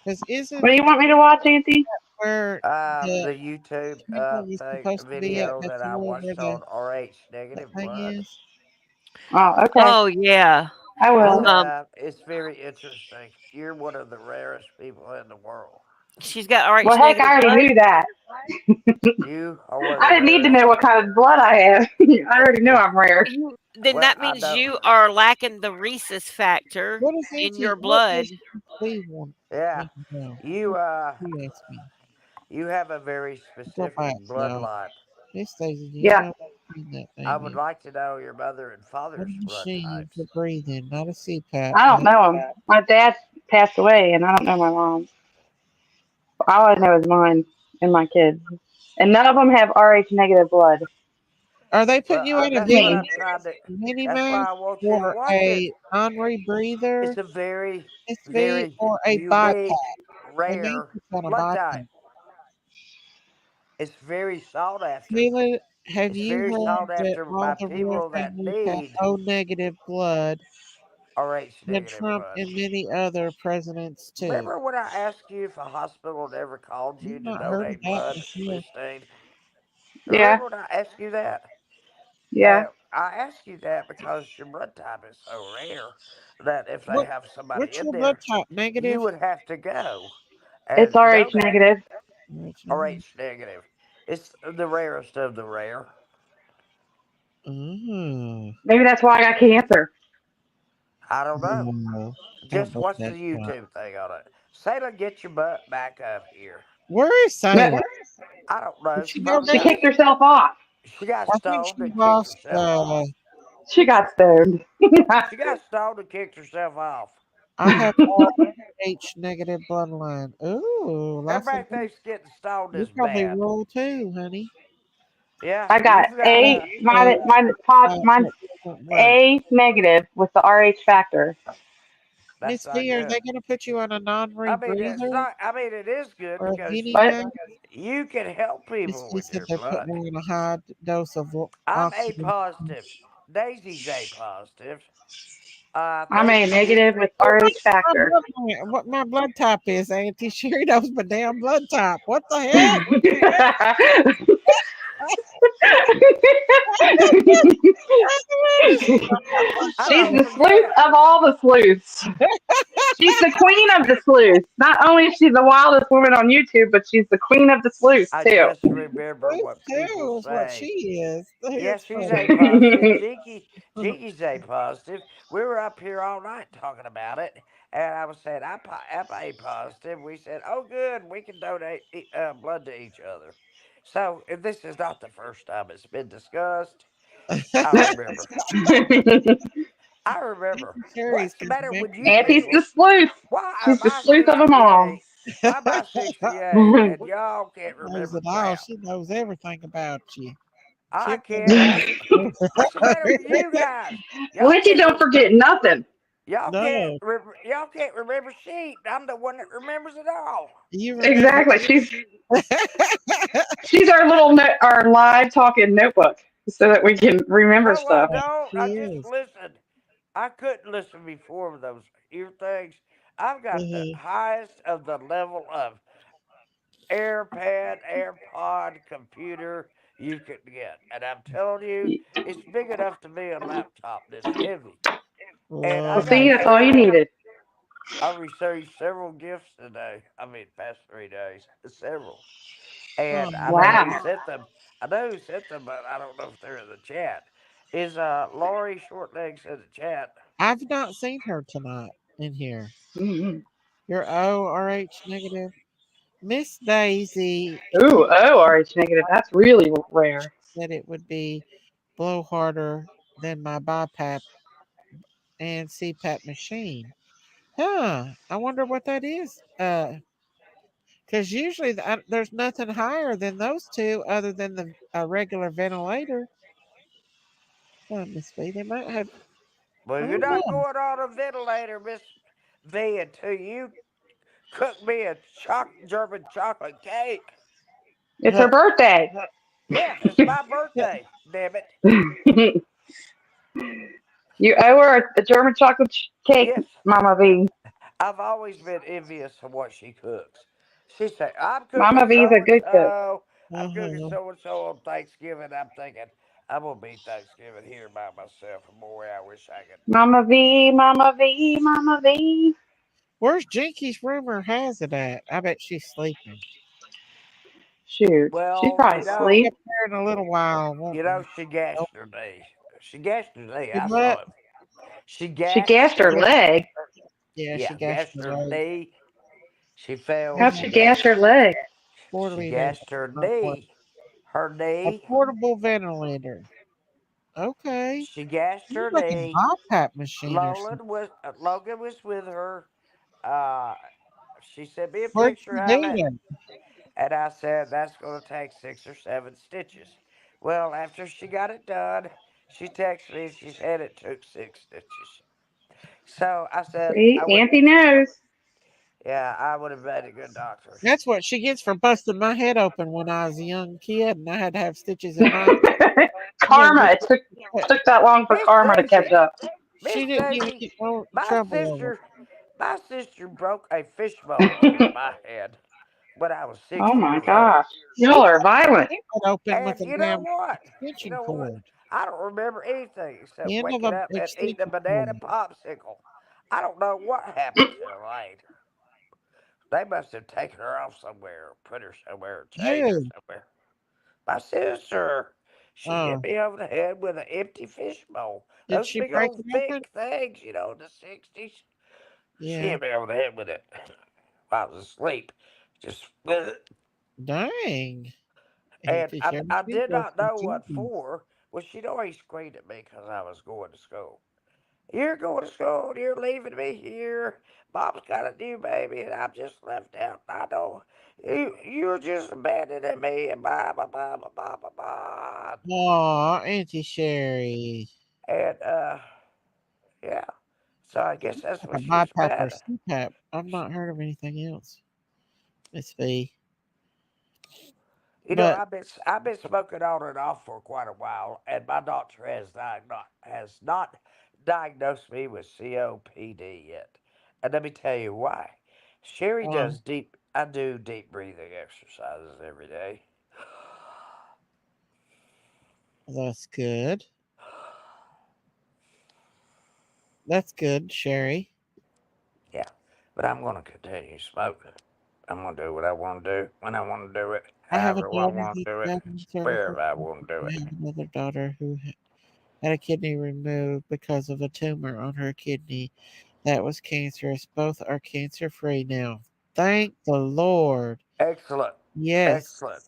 because isn't What do you want me to watch, Auntie? where the The YouTube temple is thing supposed to be at? video That's that the I one where watched the on RH that negative thing blood. is. Oh, okay. Oh yeah. I will. It's very interesting. You're one of the rarest people in the world. She's got Well, RH heck, negative I already blood. knew that. You are one of I the didn't need to rarest. know what kind of blood I have. I already know Well, I'm rare. Then well, that I means know. you are lacking the rhesus factor What is in anti? your What blood. does Lee want Yeah, me to know? you He asked me. you have a very Go specific back, y'all. bloodline. Hey, Stacey, do you Yeah. know what that I thing would is? like to know your mother and What father's a blood machine for types. breathing, not a CPAP. I don't Not know him. My dad passed away, and I don't know my mom. All I know is mine and my kids. And none of them have RH negative blood. are they putting Well, you in a that's what mini Me. I'm trying to. mini That's why mask I want you to or watch it. a non-rebreather It's a very, SV very or a BiPAP? unique, They need rare to on a blood BiPAP. type. It's very sought after. Sheila, have It's you very heard sought that after all by the royal people that families have need O negative blood? RH And negative Trump blood. and many other presidents too. Remember when I asked you if a hospital had ever called you You've to not heard of donate that blood, before. Christine? Yeah, Remember when I asked you that? yeah. And I asked you that because your blood type is so rare that if they What have somebody what's in your blood there, type? you Negative? would have to go It's and RH donate. negative. Which negative? RH negative. It's the rarest of the rare. Mm. Maybe that's why I got cancer. I don't know. No, I Just bet watch the that's not. YouTube thing on it. Sailor, get your butt back up here. Where is But Sailor? I don't know. Did She she go probably she back? got kicked herself off. she got I think stoned she and kicked lost. herself off. She got stoned. She got stoned and kicked herself off. I have H negative bloodline. Ooh, lots of. Everybody thinks getting stoned You is probably bad. roll too, honey. Yeah, I got you've got A. So, My top. Mine's that doesn't work. A negative with the RH factor. that's Miss not B, are good. they going to put you on a I mean, it's non-rebreather not. I mean, it is good or a because guinea But pig? you can help Miss people B with said your they're putting blood. her on a high dose of I'm A oxygen. positive. Daisy's A positive. I I'm think A you. negative with Oh, RH my factor. what my blood type is, Auntie. Sherry knows my damn blood type. What the heck? I She's don't the sleuth forget. of all the sleuths. She's the queen of the sleuths. Not only is she the wildest woman on YouTube, but she's the queen of the sleuths I too. just remember This what people too is what she say. is. Yeah, It's she's A funny. positive. Jinky's A positive. We were up here all night talking about it, and I was saying I'm A positive. We said, "Oh, good, we can donate blood to each other." So if this is not the first time it's been discussed. I remember. I remember. Sherry's What's the got matter with you Auntie's the people? sleuth. Why am She's the I sleuth of them all. 68? Why am I 68 and y'all can't knows remember it all. crap? She knows everything about you. I She'll can't. come What's the matter with you guys? Y'all Witchy can't. don't forget nothing. No, Y'all can't remember sheep. I'm the one that remembers it all. you remember. Exactly. She's our little our live talking notebook so that we can remember No, I stuff. don't. She I just is. listened. I couldn't listen before with those ear things. I've got the Uh-huh. highest of the level of AirPad, AirPod, computer you could get. And I'm telling you, it's big enough to be a laptop this heavy. And Well, I Well, got see, that's all you several, needed. I received several gifts today. I mean, past 3 days, several. And I know oh, who Wow. sent them. I know who sent them, but I don't know if they're in the chat. Is Lori Shortlegs in the chat? I've not seen her tonight in here. Mm-hmm. You're ORH negative. Miss Daisy Ooh, oh, RH negative. That's really rare. said it would be blow harder than my BiPAP and CPAP machine. Huh. I wonder what that is. Because usually there's nothing higher than those two other than the regular ventilator. Miss B, they might have. Well, I you're don't not know. going on a ventilator, Miss V, until you cook me a German chocolate cake. It's her birthday. Yes, it's my birthday. Damn it. You owe her a German chocolate cake, Yes, Mama V. I've always been envious of what she cooks. She say, "I'm cooking Mama V's a so and good cook. so. I'm cooking Uh-huh. so and so on Thanksgiving." I'm thinking, I'm gonna be Thanksgiving here by myself. And boy, I wish I could. Mama V, Mama V, Mama V. Where's Jinky's rumor has it at? I bet she's sleeping. Shoot, she's Well, probably We'll be asleep. up there in a little while, won't we? she Nope. gashed her knee. She gashed her knee. Did I what? saw it. She She gashed gassed her her. leg. Yeah, Yeah, she gashed gashed her her leg. knee. She fell. How'd There's a She she gash gashed. her leg? She portable there. gashed her Not what? knee. Her A knee. portable ventilator. Okay. She gashed It's her like a knee. BiPAP machine or something. Logan was with her. Uh, she sent me a Where'd picture she of do it, that? and I said that's going to take 6 or 7 stitches. Well, after she got it done, she texted me and she said it took 6 stitches. So I said See, I would, Auntie knows. yeah, I would have made a good doctor. That's what she gets for busting my head open when I was a young kid and I had to have stitches in my. Yeah, Karma. It took that long for Miss karma to catch Daisy, up. Miss she didn't even Daisy, get no my trouble over. sister, my sister broke a fishbowl over my head. when I was Oh 6 my years old. gosh. She Y'all are got violent. it open And with a you know damn what? You extension know what? cord. I don't remember anything except The end of waking the up and eating a extension banana cord. popsicle. I don't know what happened to Elaine. They must have taken her off somewhere, or put her somewhere, or chained her Who? somewhere. My sister, she hit Oh, me over the head with an empty fishbowl. did Those she big break old it open? thick things, in the 60s. She Yeah. hit me over the head with it while I was asleep. Just, Dang. and Auntie I, Sherry I did did go not some know what juice. for. Well, she'd always screamed at me because I was going to school. You're going to school. You're leaving me here. Mom's got a new baby, and I'm just left out. I know you're just abandoning me, and blah blah blah blah blah blah blah. Aw, Auntie Sherry. And yeah. So I guess that's Like what a she was BiPAP or mad at. CPAP. I've not heard of anything else. Miss V. But I've been smoking on and off for quite a while, and my doctor has not diagnosed me with COPD yet. And let me tell you why. Sherry uh, does deep. I do deep breathing exercises every day. that's good. That's good, Sherry. Yeah, but I'm gonna continue smoking. I'm gonna do what I want to do when I want to do it, I have a however I daughter want who's to do it, having cervical wherever I cancer. want to do I it. have another daughter who had a kidney removed because of a tumor on her kidney that was cancerous. Both are cancer free now. Thank the Lord. Excellent, Yes. excellent.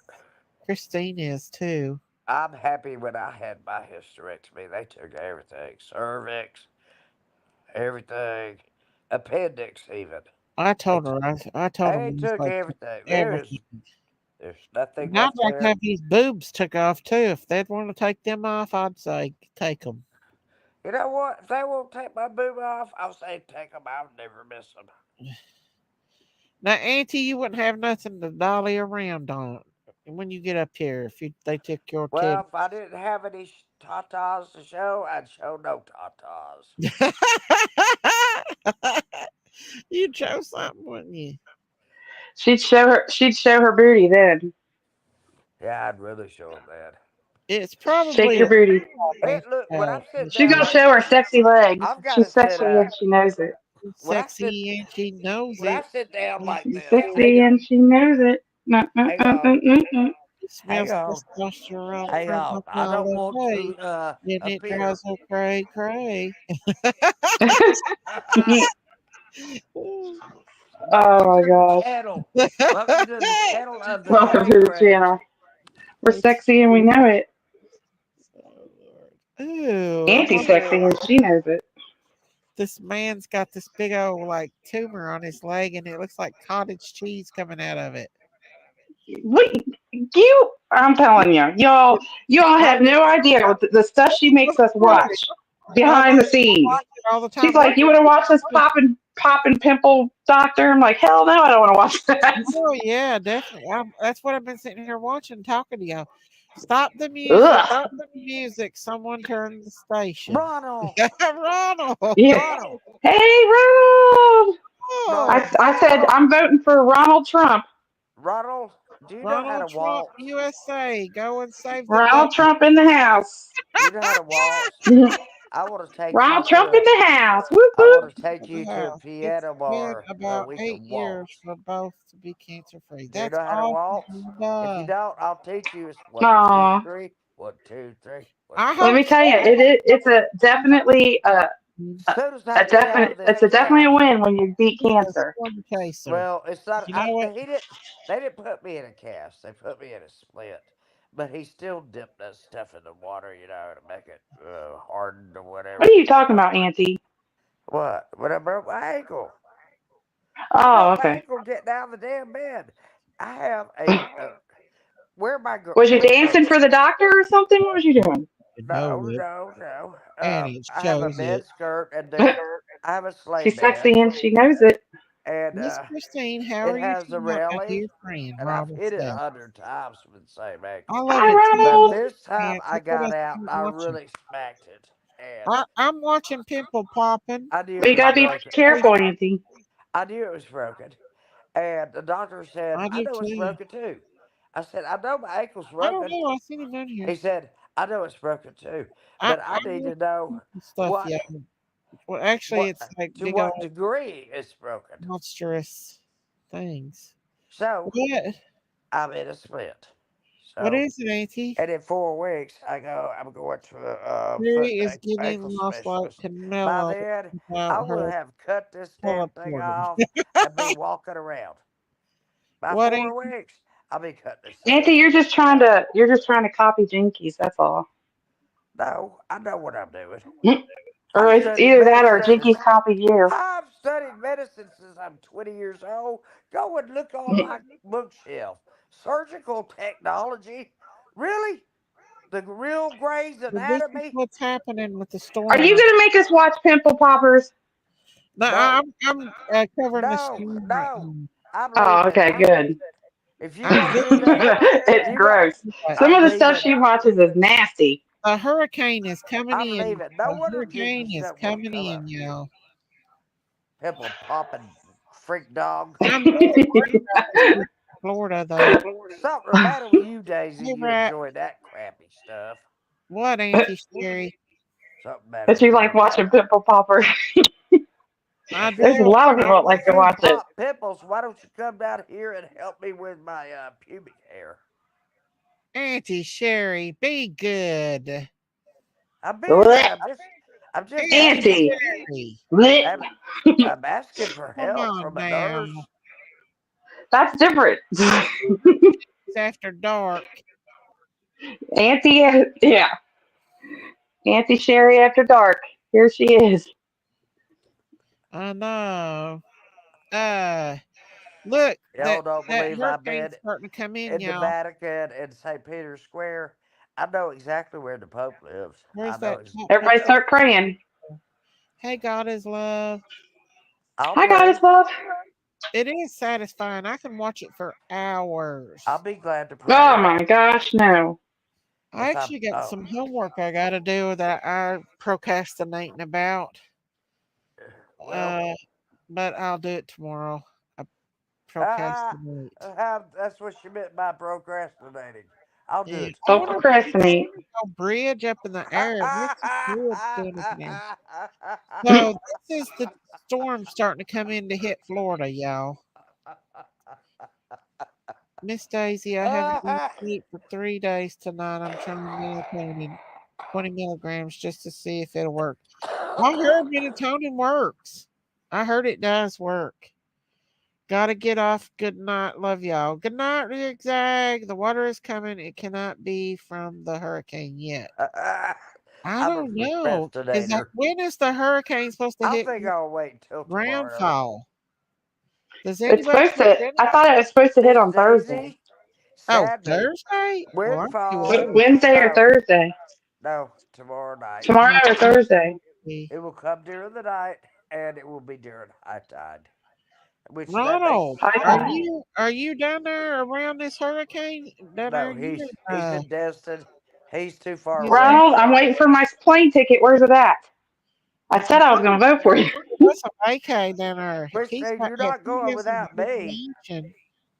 Christine is too. I'm happy when I had my hysterectomy. They took everything, cervix, everything, appendix even. I They, told t- her, I told him they it was took like everything. everything. There's nothing And I'd left like to there. have his boobs took off too. If they'd want to take them off, I'd say take them. You know what? If they won't take my boob off, I'll say take them. I'll never miss them. Now, Auntie, you wouldn't have nothing to dolly around on when you get up here if they took your titty. Well, if I didn't have any tatas to show, I'd show no tatas. You chose something, wouldn't you? She'd show her booty then. Yeah, I'd really show them that. It's Shake probably your a booty. It look when I'm the sitting She's down gonna like show her this, sexy legs. I've got to She's sit sexy up. and she knows it. When I sit sexy and she knows when I it. sit down like She's this, sexy and she knows it. hang on, It hang smells on, testosterone hang from on. a I don't want holiday, to and it appear. drives her cray cray. Oh Welcome my to the gosh. channel. Welcome to the channel of the Welcome cray to the crays. channel. We're It's sexy and we know it. oh Lord. Ooh, I Auntie's wonder. sexy and she knows it. This man's got this big old like tumor on his leg, and it looks like cottage cheese coming out of it. What I'm telling you, y'all I, have no idea what the stuff she makes us watch I behind the watch scenes. it all the She's time. like, "You want to watch this popping pimple doctor?" I'm like, "Hell no, I don't want to watch that." Oh yeah, definitely. That's what I've been sitting here watching, talking to y'all. Stop the music! Ugh. Stop the music! Someone turn the station. Ronald, Ronald. Yeah. Ronald, Hey, Ronald. Ronald. Oh, Do you I said know I'm voting for Ronald Trump. Ronald? Do you know how to Ronald Trump, waltz? USA, go and save the day. Ronald Trump in the house. Do you know how to waltz? I want to take you Ronald to Trump a. in the house. Whoop I want whoop. to take you to a House. It's piano been bar where about we eight can years waltz. for both to be cancer free. Do you That's know how to waltz? awesome. If you don't, I'll teach you. It's one, two, Aw. three. One, two, three. One, I two, Let hope me three. tell you, it's a definitely As soon as I a get out of definite this it's a definitely a cast, win when you beat he's a cancer. storm chaser. well, it's not. You know what? He didn't. They didn't put me in a cast. They put me in a split. But he still dipped that stuff in the water, to make it hardened or What are whatever. you talking about, Auntie? What? When I broke my ankle, I Oh, broke my okay. ankle getting out of the damn bed. I have where my Was you where dancing for the doctor or something? What was you doing? You know no it. no no. And it I have a shows it. med skirt and there I have a sleigh She's bed sexy and she knows it. and Miss Christine, how it are you has a tonight, my railing dear friend, and I've Robert hit it Seth? 100 times with the same I ankle. love Hi, it too. But Ronald. this time And I look what I got out and started I watching. really smacked it and I'm watching Pimple Popping. I knew Well, it you was gotta be broken. careful, Auntie. I knew it was broken. And the doctor said, I I do know it's too. broken too. I said, I know my ankle's I don't broken. know. I seen him in He here. said, I know it's broken too, I but I need to know stuff. what Yeah. Well, actually, what it's like to big old what degree it's broken. monstrous things. So What? I'm in a split. What So is it, Auntie? and in 4 weeks I'm going to a foot Mary and is getting ankle lost like specialist. By Canelo then I without will her have cut this damn thing teleporting. off and be walking around. By What, 4 weeks I'll be cutting this thing Auntie, off. you're just trying to copy Jinkies. That's all. No, I know what I'm doing. Or I've it's studied either that or medicine Jinkies since copied you. I've studied medicine since I'm 20 years old. Go and look on my bookshelf. Surgical technology? Really? The real Gray's well, this is Anatomy? what's happening with the Are storm. you gonna make us watch Pimple Poppers? No, No, I'm covering the no, storm right no. now. I'm Oh, leaving. okay, good. If you I'm want to do doing that, It's you got. gross. what? Some I'm of the stuff leaving. she watches is nasty. A hurricane is coming I'm in. leaving. No A wonder Jinky hurricane is doesn't want to coming come in, up here. y'all. Pimple popping freak dog. I'm really worried about this trip to Florida, though. Something the matter with you, Daisy. Hey, You Rat. enjoy that crappy stuff. What, Auntie Sherry? Something matter But you with like you. watching Pimple Popper. I There's a do. lot of Well, people that if like to you watch it. pop pimples, why don't you come down here and help me with my pubic hair? Auntie Sherry, be good. I'm being good. Blech. I'm just Auntie asking. Auntie. Sherry, Blech. I'm, I'm asking for come help on from a now. nurse. That's different. It's after dark. Auntie, yeah. Auntie Sherry after dark. Here she is. I know. Uh, look, Y'all don't that believe I've been hurricane's starting to come in, in the y'all. Vatican and St. Peter's Square. I know exactly where the Pope lives. I Where's know. that top Everybody picture? start praying. Hey, God is love. I'll Hi, pray. Goddess Love. It is satisfying. I can watch it for I'll hours. be glad to Oh pray. my gosh, no. I If I'm actually got oh some homework I got to do that I'm procrastinating about. well, Uh, but I'll do it tomorrow. I procrastinate. that's what she meant by procrastinating. I'll do Yeah, it I Don't want tomorrow. to see procrastinate. a bridge up in the air. It looks good doing it now. So this is the storm starting to come in to hit Florida, y'all. Miss Daisy, I haven't been asleep for 3 days tonight. I'm trying melatonin, 20 milligrams, just to see if it'll work. I heard melatonin works. I heard it does work. Gotta get off. Good night. Love y'all. Good night, Zigzag. The water is coming. It cannot be from the hurricane yet. I I'm a don't know. Is that procrastinator. when is the hurricane supposed to I hit think I'll wait until tomorrow. groundfall? Does It's anybody supposed know to, when I it's thought it was supposed to hit Miss on Thursday. Daisy, oh sadly, Thursday? Well, I'm too windfall. old. Wednesday or No, Thursday? no, tomorrow night. Tomorrow Oh, or Thursday? It will come during the night, and it will be during high tide, which that makes Ronald, High are tide. you down there around this hurricane down there no. near He's in Destin. He's too far he's in away. Ronald, I'm waiting for my plane ticket. Where's it at? I said I was going to vote for you. what's a vacay down there? Which He's means got you're that not he going lives in a without big me. mansion.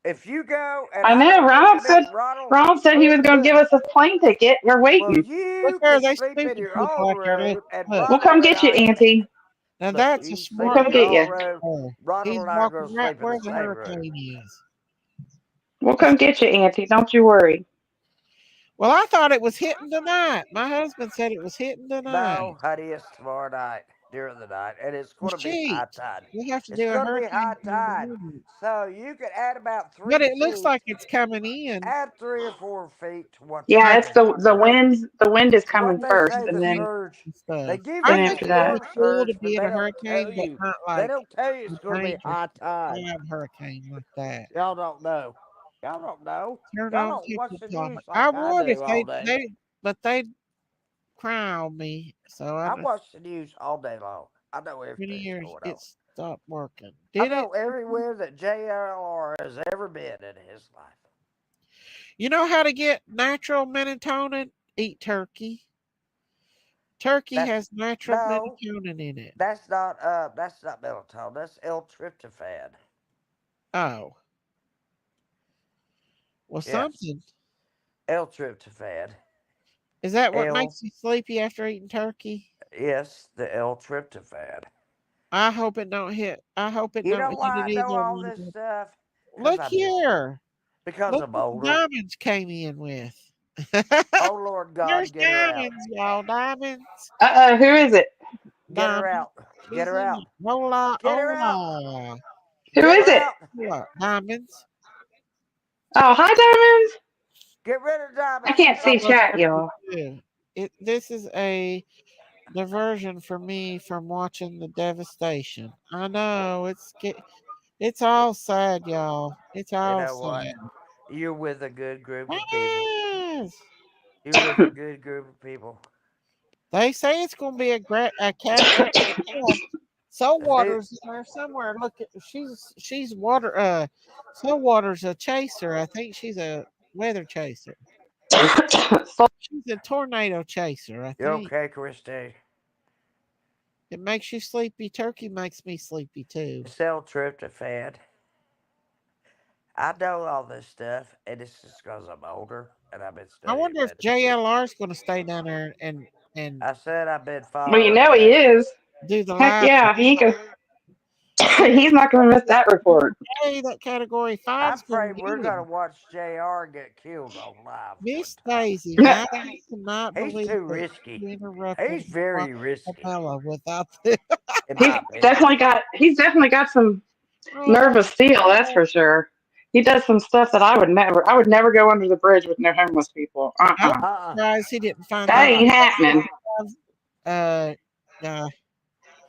If you go and I I know. don't mention it, Ronald, Ronald said he was going to look, give us a plane ticket. We're well, waiting. Look you there, can they sleep in stupid your people own out there. Look, room, and look. We'll come Ronald and get you, I can. Auntie. Now Look, that's a you We'll sleep smart in come your get own you. room. Oh, Ronald he's and I are going walking to right sleep in the where the same room. hurricane is. We'll come get you, Auntie. Don't you worry. Well, I thought it was hitting tonight. My husband said it was hitting tonight. No, honey, it's tomorrow night during the night, and it's Well, going to be high shit, tide. we have to It's do a going to be hurricane high plan tide, tomorrow. so you can add about But 3 it looks feet, like it's coming in. add 3 or 4 feet to what the Yeah, Like it's storm the is. winds. The wind is What coming they first, say, and the then surge. and They stuff. give I you then the think after it's that. really storm cool to surge, but be in they a don't tell hurricane, but you. not They like don't tell you a it's going to be dangerous high tide. bad hurricane like that. Y'all don't know. Y'all don't know. Turn Y'all on don't watch people the news talking. like I I would if do all day. but they cry on me. So I I don't. watch the news all day long. I know 20 everything's years going on. it stopped working. I Did it? know everywhere that JLR has ever been in his life. You know how to get natural melatonin? Eat turkey. Turkey That's has natural no, melatonin in it. that's not melatonin. That's L-tryptophan. Oh, well, Yeah, something. L-tryptophan. Is that what L, makes you sleepy after eating turkey? yes, the L-tryptophan. I hope it don't hit. I hope it You don't know hit why it I know either all one. this stuff? Because Look I've been, here. because Look I'm what the older. diamonds came in with. Oh, Lord There's God, get her out. diamonds, y'all. Diamonds. Who is it? Get her Diamonds. out. Get She's her in out. it. Hola, Get her out. hola. Who Get is her it? out. What? Diamonds. Oh, hi, Diamonds. Get rid of I Diamond. can't I see love chat, turkey y'all. too. This is a diversion for me from watching the devastation. I know it's all sad, y'all. It's You all know what? sad. You're with a good group of people. Yes. You're with a good group of people. They say it's going to be a category. Soul Who? Water's in there somewhere. Look at she's water. Soul Water's a chaser. I think she's a weather chaser. So, She's a tornado chaser. I You think okay, Christine? it makes you sleepy. Turkey makes me sleepy too. L-tryptophan. I know all this stuff, and it's just because I'm older and I've been I studying wonder if medicine. JLR is going to stay down there and I said I've been well, you following know he medicine. is. do the Heck live. yeah, he's not going to miss that report. Hey, that category I'm five's going afraid to we're get going to him. watch JR get killed on live one Miss time. Daisy, now I cannot He's believe too that risky. you interrupted He's very risky, Bella without the. in he's my opinion. definitely got some Oh, nervous steel, that's for sure. He does some stuff that I would never go under the bridge with no homeless people. I'm Uh-uh. surprised he didn't find That that. Uh-uh. ain't happening. Uh, uh,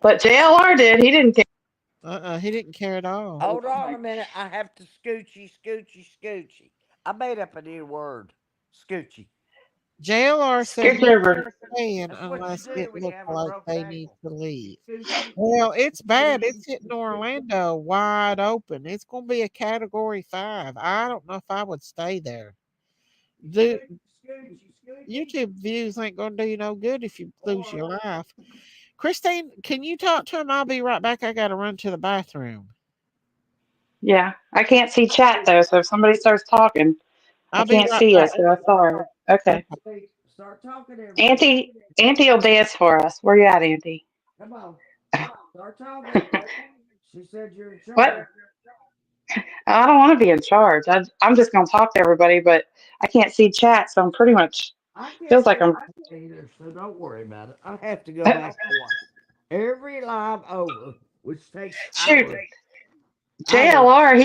But JLR did. He didn't care. he didn't care at all. Hold on a minute. I have to scoochie, scoochie, scoochie. I made up a new word. Scoochie. JLR said Skipped he's over. staying That's what you unless do it when you looked have a like broken they need ankle. to leave. Scoochie. Well, it's bad. It's hitting Orlando wide open. It's going to be a category five. I don't know if I would stay there. The Scoochie, scoochie. YouTube views ain't going to do you no good if you lose your life. Christine, can you talk to him? I'll be right back. I got to run to the bathroom. Yeah, I can't see chat though. So if somebody starts talking, I I'll be can't right see back. it. So that's all right. Okay, Hey, start talking, everybody. Auntie will dance for us. Where you at, Auntie? Come on. Start talking. She said you're in What? charge. I don't want to be in charge. I'm just gonna talk to everybody, but I can't see chat, so I'm pretty much I can't feels like see I'm. it either, so don't worry about it. I have to go back and watch every live over, which takes Shoot, hours. Hours. JLR.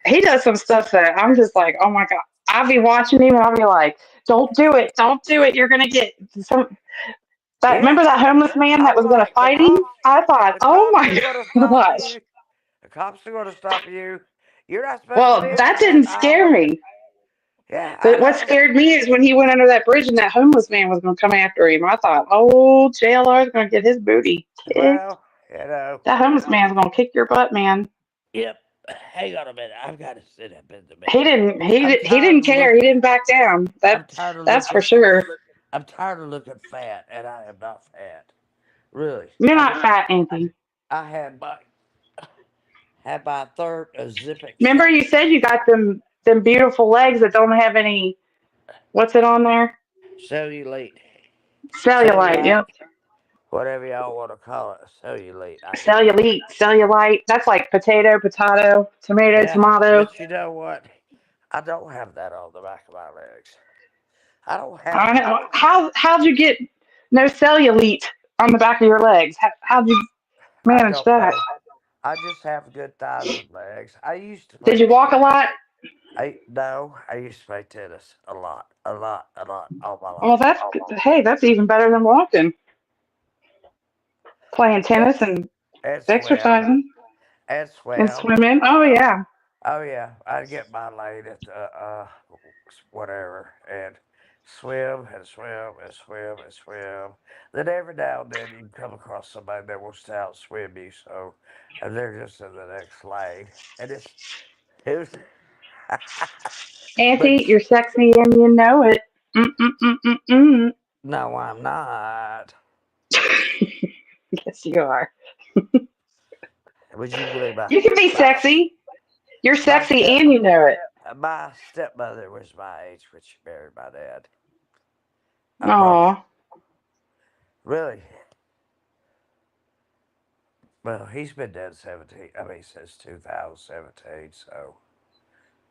He does some stuff that I'm just like, oh my god. I'll be watching him and I'll be like, don't do it. You're gonna get some. That Yeah. remember that homeless man that I'm was gonna like, fight him? I thought, the oh cops are my going to stop gosh. you. The cops are going to stop you. You're not supposed to Well, be that on didn't that scare island. me. Yeah, I But what know. scared me is when he went under that bridge and that homeless man was going to come after him. I thought, oh, JLR is going to get his booty kicked. Well, you know. That homeless man's going to kick your butt, man. Yep. Hang on a minute. I've got to sit up in the He bed. didn't. He I'm did, he tired didn't of care. He looking. didn't back down. I'm tired of That's for looking. sure. I'm tired of looking fat, and I am not fat. Really. You're I not just. fat, anything. I had my third Zipic Remember, shot. you said you got them beautiful legs that don't have any. What's it on there? Cellulite. Cellulite. Cellulite. Yep. Whatever y'all want to call it. Cellulite. I can do it. Cellulite. That's like potato, Yeah, tomato. but you know what? I don't have that on the back of my legs. I don't have I that. know. How'd you get no cellulite on the back of your legs? How'd you I manage don't that? know. I just have good thighs and legs. I used to Did play you walk a tennis. lot? I no, I used to play tennis a lot, a lot, a lot all my Well, life. that's hey, that's even better than walking. Playing Yeah, tennis and and swim, exercising and and swim. swimming. Oh yeah. Oh yeah, I'd get my lane at the whatever and swim and swim and swim and swim. Then every now and then you come across somebody that wants to outswim you, so and they're just in the next lane, and it was. Auntie, But you're sexy and you know it. Mm-mm-mm-mm-mm. no, I'm not. Yes, you are. Would you believe You can be sexy. You're sexy and you know it. my stepmother was my age when she married my dad. I promise. Oh, Really? Well, he's been dead 17. I mean, since 2017. So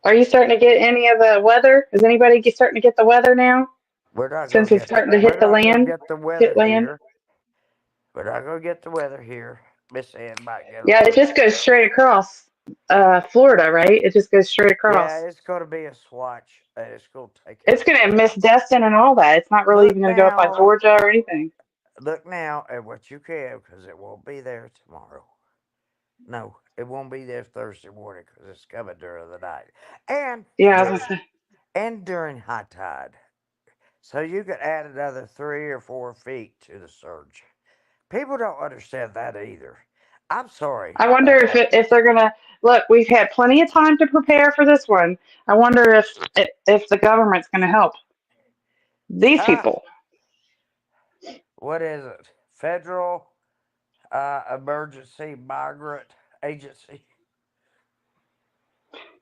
are you starting to get any of the weather? Is anybody starting to get the weather now? we're not Since gonna it's get starting to we're hit the not gonna land, get the weather hit land. here. We're not gonna get the weather here. Miss Ann might get a Yeah, it little. just goes straight across Florida, right? It just goes straight Yeah, across. it's gonna be a swatch. And it's gonna take It's it. going to miss Destin and all that. It's not really Look even going to go up by now. Georgia or anything. Look now at what you can, because it won't be there tomorrow. No, it won't be there Thursday morning because it's coming during the night, and Yeah, I was during gonna say. during high tide. So you could add another 3 or 4 feet to the surge. People don't understand that either. I'm sorry. I wonder if they're gonna look. We've had plenty of time to prepare for this one. I wonder if the government's gonna help these Ah, people. what is it? Federal Emergency Migrant Agency.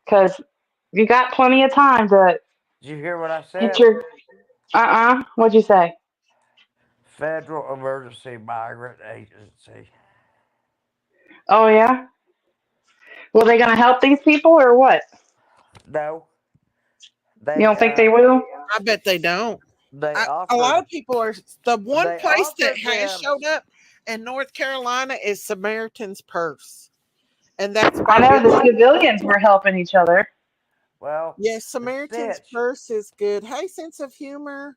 Because you got plenty of time to Did you hear what I get said? your. What'd you say? Federal Emergency Migrant Agency. Oh yeah. Well, they gonna help these people or what? No, You they don't think they will? I bet they don't. they A lot offered of people are. The one they place that offered has them. showed up in North Carolina is Samaritan's Purse, and that's I by know the Billy. civilians were helping each other. Well, Yes, the Samaritan's stitch. Purse is good. Hey, sense of humor.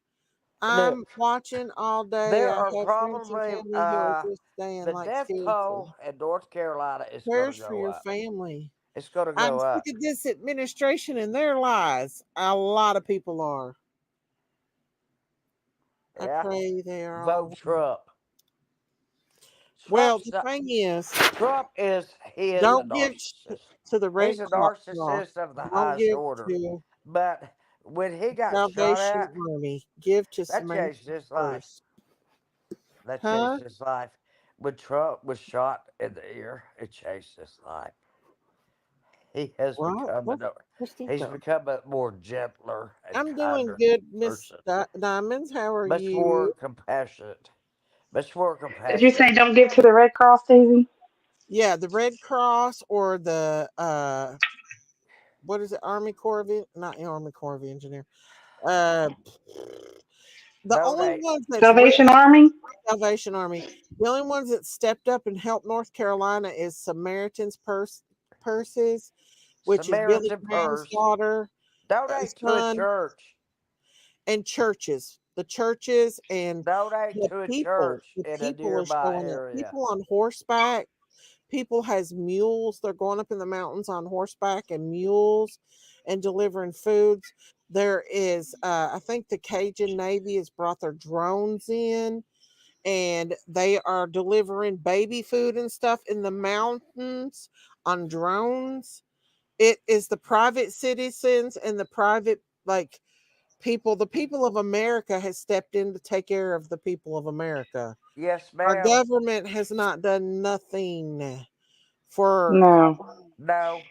I'm Look, watching all day. there I are have friends and probably family who are just saying, the like, death seriously, toll in North Carolina is going to prayers for go your up. family. It's going to I'm go sick up. of this administration and their lies. A lot of people are. I Yeah, pray they are vote all. Trump. Well, Trump's the not, thing is, Trump is he is a don't give narcissist. to the He's Red a Cross. narcissist of the Don't highest give order. to But when he got shot Salvation at, Army. Give to that changed Samaritan his life. first. That changed Huh? his life. When Trump was shot in the ear, it changed his life. He has Well, become let's think he's though. become a more gentler and I'm doing kinder good, Miss person. Diamonds. How are Much more you? compassionate. Much more Did you say compassionate. don't give to the Red Cross, Daisy? Yeah, the Red Cross or the what is it? Army Corps of not Army Corps of Engineer. Uh, the only Donate. ones that's Salvation really Army? Salvation Army. The only ones that stepped up and helped North Carolina is Purses, which is Billy Samaritan Graham's Purse. daughter, Donate to a son, church. and churches. The churches and Donate the to a people. church The in a people are nearby showing up. area. People on horseback. People has mules. They're going up in the mountains on horseback and mules and delivering foods. There is, I think the Cajun Navy has brought their drones in and they are delivering baby food and stuff in the mountains on drones. It is the private citizens and the private like people. The people of America has stepped in to take care of the people of America. Yes, Our ma'am. government has not done nothing for No. No.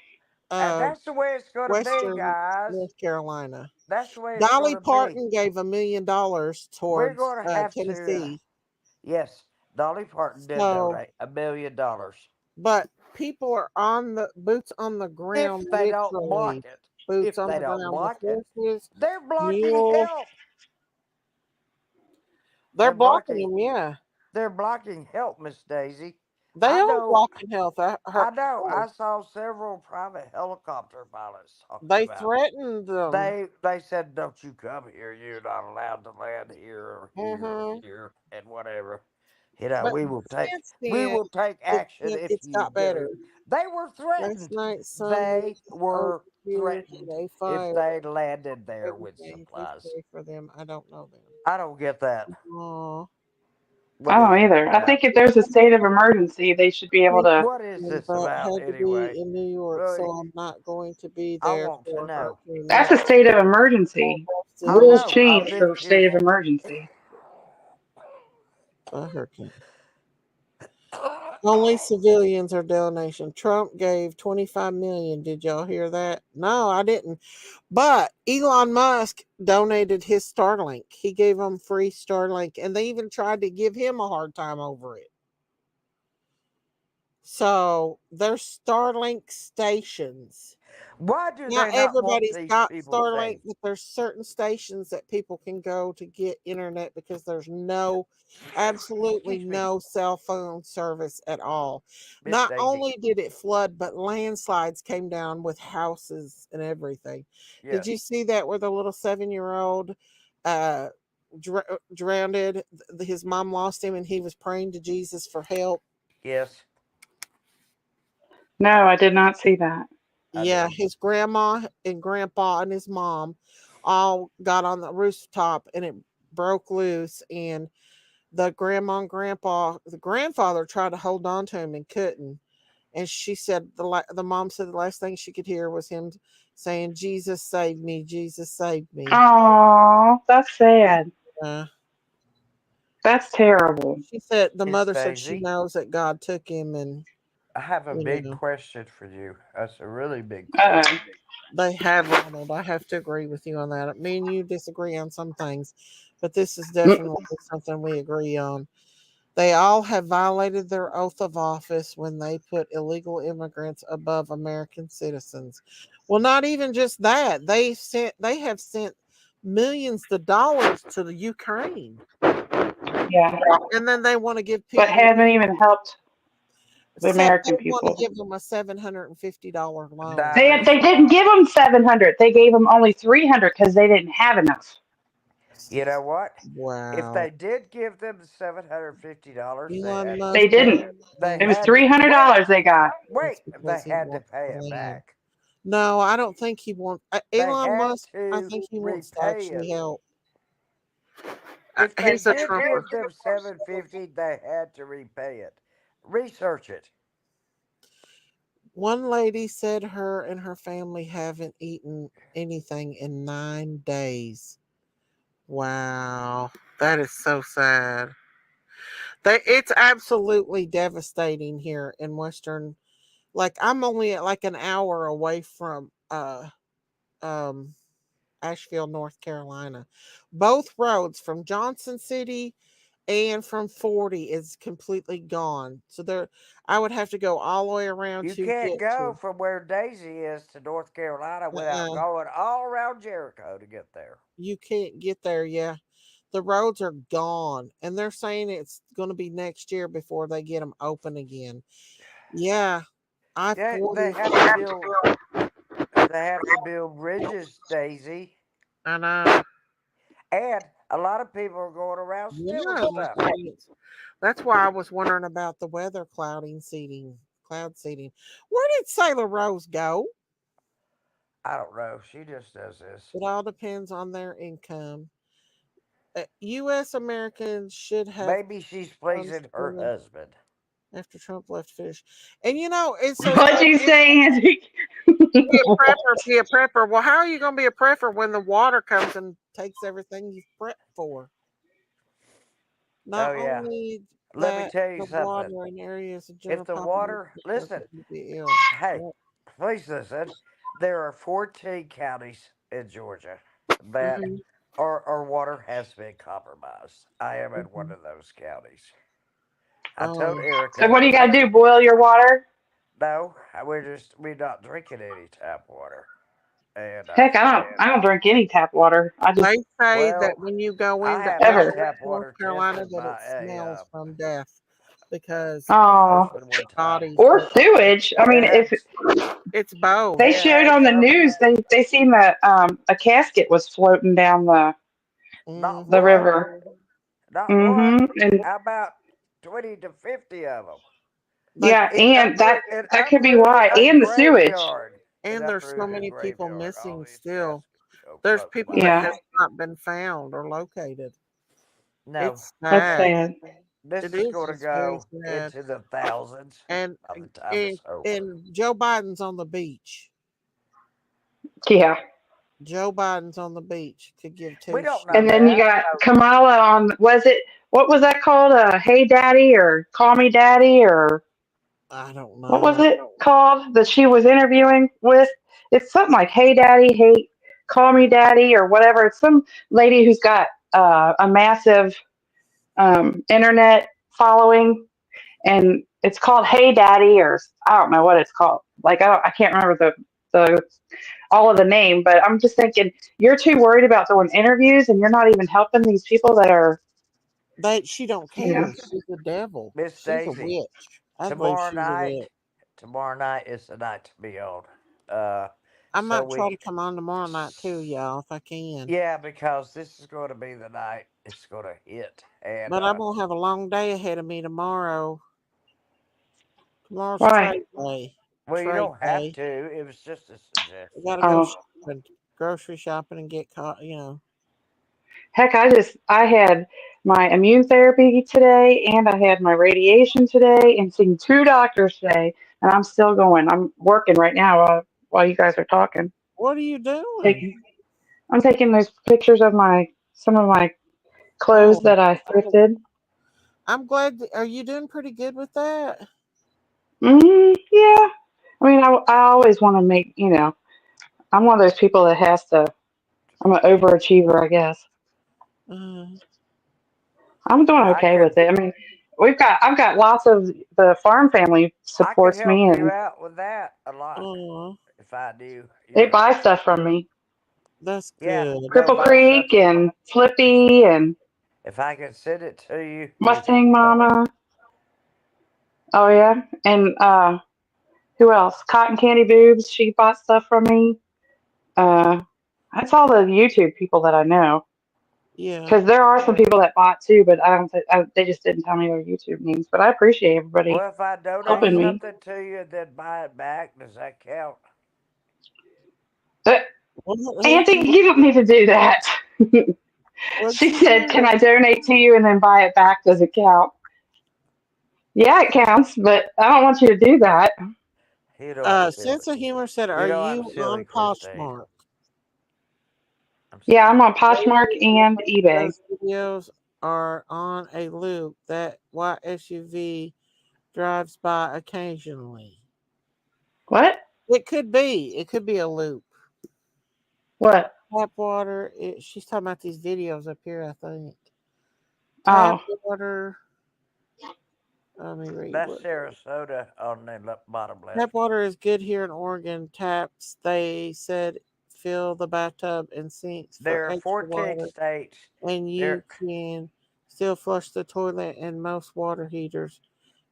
And uh, that's the way it's going to be, Western guys. North Carolina. That's the way it's going Dolly to be. Parton gave $1 million We're towards going to have to, Tennessee. yes, Dolly Parton did So, donate $1 million. but people are on the boots on the ground, If they don't block literally it, boots if on they the don't ground with block it, horses, they're blocking mules. help. They're They're blocking blocking. them. Yeah, They're blocking help, Miss Daisy. they I are know. blocking health. I know. I saw several private helicopter pilots talking They about. threatened them. They said, "Don't you come here. You're not allowed to land here or here or Hmm. here and whatever. You know, But since we then, will take action if it's you got better. do." They were Last threatened. night, Sunday, They over were here, threatened they if fired they landed there with everything. Please supplies. pray for them. I don't know them. I don't get that. Oh, What I is don't this either. I about? think if there's a state of emergency, they should be able to. What is this but about had to be anyway? in New York, so Really, I'm not going to be I there want to for know. Hurricane That's a Milton. state of emergency. I Rules know. I've change lived for here. state of emergency. A hurricane. Only civilians are donation. Trump gave 25 million. Did y'all hear that? No, I didn't. But Elon Musk donated his Starlink. He gave them free Starlink, and they even tried to give him a hard time over it. So there's Starlink stations. Why do Not they not want everybody's these got people Starlink, saved? but there's certain stations that people can go to get internet because there's no, absolutely Excuse me, no cell phone service at all. Miss Not Daisy. only did it flood, but landslides came down with houses and everything. Did Yes, you see that where the little 7-year-old uh, drowned? His mom lost him and he was praying to Jesus for help. yes, No, I did not see that. I Yeah, did. his grandma and grandpa and his mom all got on the rooftop and it broke loose. And the grandma and grandpa, the grandfather tried to hold on to him and couldn't. And she said, the mom said the last thing she could hear was him saying, Jesus saved me, Jesus saved me. Oh, that's sad. Uh, That's terrible. she said, the Miss mother said she Daisy, knows that God took him and, I have a you big know, question for you. That's a really big Uh question. oh. they have Ronald. I have to agree with you on that. Me and you disagree on some things, but this is definitely something we agree on. They all have violated their oath of office when they put illegal immigrants above American citizens. Well, not even just that. They have sent millions of dollars to the Ukraine. Yeah, And then they want to give but people haven't even helped the they American want to people. give them a $750 loan. That They is, didn't give them 700. They gave them only 300 because they didn't have enough. you know what? If Wow. they did give them the $750, Elon They Musk didn't. they It was had to wait, $300 they got. wait. it's They because he had to wants pay the it land. back. No, I don't think he wants They Elon had Musk. I to think he wants to repay actually it. help. If they He's a did trumper. give them 750, they had to repay it. Research it. One lady said her and her family haven't eaten anything in 9 days. Wow, that is so sad. It's absolutely devastating here in Western. Like I'm only at like an hour away from um Asheville, North Carolina. Both roads from Johnson City and from 40 is completely gone. So there I would have to go all the way around You to can't get go to from where Daisy is to North Carolina without uh going all around Jericho to get there. you can't get there, yeah. The roads are gone and they're saying it's going to be next year before they get them open again. Yeah, They I-40. have to build. They have to build bridges, Daisy, I know. and a lot of people are going around stealing Yeah, stuff. that's why I was wondering about the weather cloud seeding. Where did Sailor Rose go? I don't know. She just does this. It all depends on their income. U.S. Americans should have Maybe she's funds pleasing her given husband. after Trump left fish. And it says What'd you say, Angie? be a prepper, be a prepper. Well, how are you going to be a prepper when the water comes and takes everything you've prepped for? Oh Not yeah. only Let me that, tell you the something. water in areas of If general the population water, expected listen, to be ill. hey, Yep. please listen. There are 14 counties in Georgia that Mhm, our water has been compromised. I am in one mhm. of those counties. I told Oh, So Erica, what do you I got to do? can't. Boil your water? No, we're not drinking any tap water. And Heck, I don't drink any tap water. I just they say that well, when you go I into had my ever. Asheville, tap North water Carolina, tested that by it smells from death because a Oh, husband one time. bodies. or sewage. I They mean, had if It's both. they they showed had on the some, news, they seen that a casket was floating down not Hmm. the one, river. not one. Mm-hmm. And How about 20 to 50 of them? Like, yeah, and that could be Uprooted why. a And the sewage. graveyard. It and there's so uprooted a many people graveyard. All missing these still. caskets go There's floating people by the that Yeah, have lake. not been found or located. No, It's that's sad. sad. this It is is. going to It's very go sad. into the thousands And by the time and it's over. and Joe Biden's on the beach. Yeah. Joe Biden's on the beach. Could give We two don't know And shits. then you that. got Kamala on. Was it what was that called? Hey Daddy or Call Me Daddy or I don't What was know. it called that she was interviewing with? It's something like "Hey Daddy," "Hey, call me Daddy," or whatever. It's some lady who's got a massive internet following, and it's called "Hey Daddy," or I don't know what it's called. Like I can't remember the all of the name, but I'm just thinking you're too worried about doing interviews, and you're not even helping these people that are, She don't you know. care. She's a devil. Miss She's a Daisy, witch. I believe tomorrow she's a night, witch. tomorrow night is the night to be on. Uh, I so might try to we, come on tomorrow night too, y'all, if I can. yeah, because this is going to be the night it's going to hit. And But I'm gonna have a long day ahead of me tomorrow. Tomorrow's Why? trade day. well, you Trade don't have day. to. It was just a I suggestion. gotta go Oh, shopping, grocery shopping, and get caught. You know. heck, I had my immune therapy today, and I had my radiation today, and seen two doctors today, and I'm still going. I'm working right now while you guys are talking. What are you doing? Taking, I'm taking those pictures of some of my clothes Oh, that I thrifted. I'm glad. Are you doing pretty good with that? Yeah. I mean, I always want to make, I'm one of those people that has to, I'm an overachiever, I guess. Uh, I'm doing I okay with could, it. I mean, I've got lots of the farm family I could supports help me, you and out with that a lot uh, if I knew. they buy stuff from me. that's Yeah, good. they'll Cripple buy stuff. Creek and If Flippy and if I can send it to you, you Mustang tell her. Mama. Oh yeah, and who else? Cotton Candy Boobs. She bought stuff from me. Uh, that's all the YouTube people that I know. Yeah. Because there are some people that bought too, but I don't. They just didn't tell me their YouTube names. But I appreciate everybody Well, if I donate helping Uh, me. something to you and then buy it back, does that count? But who'd Auntie, you you don't need to do that. what'd She you said, "Can do? I donate to you and then buy it back? Does it count?" Yeah, it counts, but I don't want you to do that. You know I'm silly. Sense of Humor said, You "Are know I'm you silly, on Christine. Poshmark?" I'm Yeah, I'm silly. on Poshmark and eBay. Those videos are on a loop that white SUV drives by occasionally. What? It could be. It could be a loop. What? Tap water. She's talking about these videos up here, I think. Tap Oh, water. Let me read That's what. Sarasota on the bottom Tap left. water is good here in Oregon. Taps, they said, fill the bathtub and sinks for There are extra 14 water, states. and There, you can still flush the toilet. And most water heaters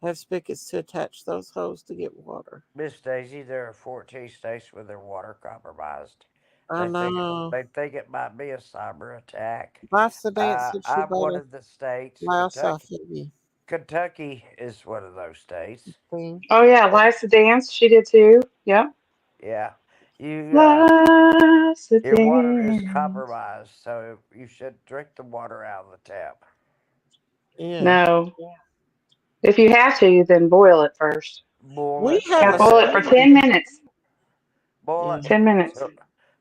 have spigots to attach those hoses to get water. Miss Daisy, there are 14 states with their water compromised. I know. They think it might be a cyber attack. Life's a dance that she I'm one better of the states. louse off of you. Kentucky is one of those states. Thing. oh yeah, Life's a Dance. She did too. Yep. Yeah, you Life's a your water is Dance. compromised, so you should drink the water out of the tap. Yeah. No. If you have to, then boil it first. Boil We it have Yeah, a till boil it it for spring. 10 minutes. boil Yeah. it 10 minutes.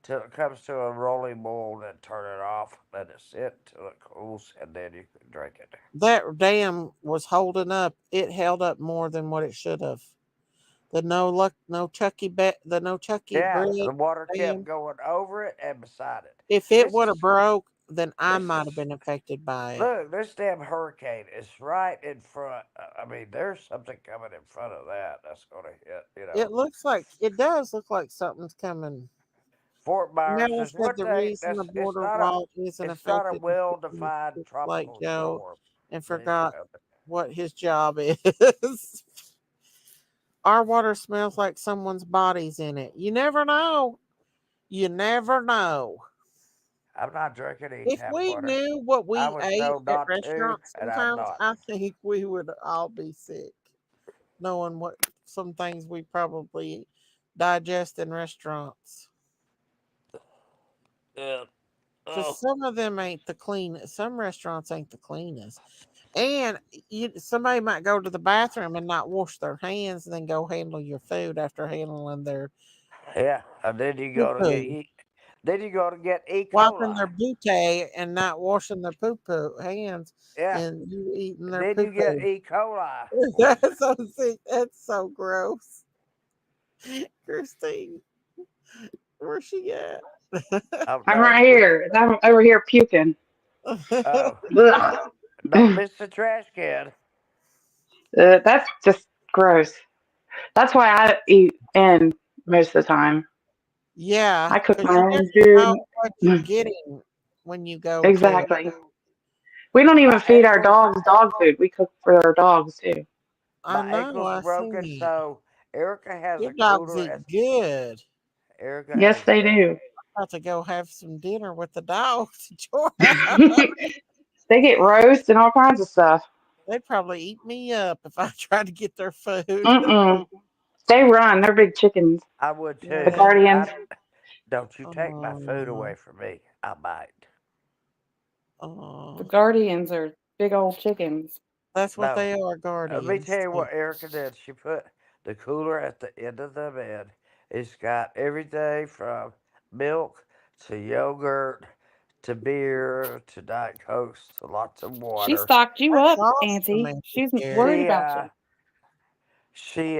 till it comes to a rolling boil. Then turn it off. Let it sit till it cools, and then you can drink it. That dam was holding up. It held up more than what it should have. The no luck, no Chucky bet, the no Chucky Yeah, brick the water kept dam. going over it and beside it. If it This would have is broke, then I this might have is been affected by it. look. This damn hurricane is right in front. I mean, there's something coming in front of that that's going to hit. It looks like it does look like something's coming. Fort Myers Mel is said what the they. reason the That's border wall isn't it's not a affected is well because defined it's like tropical Joe storm. and But it's forgot coming. what his job is. Our water smells like someone's body's in it. You never know. You never know. I'm not drinking any If tap we water. knew what I we was ate told at not to, restaurants and I'm sometimes, not. I think we would all be sick, knowing what some things we probably digest in restaurants. Yeah. Because Oh. some of them ain't the cleanest. Some restaurants ain't the cleanest. And somebody might go to the bathroom and not wash their hands and then go handle your food after handling their Yeah, and then you poo go to get poo. eat. Then you go to get E. wiping their coli. booty and not washing their poo poo hands, Yeah. and you eating their Then poo you get poo. E. coli. That's so sick. That's so gross. Christine, where's she at? Oh I'm no. right here. I'm over here puking. Oh, Ugh. don't miss the trash can. That's just gross. That's why I eat in most of the time. Yeah, I cook because my you own never know food. what you're getting when you go to. Exactly. We don't even My feed our ankles, dogs dog food. We cook for our dogs too. I my know, ankles I broken, see. so Erica has Your a dogs cooler eat at good. Erica Yes, has they do. About to go have some dinner with the dogs. They get roast and all kinds of stuff. They'd probably eat me up if I tried to get their food. Mm-mm. They run. They're big chickens. I would The too. Yeah. guardians. I don't you take my food Oh, away from me. I might. The oh. guardians are big old chickens. That's what No. they are, Let me guardians. tell you what Erica did. She put the cooler at the end of the bed. It's got everything from milk to yogurt to beer to Diet Coke to lots of She water. stocked you That's up, awesome, Auntie. Auntie She's worried Sherry. She about you. she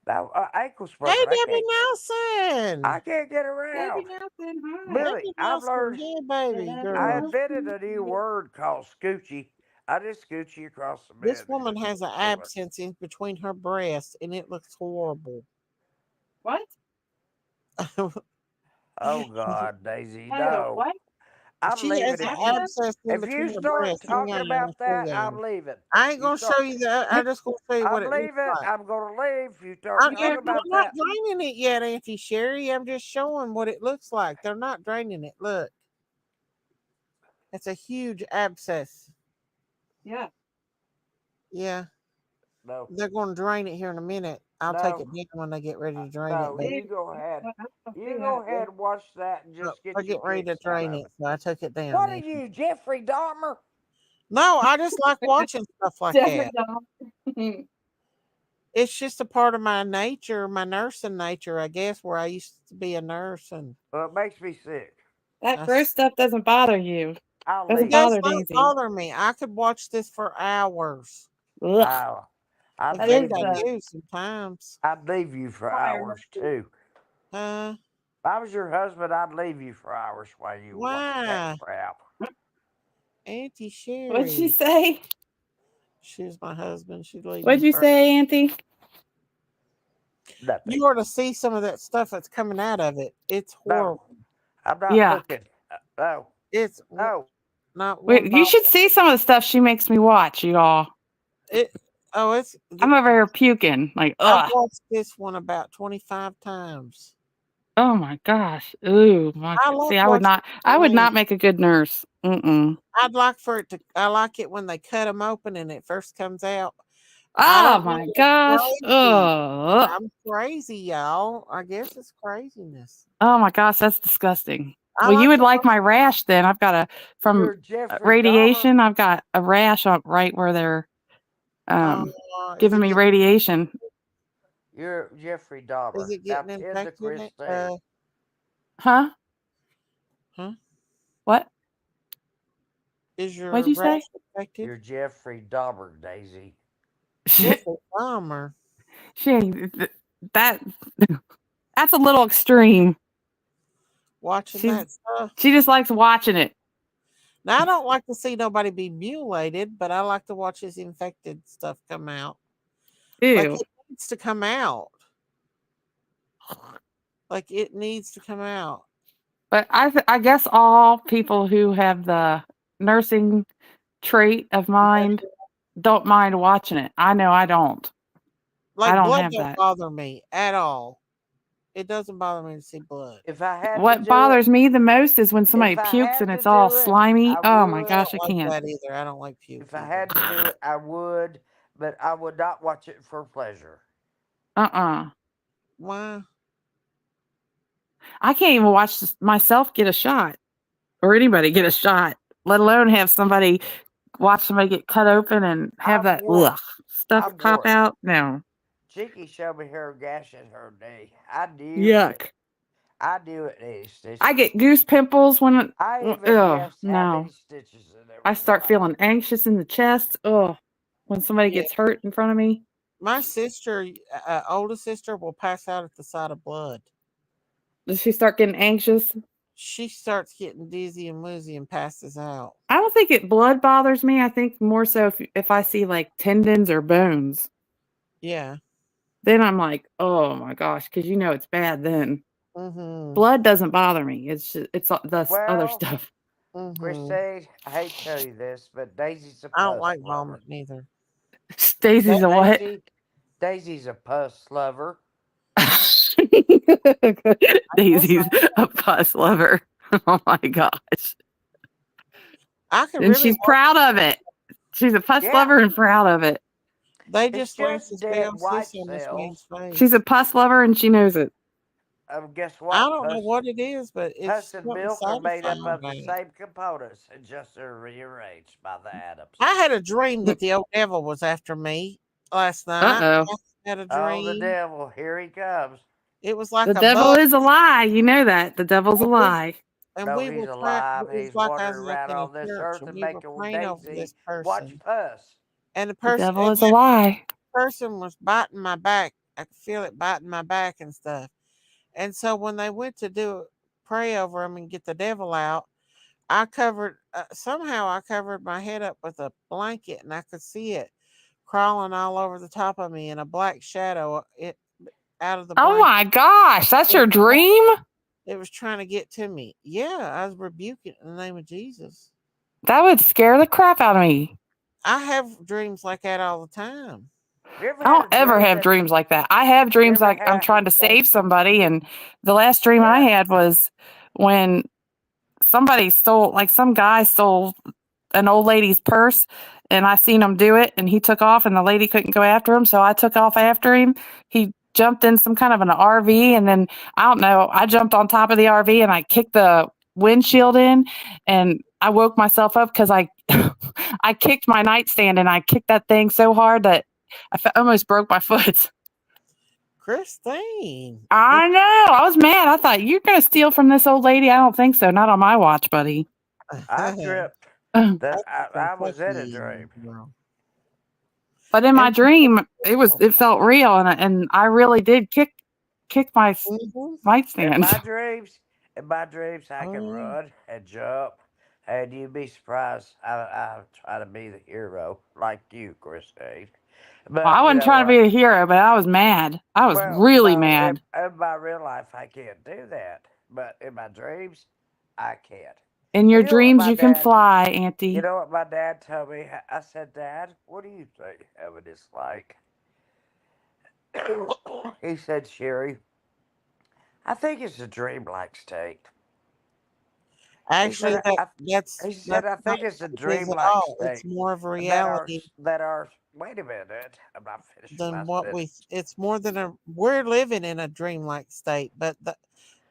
now ankle's Hey, broken. Debbie I Nelson. can't get Debbie around. Nelson, hi. Billy, Debbie I've Nelson, learned. yeah, baby I girl. invented a new word called scoochie. I just scooch you across the This bed. woman has an So much. abscess in between her breasts, and it looks horrible. What? Oh God, Daisy, Oh, no. what? I'm She has leaving. an Abscess? abscess in If you between her start breasts. Hang talking on, y'all. about I'll show that, I'm y'all. leaving. I ain't You gonna show start. you that. I'm just gonna show you what I'm it looks leaving. like. I'm gonna leave. If you start talking They're about not that, draining it yet, Auntie Sherry. I'm just showing what it looks like. They're not draining it. Look, it's a huge abscess. Yeah. Yeah, no, they're going to drain it here in a minute. I'll take no, it down when they get ready to drain it. no. But You go ahead. I don't see You that. go ahead and watch that and look, just they're get your getting ready to kicks out drain of it, it. so I took it down. What are Then. you, Jeffrey Dahmer? No, I just like watching stuff like Definitely that. don't. It's just a part of my nature, my nursing nature, I guess, where I used to be a nurse, and Well, it makes me sick. That I gross stuff doesn't bother you. I'll Doesn't it leave. does bother not Daisy. bother me. I could watch this for hours. Ugh. I'll, I'd That In fact, is leave I you. do sometimes. I'd leave you for hours too. Uh, If I was your husband, I'd leave you for hours while you were watching that why? crap. Auntie What'd she Sherry. say? She's my husband. She'd leave What'd me you for. say, Auntie? Nothing. You ought to see some of that stuff that's coming out of it. It's No, horrible. I'm not Yuck. looking. No, It's no. not one Wait, you bite. should see some of the stuff she makes me watch, y'all. It. Oh, it's. I'm over here puking. Like, I've ugh. watched this one about 25 times. Oh my gosh. Ooh, my. I like See, I would watching not. I would drain. not make a good nurse. Mm-mm. I'd like for it to. I like it when they cut them open and it first comes out. I Oh don't know. my It's gosh. crazy. Ugh. I'm crazy, y'all. I guess it's craziness. Oh my gosh, that's disgusting. I Well, you like would to like watch. my rash then. I've got a from You're Jeffrey Dahmer. radiation. I've got a rash up right where they're Uh, is giving it me getting? radiation. You're Jeffrey Is Dahmer. it Now getting tend to infected? Christine. Huh? Huh? What? Is What'd your you rash say? infected? You're Jeffrey Dahmer, Daisy. Jeffrey Dahmer. She that that's a little extreme. Watching She's that stuff. she just likes watching it. Now I don't like to see nobody be mutilated, but I like to watch his infected stuff come out. Like Ew. it needs to come out. Like it needs to come out. But I guess all people who have the nursing trait of mind don't mind watching it. I know I don't. I Like don't blood have don't that. bother me at all. It doesn't bother me to see blood. If I had to What do it, bothers me the most is when somebody if I pukes had and to it's all do it, slimy. I Oh my I would. gosh, don't I like can't. that either. I don't like puke If I either. had to do it, I would, but I would not watch it for pleasure. Uh-uh. Why? I can't even watch myself get a shot or anybody get a shot, let alone have somebody watch somebody get cut open and have I'm that warped. stuff I'm pop warped. out. No. Cheeky showed me her gash in her knee. I knew. Yuck. I do it any stitches. I get goose pimples when. I even Ugh, guess how no. many stitches in every I start spot. feeling anxious in the chest. Ugh, when somebody Yeah. gets hurt in front of me. My sister, oldest sister, will pass out at the sight of blood. Does she start getting anxious? She starts getting dizzy and woozy and passes out. I don't think blood bothers me. I think more so if I see like tendons or bones, Yeah. then I'm like, oh my gosh, because it's bad. Then Mm-hmm. blood doesn't bother me. It's the other Well, stuff. Mm-hmm. Christine, I hate to tell you this, but Daisy's a I don't puss like lover. vomit neither. Stacey's a what? Daisy's a puss lover. Yes, Daisy's a pus lover. Oh my gosh. I could And really she's work. proud of it. She's a pus Yeah, lover and proud of it. They it's just wants to just stay dead on white on this man's cells. She's face. a pus lover and she knows it. Guess I what? don't know what it is, but Pus it's and something milk are made satisfying up of the about it. same components, and just are rearranged by the atoms. I had a dream that the old devil was after me last Uh night. oh. I had a Oh, the dream. devil! Here he comes. It was like The a devil bug, is a lie. You know that. The devil's a and we lie. and No, we he's were praying. alive. It was He's like I wandering was like around in a on this church, earth and and we were making old praying over Daisy this watch person, pus. and the The person devil and is a that lie. person was biting my back. I could feel it biting my back and stuff. And so when they went to pray over him and get the devil out, I covered somehow I covered my head up with a blanket, and I could see it crawling all over the top of me in a black shadow. It out of the Oh blanket. my gosh. That's It your dream? was trying to get to me. Yeah, I was rebuking it in the name of Jesus. That would scare the crap out of me. I have dreams like that all the time. You ever I had don't a ever dream have that dreams like that. I have you dreams ever like I'm had? trying to save somebody. And the last dream I Yeah. had was when somebody stole, like some guy stole an old lady's purse, and I seen him do it, and he took off and the lady couldn't go after him. So I took off after him. He jumped in some kind of an RV, and then I don't know, I jumped on top of the RV and I kicked the windshield in, and I woke myself up because I I kicked my nightstand, and I kicked that thing so hard that almost broke my foot. Christine. I know. I was mad. I thought, you're going to steal from this old lady? I don't think so. Not on my watch, buddy. I That's dreamt But that I was in a Kentucky dream. girl. in my And dream, it felt real, and I really did kick my mhm. In nightstand. my dreams, I can Oh, run and jump, and you'd be surprised. I try to be the hero like you, Christine. Well, I But you wasn't know trying to what? be a hero, but I was mad. I was Well, really no, mad. in my real life, I can't do that. But in my dreams, I can. In your And dreams, you can fly, Auntie. you know what my dad told me? I said, Dad, what do you think heaven is like? He said, Sherry, I think it's a dreamlike state. He actually, said, that's I not think it's a what it is at dreamlike all. It's state more of a that are reality wait a minute, I'm not finishing my than what we. sentence. It's more than a. We're living in a dreamlike state, but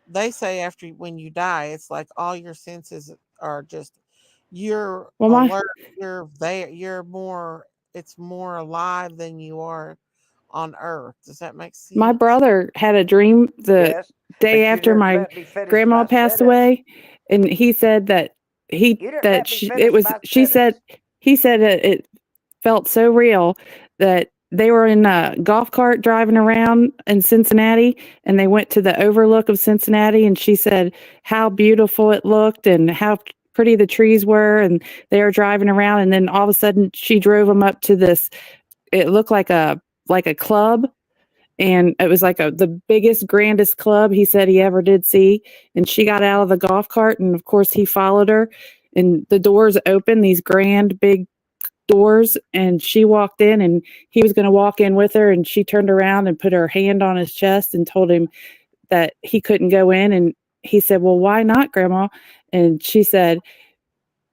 they say after when you die, it's like all your senses are just you're Well, alert. You're there. You're more. It's more alive than you are on Earth. Does that make my sense? brother had a dream the Yes, day but you after didn't my let me finish grandma my passed sentence. away, and he said that You didn't let me it finish was my sentence. he said that it felt so real that they were in a golf cart driving around in Cincinnati, and they went to the overlook of Cincinnati, and she said how beautiful it looked and how pretty the trees were, and they were driving around, and then all of a sudden she drove them up to this, it looked like a club, and it was like the biggest, grandest club he said he ever did see. And she got out of the golf cart, and of course he followed her, and the doors open, these grand big doors, and she walked in, and he was going to walk in with her, and she turned around and put her hand on his chest and told him that he couldn't go in. And he said, well, why not, Grandma? And she said,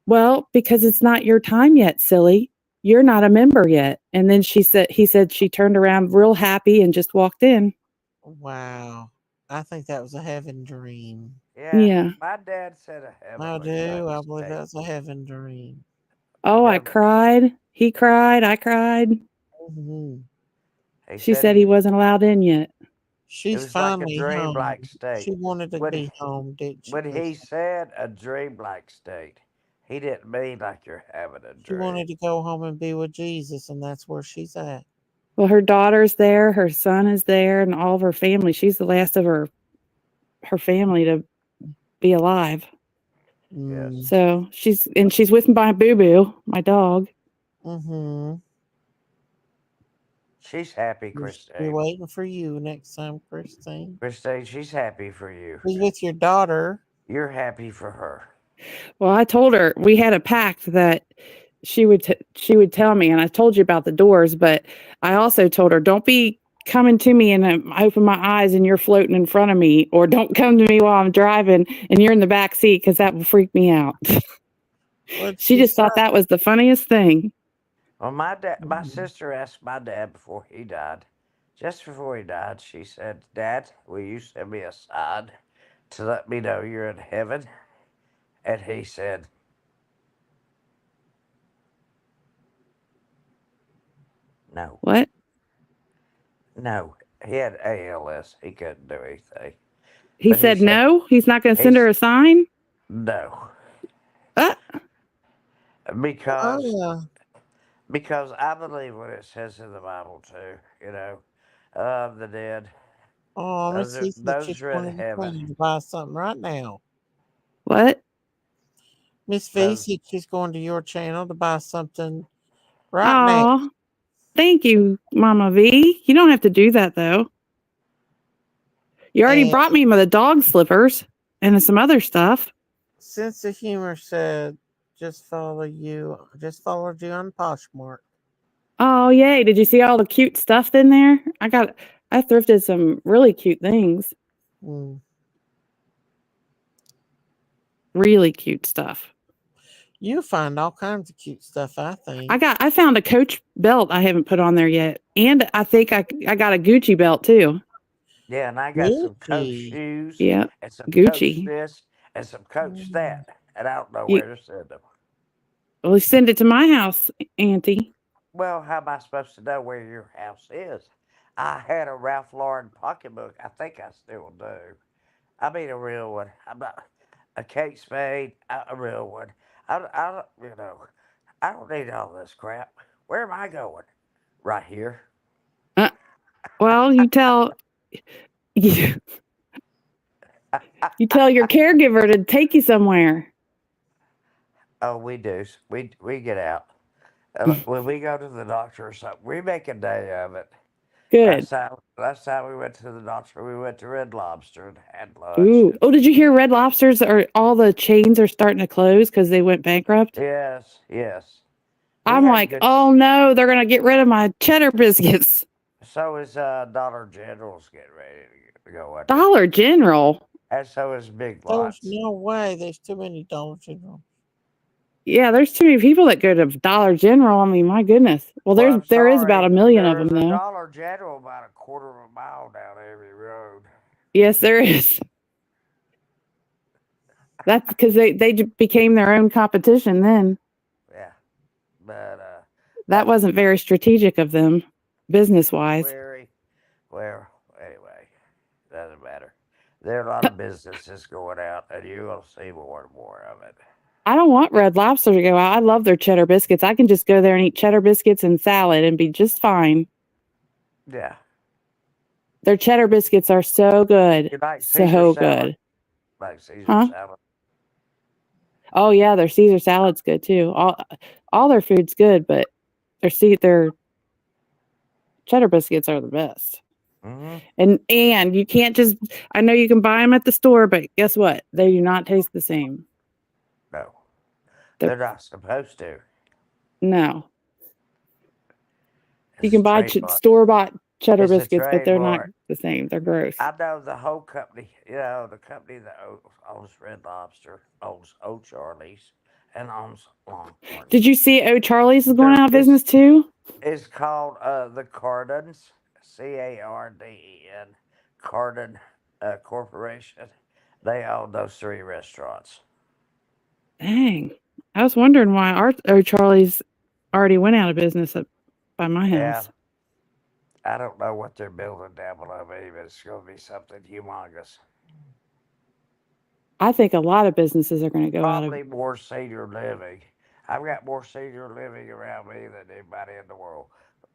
well, because it's not your time yet, silly. You're not a member yet. And then he said she turned around real happy and just walked in. Wow. I think that was a heaven dream. Yeah, Yeah. my dad said a I heavenly do. kind of I believe state. that was a heaven dream. Oh, I Heaven. cried. He cried. I cried. Hmm. He She said said he he wasn't allowed in yet. She's was like a finally home. dreamlike state. She wanted to When be home, didn't she, when he Kristen? said a dreamlike state, he didn't mean like you're having a She dream. wanted to go home and be with Jesus, and that's where she's at. Well, her daughter's there, her son is there, and all of her family. She's the last of her family to be alive. Mm. Yes. So she's with my Boo Boo, my dog. Mm-hmm. She's happy, We're Christine. waiting for you next time, Christine. Christine, she's happy for you. She's with your daughter. You're happy for her. Well, I told her we had a pact that she would tell me, and I told you about the doors, but I also told her don't be coming to me and I open my eyes and you're floating in front of me, or don't come to me while I'm driving and you're in the back seat because that will freak me out. She just thought that was the funniest thing. Well, my sister asked my dad before he died, just before he died, she said, "Dad, will you send me a sign to let me know you're in heaven?" And he said, "No, What? no." He had ALS. He couldn't do anything. He But said no? He's not going to send her a sign? No, Uh, because Oh, because I believe what it says in the Bible too. The dead. oh, Miss Cece Those just are in wanted to heaven. tell you to buy something right now. what? Miss Those Cece just going to your channel to buy something right now. Oh, thank you, Mama V. You don't have to do that, though. You already And brought me the dog slippers and some other stuff. Sense of Humor said, just followed you on Poshmark. Oh, yay. Did you see all the cute stuff in there? I thrifted some really cute things. Mm. Really cute stuff. You find all kinds of cute stuff, I think. I found a Coach belt I haven't put on there yet. And I think I got a Gucci belt too. Yeah, and I got some Coach Gucci. shoes Yeah, and some Coach Gucci. this and some Coach Mm. that, and I don't know You, where to send them. well, send it to my house, Auntie. Well, how am I supposed to know where your house is? I had a Ralph Lauren pocketbook. I think I still do. I mean, a real one. I'm not a Kate Spade, a real one. I don't need all this crap. Where am I going? Right here. Well, you tell you tell your caregiver to take you somewhere. Oh, we do. We get out. When we go to the doctor or something, we make a day of it. Good. Last time we went to the doctor, we went to Red Lobster and had lunch. Ooh. Oh, did you hear Red Lobsters are all the chains are starting to close because they went bankrupt? Yes, yes. We I'm had a like, good. oh no, they're gonna get rid of my cheddar biscuits. So is Dollar General's getting ready to go under, Dollar General. and so is Big There's Lots. no way. There's too many Dollar General. Yeah, there's too many people that go to Dollar General. I mean, my goodness. Well, Well, I'm there is about sorry. 1 million of There them is a though. Dollar General about a quarter of a mile down every road. Yes, there is. That's because they became their own competition then. Yeah, but That wasn't very strategic of them, business wise. very well. Anyway, doesn't matter. There are a lot of businesses going out, and you will see more and more of it. I don't want Red Lobster to go out. I love their cheddar biscuits. I can just go there and eat cheddar biscuits and salad and be just fine. Yeah. Their cheddar biscuits are so good. You like Caesar So salad? good. Like Caesar Huh? salad? Oh yeah, their Caesar salad's good too. All their food's good, but their cheddar biscuits are the best. Mm-hmm. And you can't just. I know you can buy them at the store, but guess what? They do not taste the same. No, they're not supposed to. No, you It's a can buy trademark. store bought cheddar It's a biscuits, but they're not trademark. the same. They're gross. I know the whole company. The company that owns Red Lobster owns O'Charlie's and owns Longhorn. Did you see O'Charlie's is going out of business too? It's called the Cardens, Carden, Carden Corporation. They own those 3 restaurants. Dang, I was wondering why our O'Charlie's already went out of business by my house. I don't know what they're building down below me, but it's going to be something humongous. I think a lot of businesses are going to go out of. Probably more senior living. I've got more senior living around me than anybody in the world.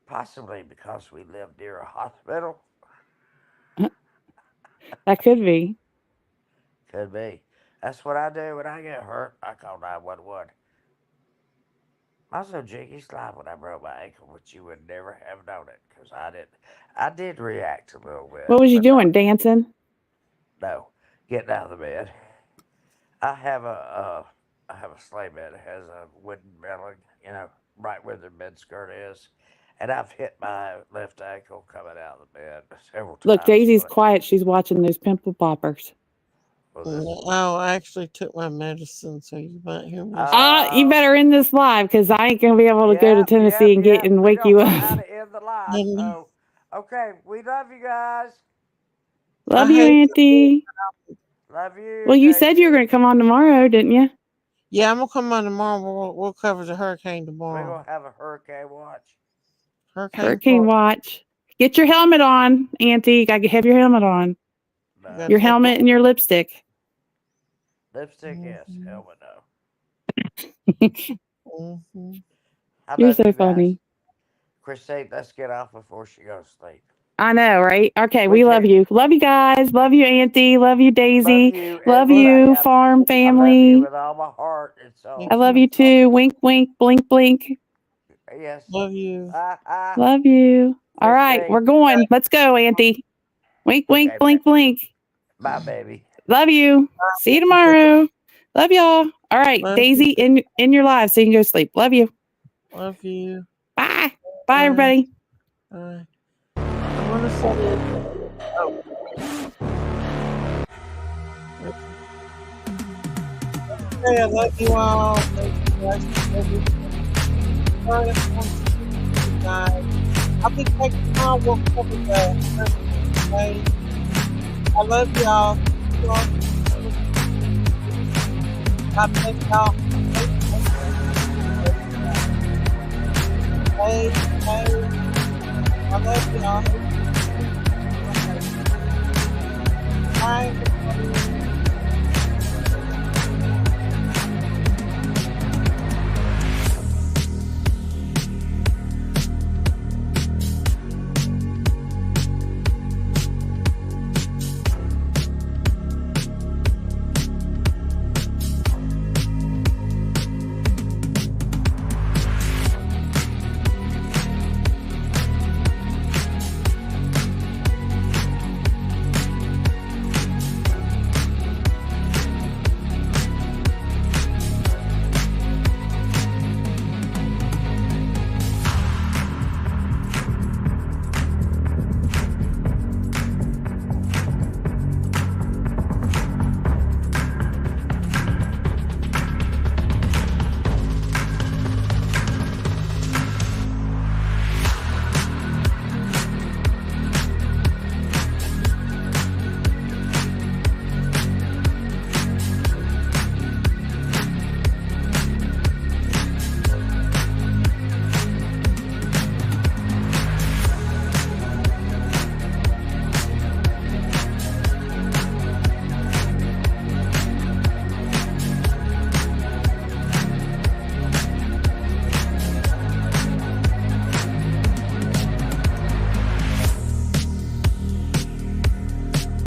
Possibly because we live near a hospital. That could be. Could be. That's what I do when I get hurt. I call 911. I was so jiggy slide when I broke my ankle, which you would never have known it because I didn't. I did react a little bit. What was you doing? Dancing? No, getting out of the bed. I have a sleigh bed that has a wooden railing, right where the bed skirt is, and I've hit my left ankle coming out of the bed several times. Look, Daisy's quiet. She's watching those pimple poppers. Oh, I actually took my medicine, so you might hear me. You better end this live because I ain't gonna be able to go to Tennessee and wake you up. How to end the live? So, okay, we love you guys. Love you, Auntie. Love you. Well, you said you were gonna come on tomorrow, didn't you? Yeah, I'm gonna come on tomorrow. We'll cover the hurricane tomorrow. We're gonna have a hurricane watch. Hurricane watch. Get your helmet on, Auntie. You gotta have your helmet on. No. Your helmet and your lipstick. Lipstick, yes. Helmet, no. You're so funny. Christine, let's get off before she goes to sleep. I know, right? Okay, we love you. Love you guys. Love you, Auntie. Love you, Daisy. Love you, farm family. I love you with all my heart and soul. I love you too. Wink, wink, blink, blink. Yes. Love you. Love you. All right, we're going. Let's go, Auntie. Wink, wink, blink, blink. Bye, baby. Love you. See you tomorrow. Love y'all. All right, Daisy, in your live so you can go to sleep. Love you. Love you. Bye. Bye, everybody. Bye. I want to say Hey, I love you all. Thank you guys. I'll be back tomorrow. We'll cover the okay? I love y'all. God bless y'all. Hey, I love y'all.